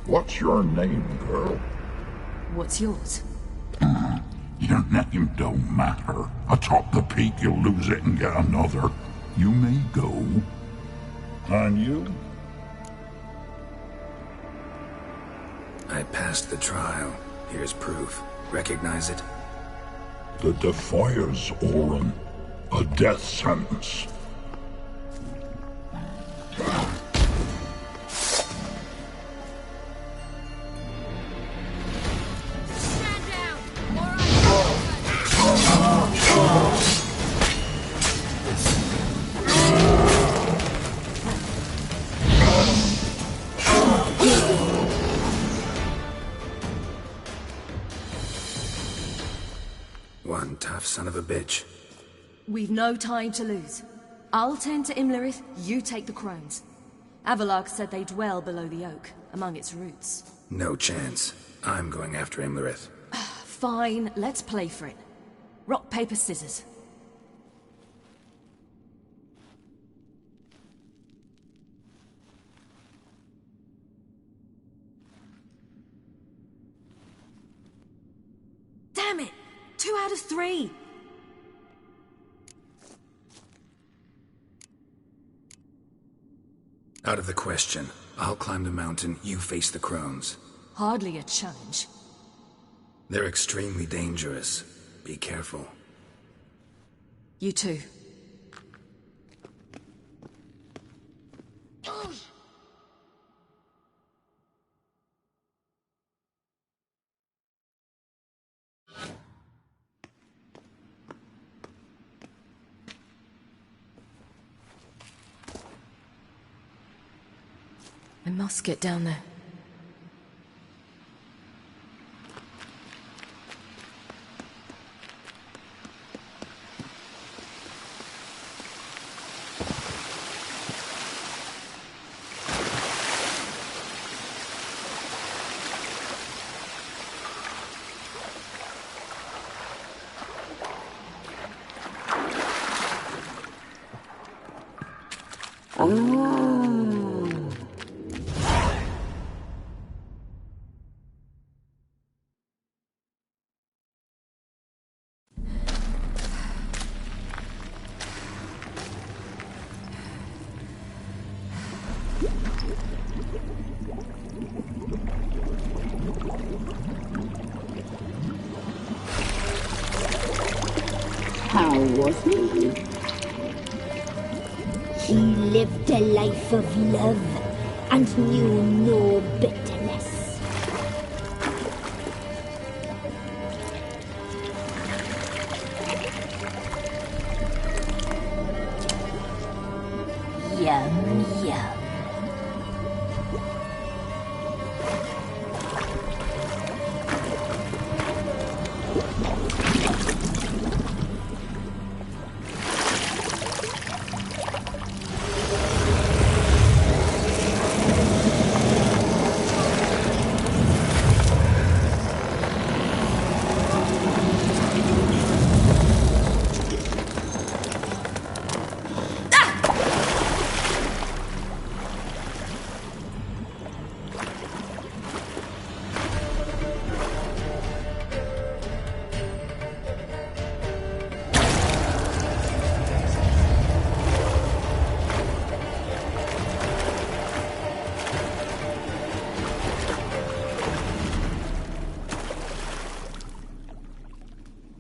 What's your name, girl? What's yours? Your name don't matter. Atop the peak, you'll lose it and get another. You may go. And you? I passed the trial. Here's proof. Recognize it? The Defiers, Orin. A death sentence. One tough son of a bitch. We've no time to lose. I'll tend to Imlerith, you take the crones. Avalok said they dwell below the oak, among its roots. No chance. I'm going after Imlerith. Fine, let's play for it. Rock, paper, scissors. Damn it! 2 out of 3! Out of the question. I'll climb the mountain, you face the crones. Hardly a challenge. They're extremely dangerous. Be careful. You too. I must get down there. How was he? He lived a life of love and knew no bitterness. Yum, yum.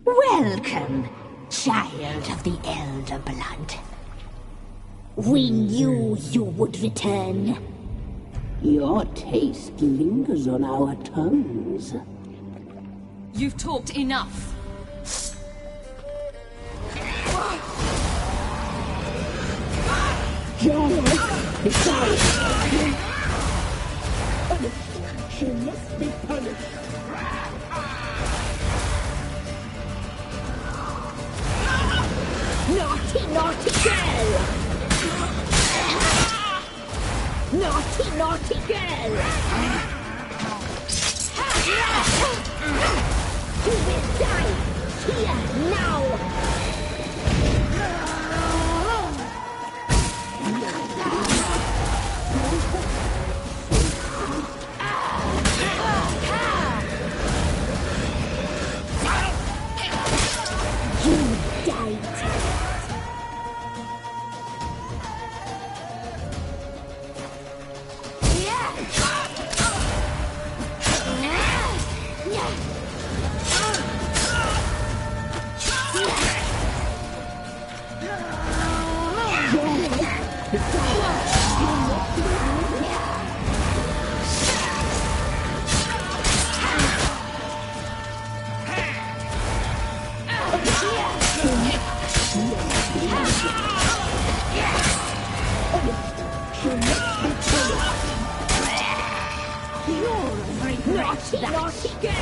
Welcome, child of the Elder Blood. We knew you would return. Your taste lingers on our tongues. You've talked enough. She must be punished. Naughty, naughty girl! Naughty, naughty girl! You will die here now! Naughty, naughty girl!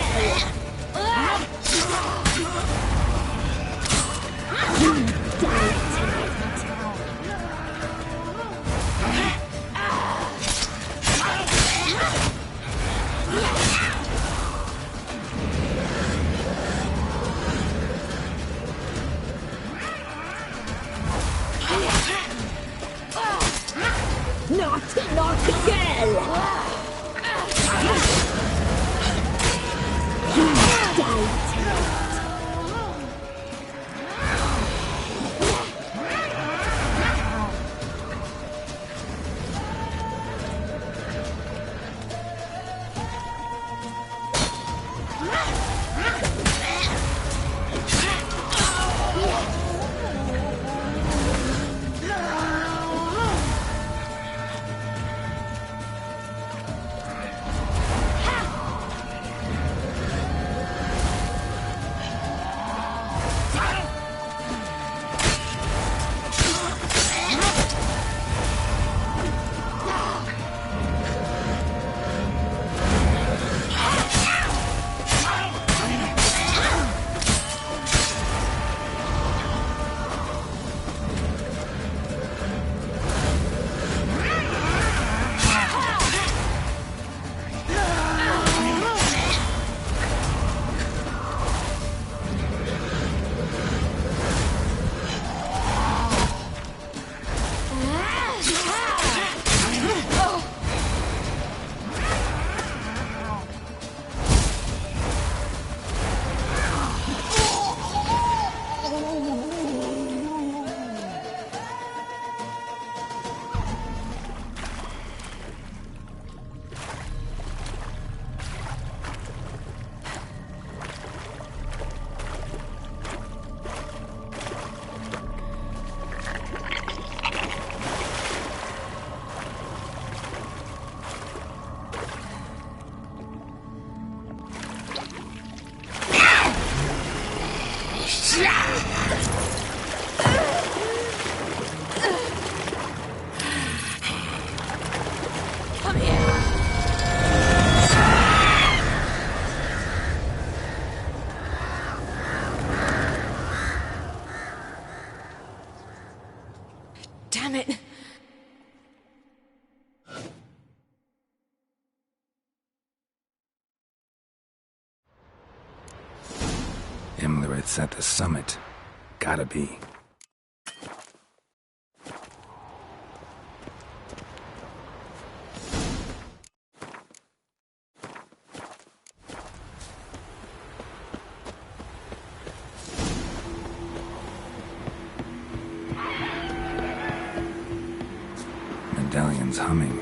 You die tonight. Naughty, naughty girl! You die tonight. Damn it! Imlerith's at the summit. Gotta be. Medallion's humming.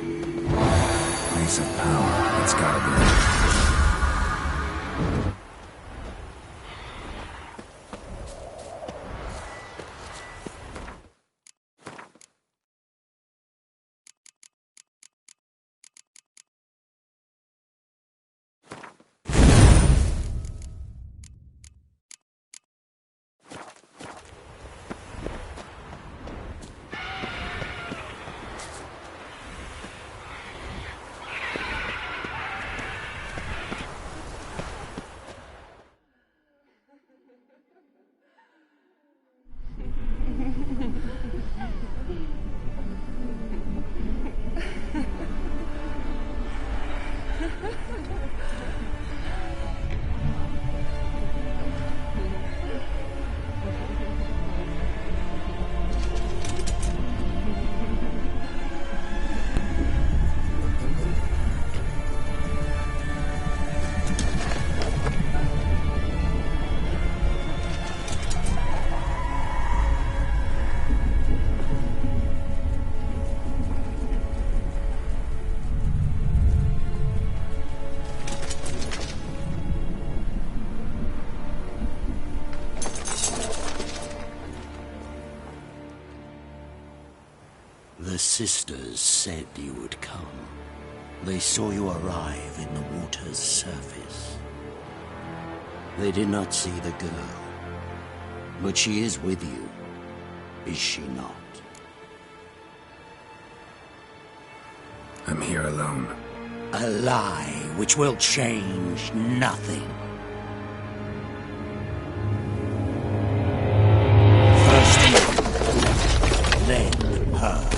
Place of power. It's gotta be. The sisters said you would come. They saw you arrive in the water's surface. They did not see the girl. But she is with you, is she not? I'm here alone. A lie which will change nothing. First you, then her.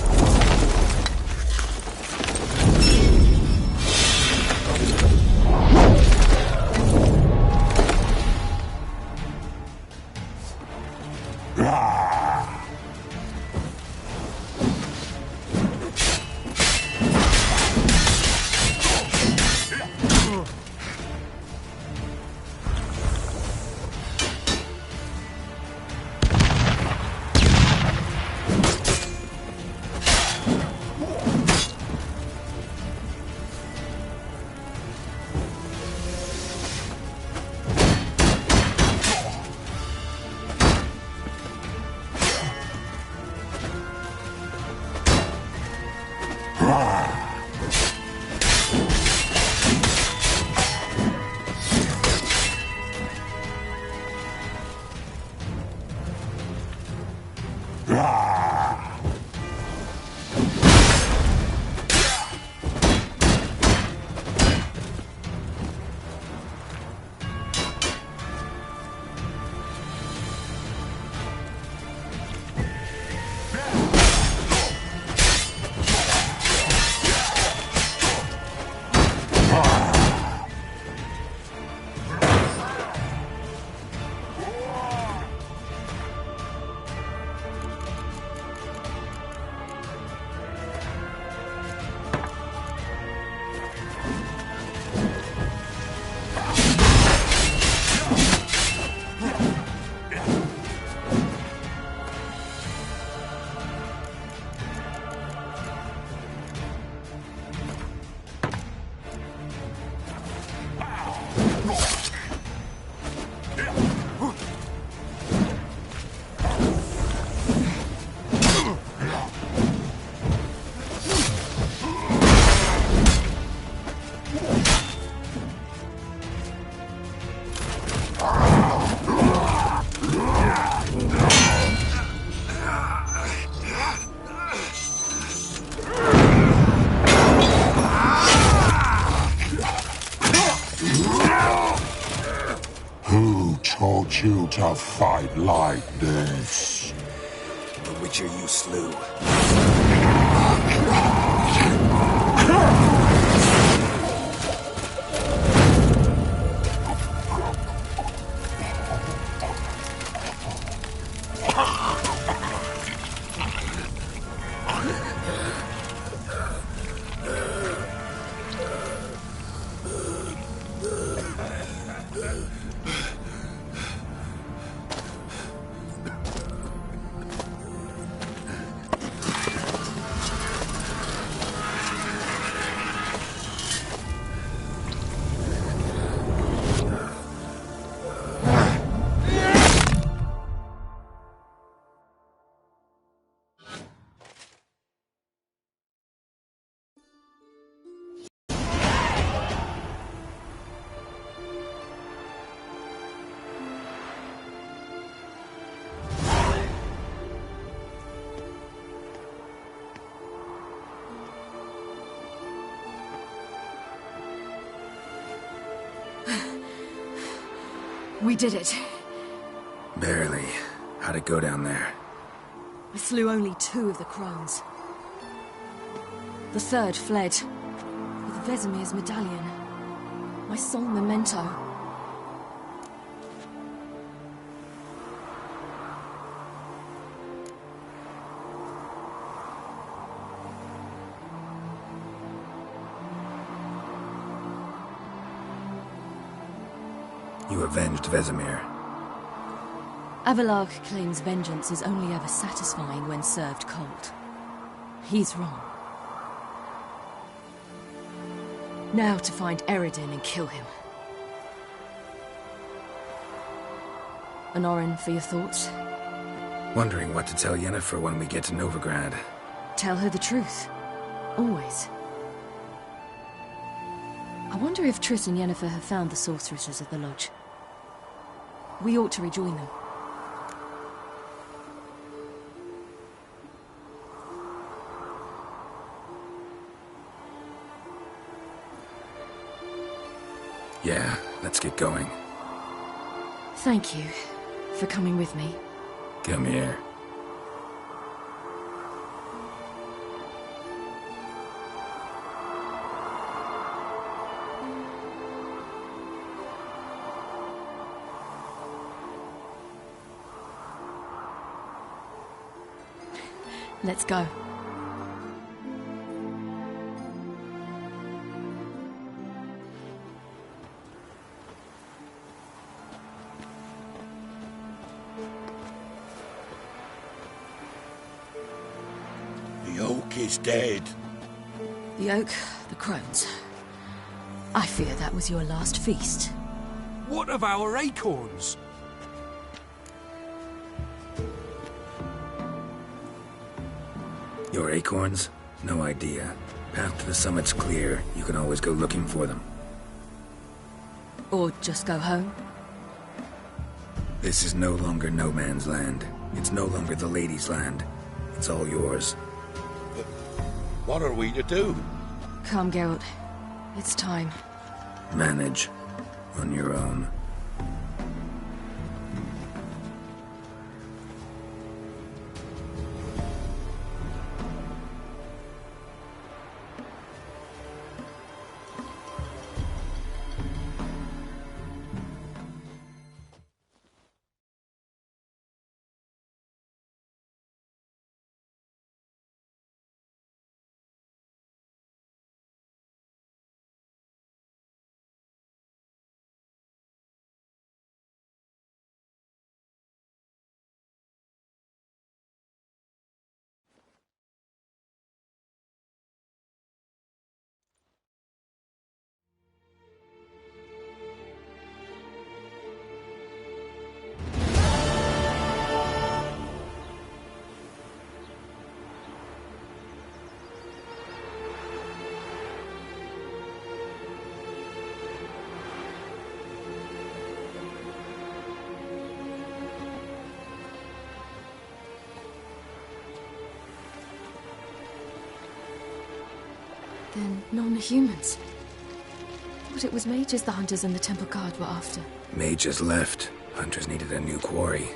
You to fight like this? The Witcher you slew. We did it. Barely. How'd it go down there? I slew only 2 of the crones. The third fled with Vesemir's medallion, my sole memento. You avenged Vesemir. Avallac'h claims vengeance is only ever satisfying when served cold. He's wrong. Now to find Eredin and kill him. Honorin, for your thoughts? Wondering what to tell Yennefer when we get to Novigrad. Tell her the truth. Always. I wonder if Triss and Yennefer have found the sorceresses of the Lodge. We ought to rejoin them. Let's get going. Thank you for coming with me. Come here. Let's go. The oak is dead. The oak, the crones. I fear that was your last feast. What of our acorns? Your acorns? No idea. Path to the summit's clear. You can always go looking for them. Or just go home? This is no longer no man's land. It's no longer the lady's land. It's all yours. But what are we to do? Come, Geralt. It's time. Manage. On your own. Then non-humans. But it was mages the hunters and the Temple Guard were after. Mages left. Hunters needed a new quarry.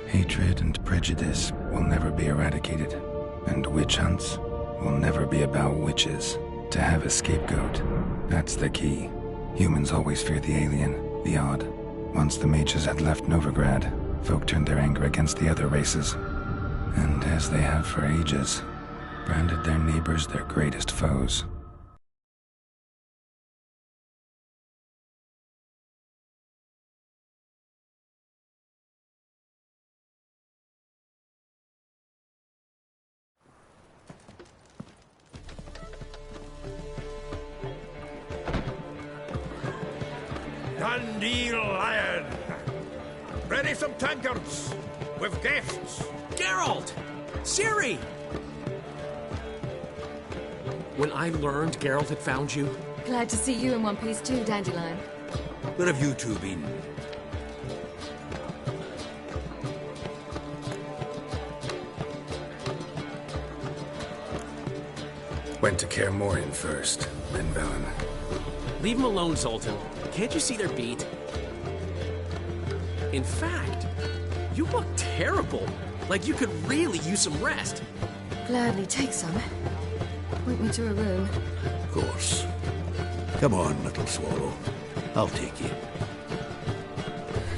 Hatred and prejudice will never be eradicated. And witch hunts will never be about witches. To have a scapegoat, that's the key. Humans always fear the alien, the odd. Once the mages had left Novigrad, folk turned their anger against the other races. And as they have for ages, branded their neighbors their greatest foes. Dandelion! Ready some tankards! With guests! Geralt! Ciri! When I learned Geralt had found you... Glad to see you in one piece too, Dandelion. Where have you two been? Went to Kaer Morhen first, then Velen. Leave them alone, Zoltan. Can't you see they're beat? In fact, you look terrible. Like you could really use some rest. Gladly take some. Point me to a room. Of course. Come on, little swallow. I'll take you.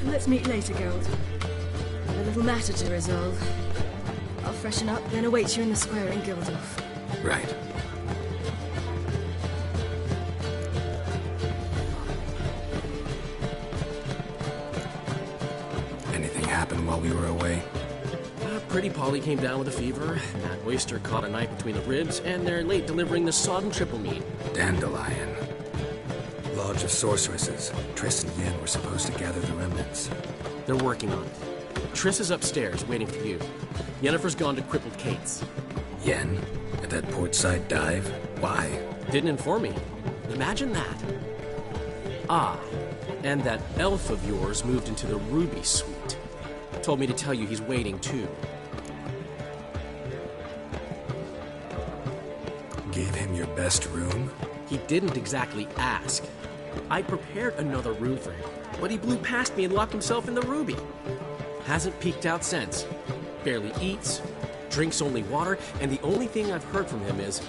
Let's meet later, Geralt. A little matter to resolve. I'll freshen up, then await you in the square in Gildorf. Right. Anything happened while we were away? Pretty Polly came down with a fever, that oyster caught a knife between the ribs, and they're late delivering the sodden triple meat. Dandelion. Lodge of Sorceresses. Triss and Yen were supposed to gather the remnants. They're working on it. Triss is upstairs, waiting for you. Yennefer's gone to Crippled Kate's. Yen? At that portside dive? Why? Didn't inform me. Imagine that. Ah, and that elf of yours moved into the Ruby Suite. Told me to tell you he's waiting, too. Gave him your best room? He didn't exactly ask. I prepared another room for him, but he blew past me and locked himself in the Ruby. Hasn't peeked out since. Barely eats, drinks only water, and the only thing I've heard from him is,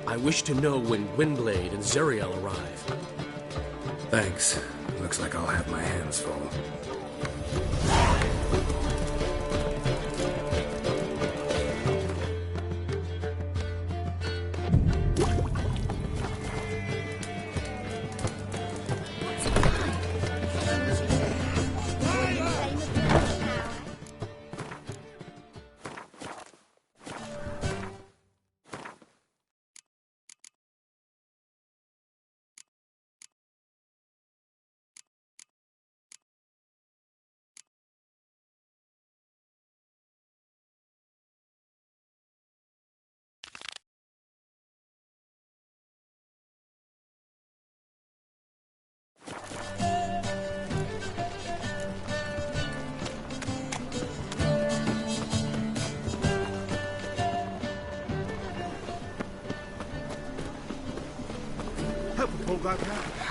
I wish to know when Windblade and Zuriel arrive. Thanks. Looks like I'll have my hands full.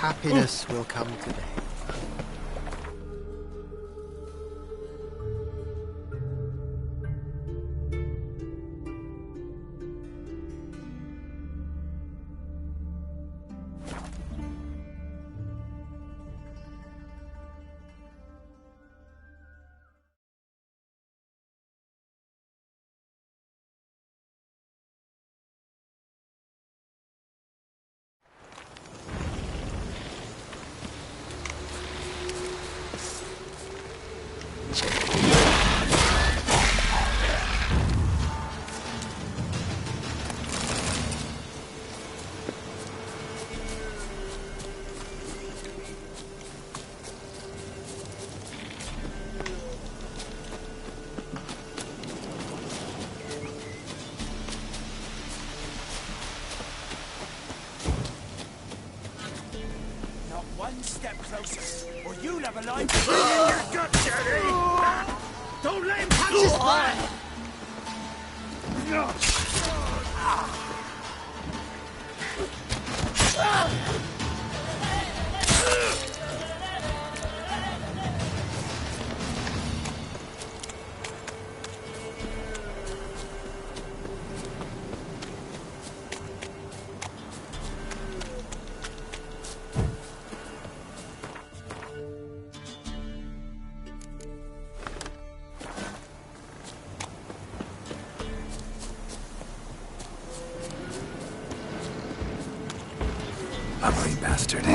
Happiness will come today. One step closer, or you'll have a line to bring in your gut, Jerry! Don't let him touch his spine! Ugly bastard.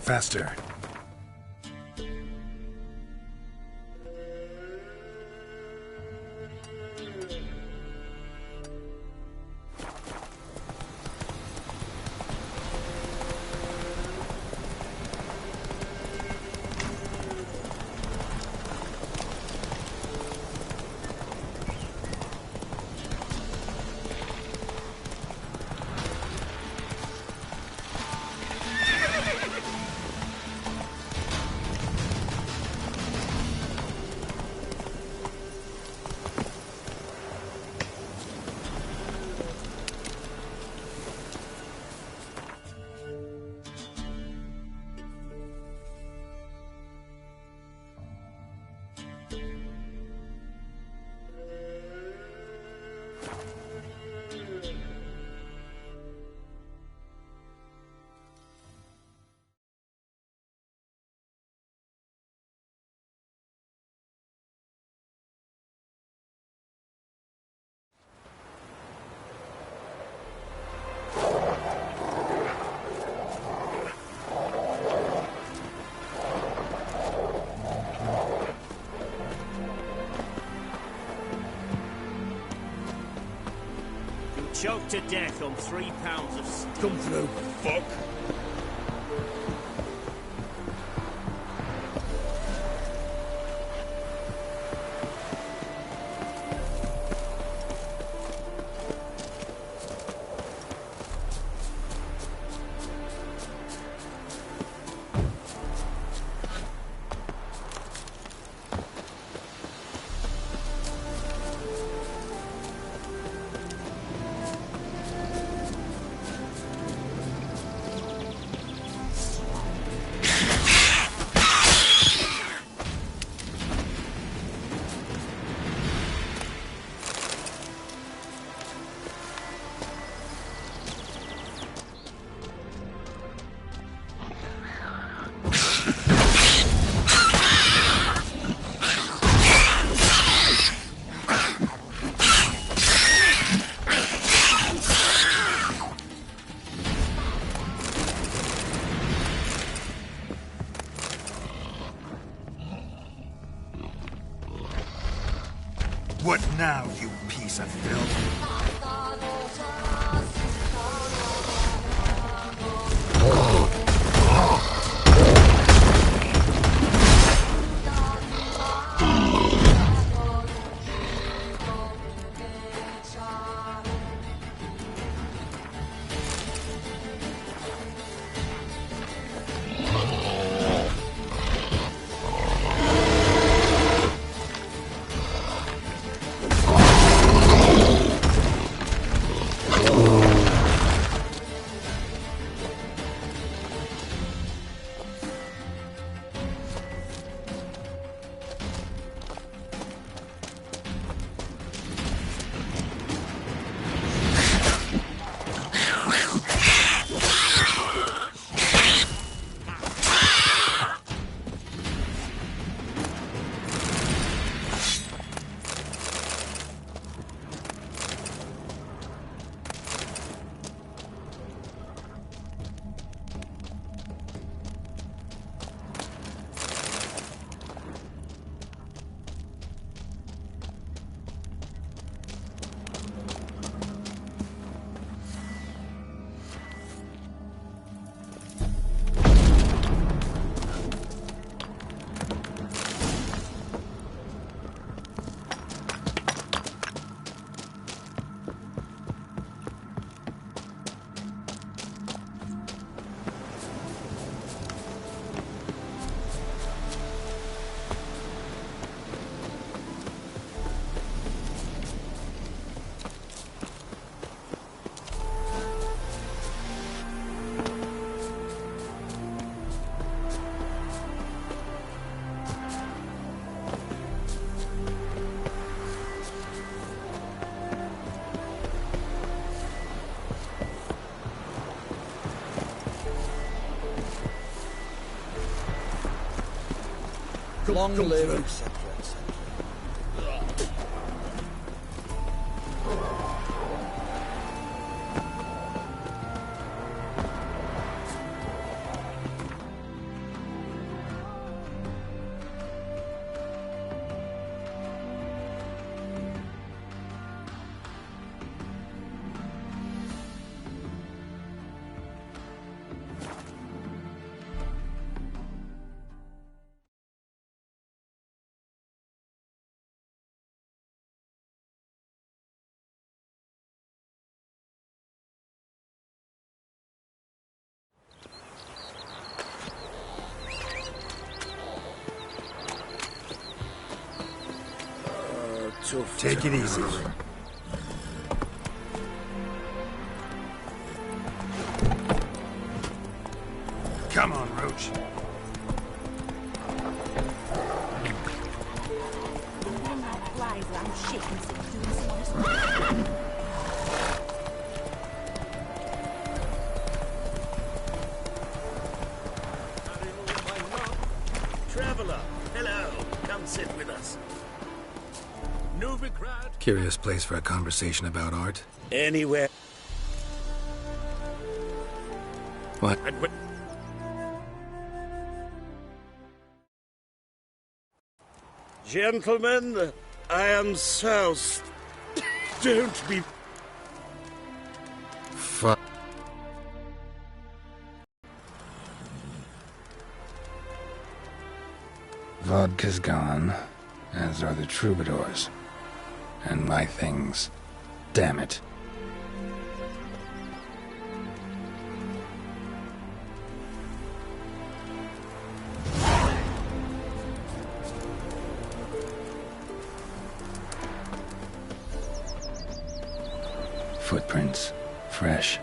Faster. Choked to death on 3 pounds of... Come through, fuck! What now, you piece of filth? Long live, etc., etc. Take it easy. Come on, Roach. Traveler, hello. Come sit with us. Novigrad. Curious place for a conversation about art. Anywhere. What? Gentlemen, I am so... Don't be... Fuck. Vodka's gone, as are the troubadours. And my things. Damn it. Footprints. Fresh.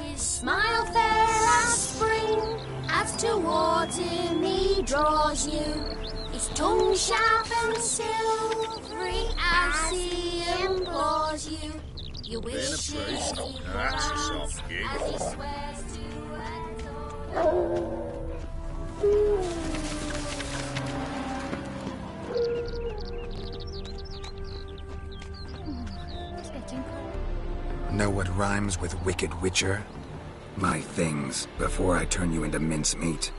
His smile fair as spring, as towards him he draws you. His tongue sharp and silvery as he implores you. You wish he That's a soft gig. as he swears to adore. It's getting cold. Know what rhymes with wicked witcher? My things, before I turn you into mincemeat.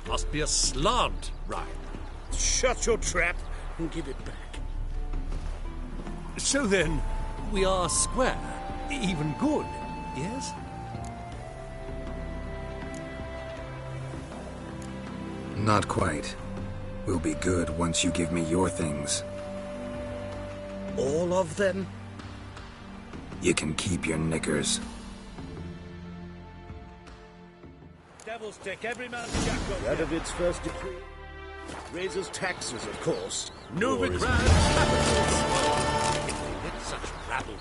Must be a slant rhyme. Shut your trap and give it back. So then, we are square. Even good, yes? Not quite. We'll be good once you give me your things. All of them? You can keep your knickers. Devils take every man's jackal. Radovid's first decree raises taxes, of course. Novigrad capitals. It's such rabble.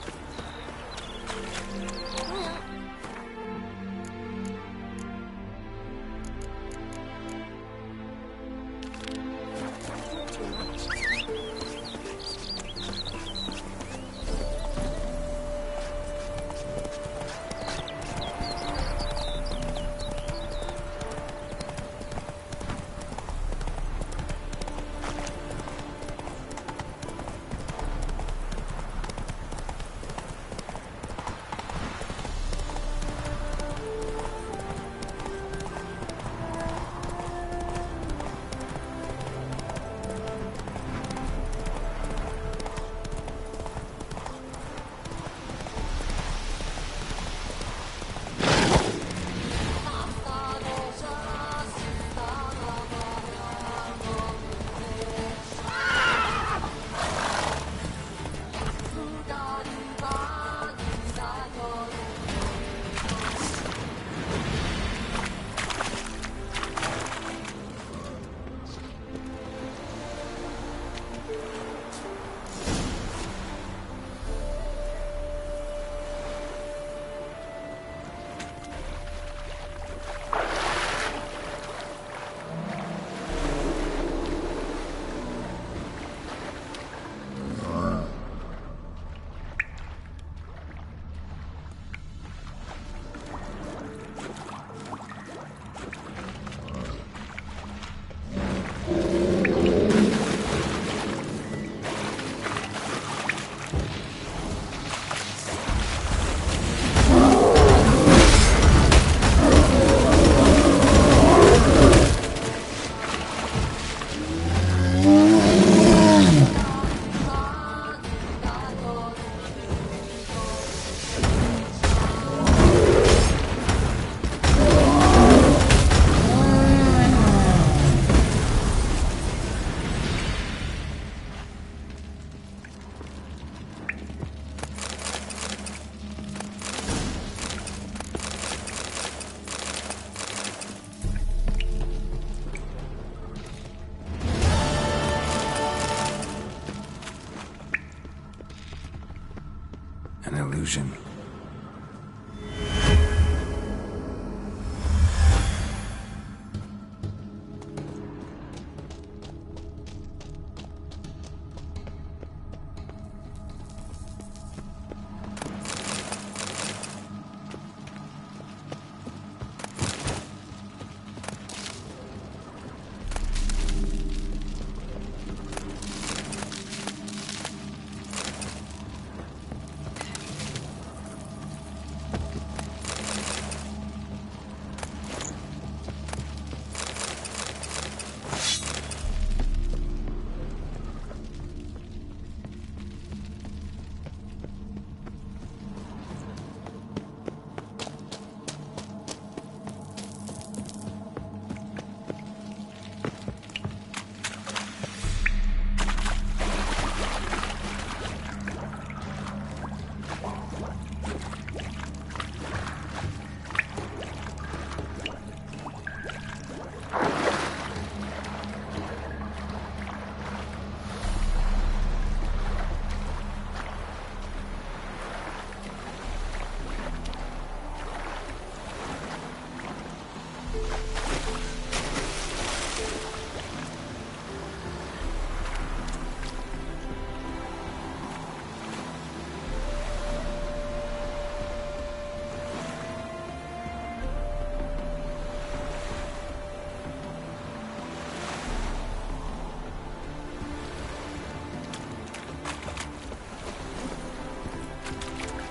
illusion.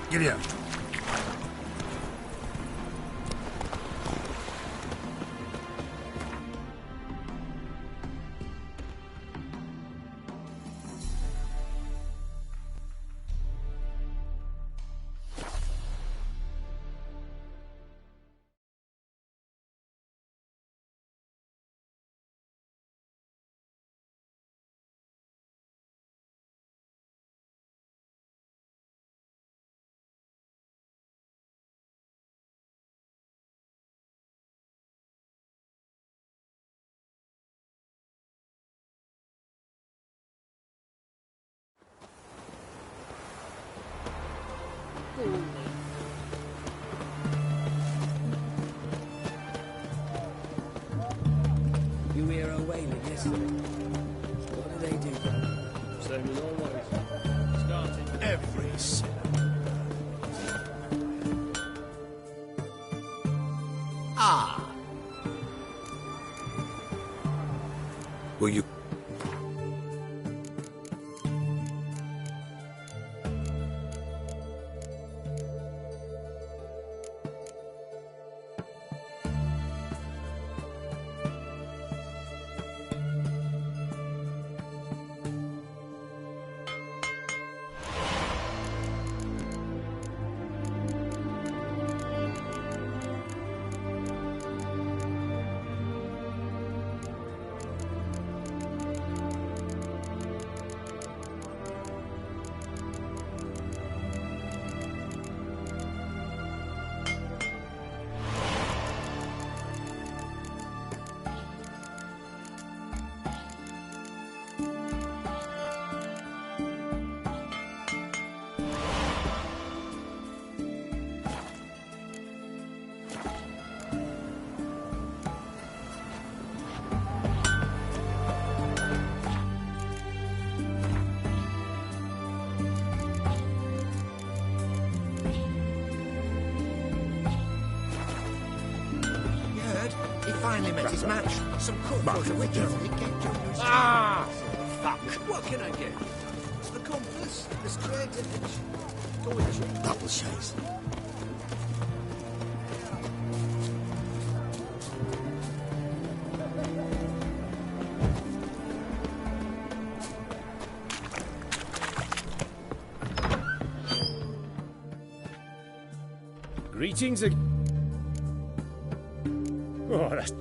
Giddy up. You hear her wailing yesterday? What do they do? Same as always. Starting every syllable. Ah! Will you... Finally met his match. Some cook was a witch of the get. Ah! Fuck! What can I get? The compass, the straight edge. Go with you. Double chase. Greetings again. Oh, that's...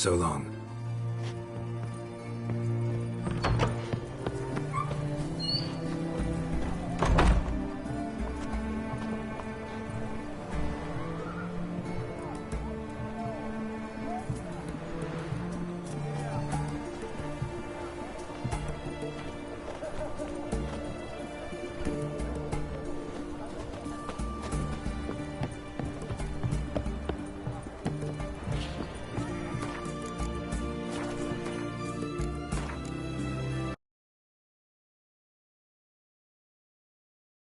So long.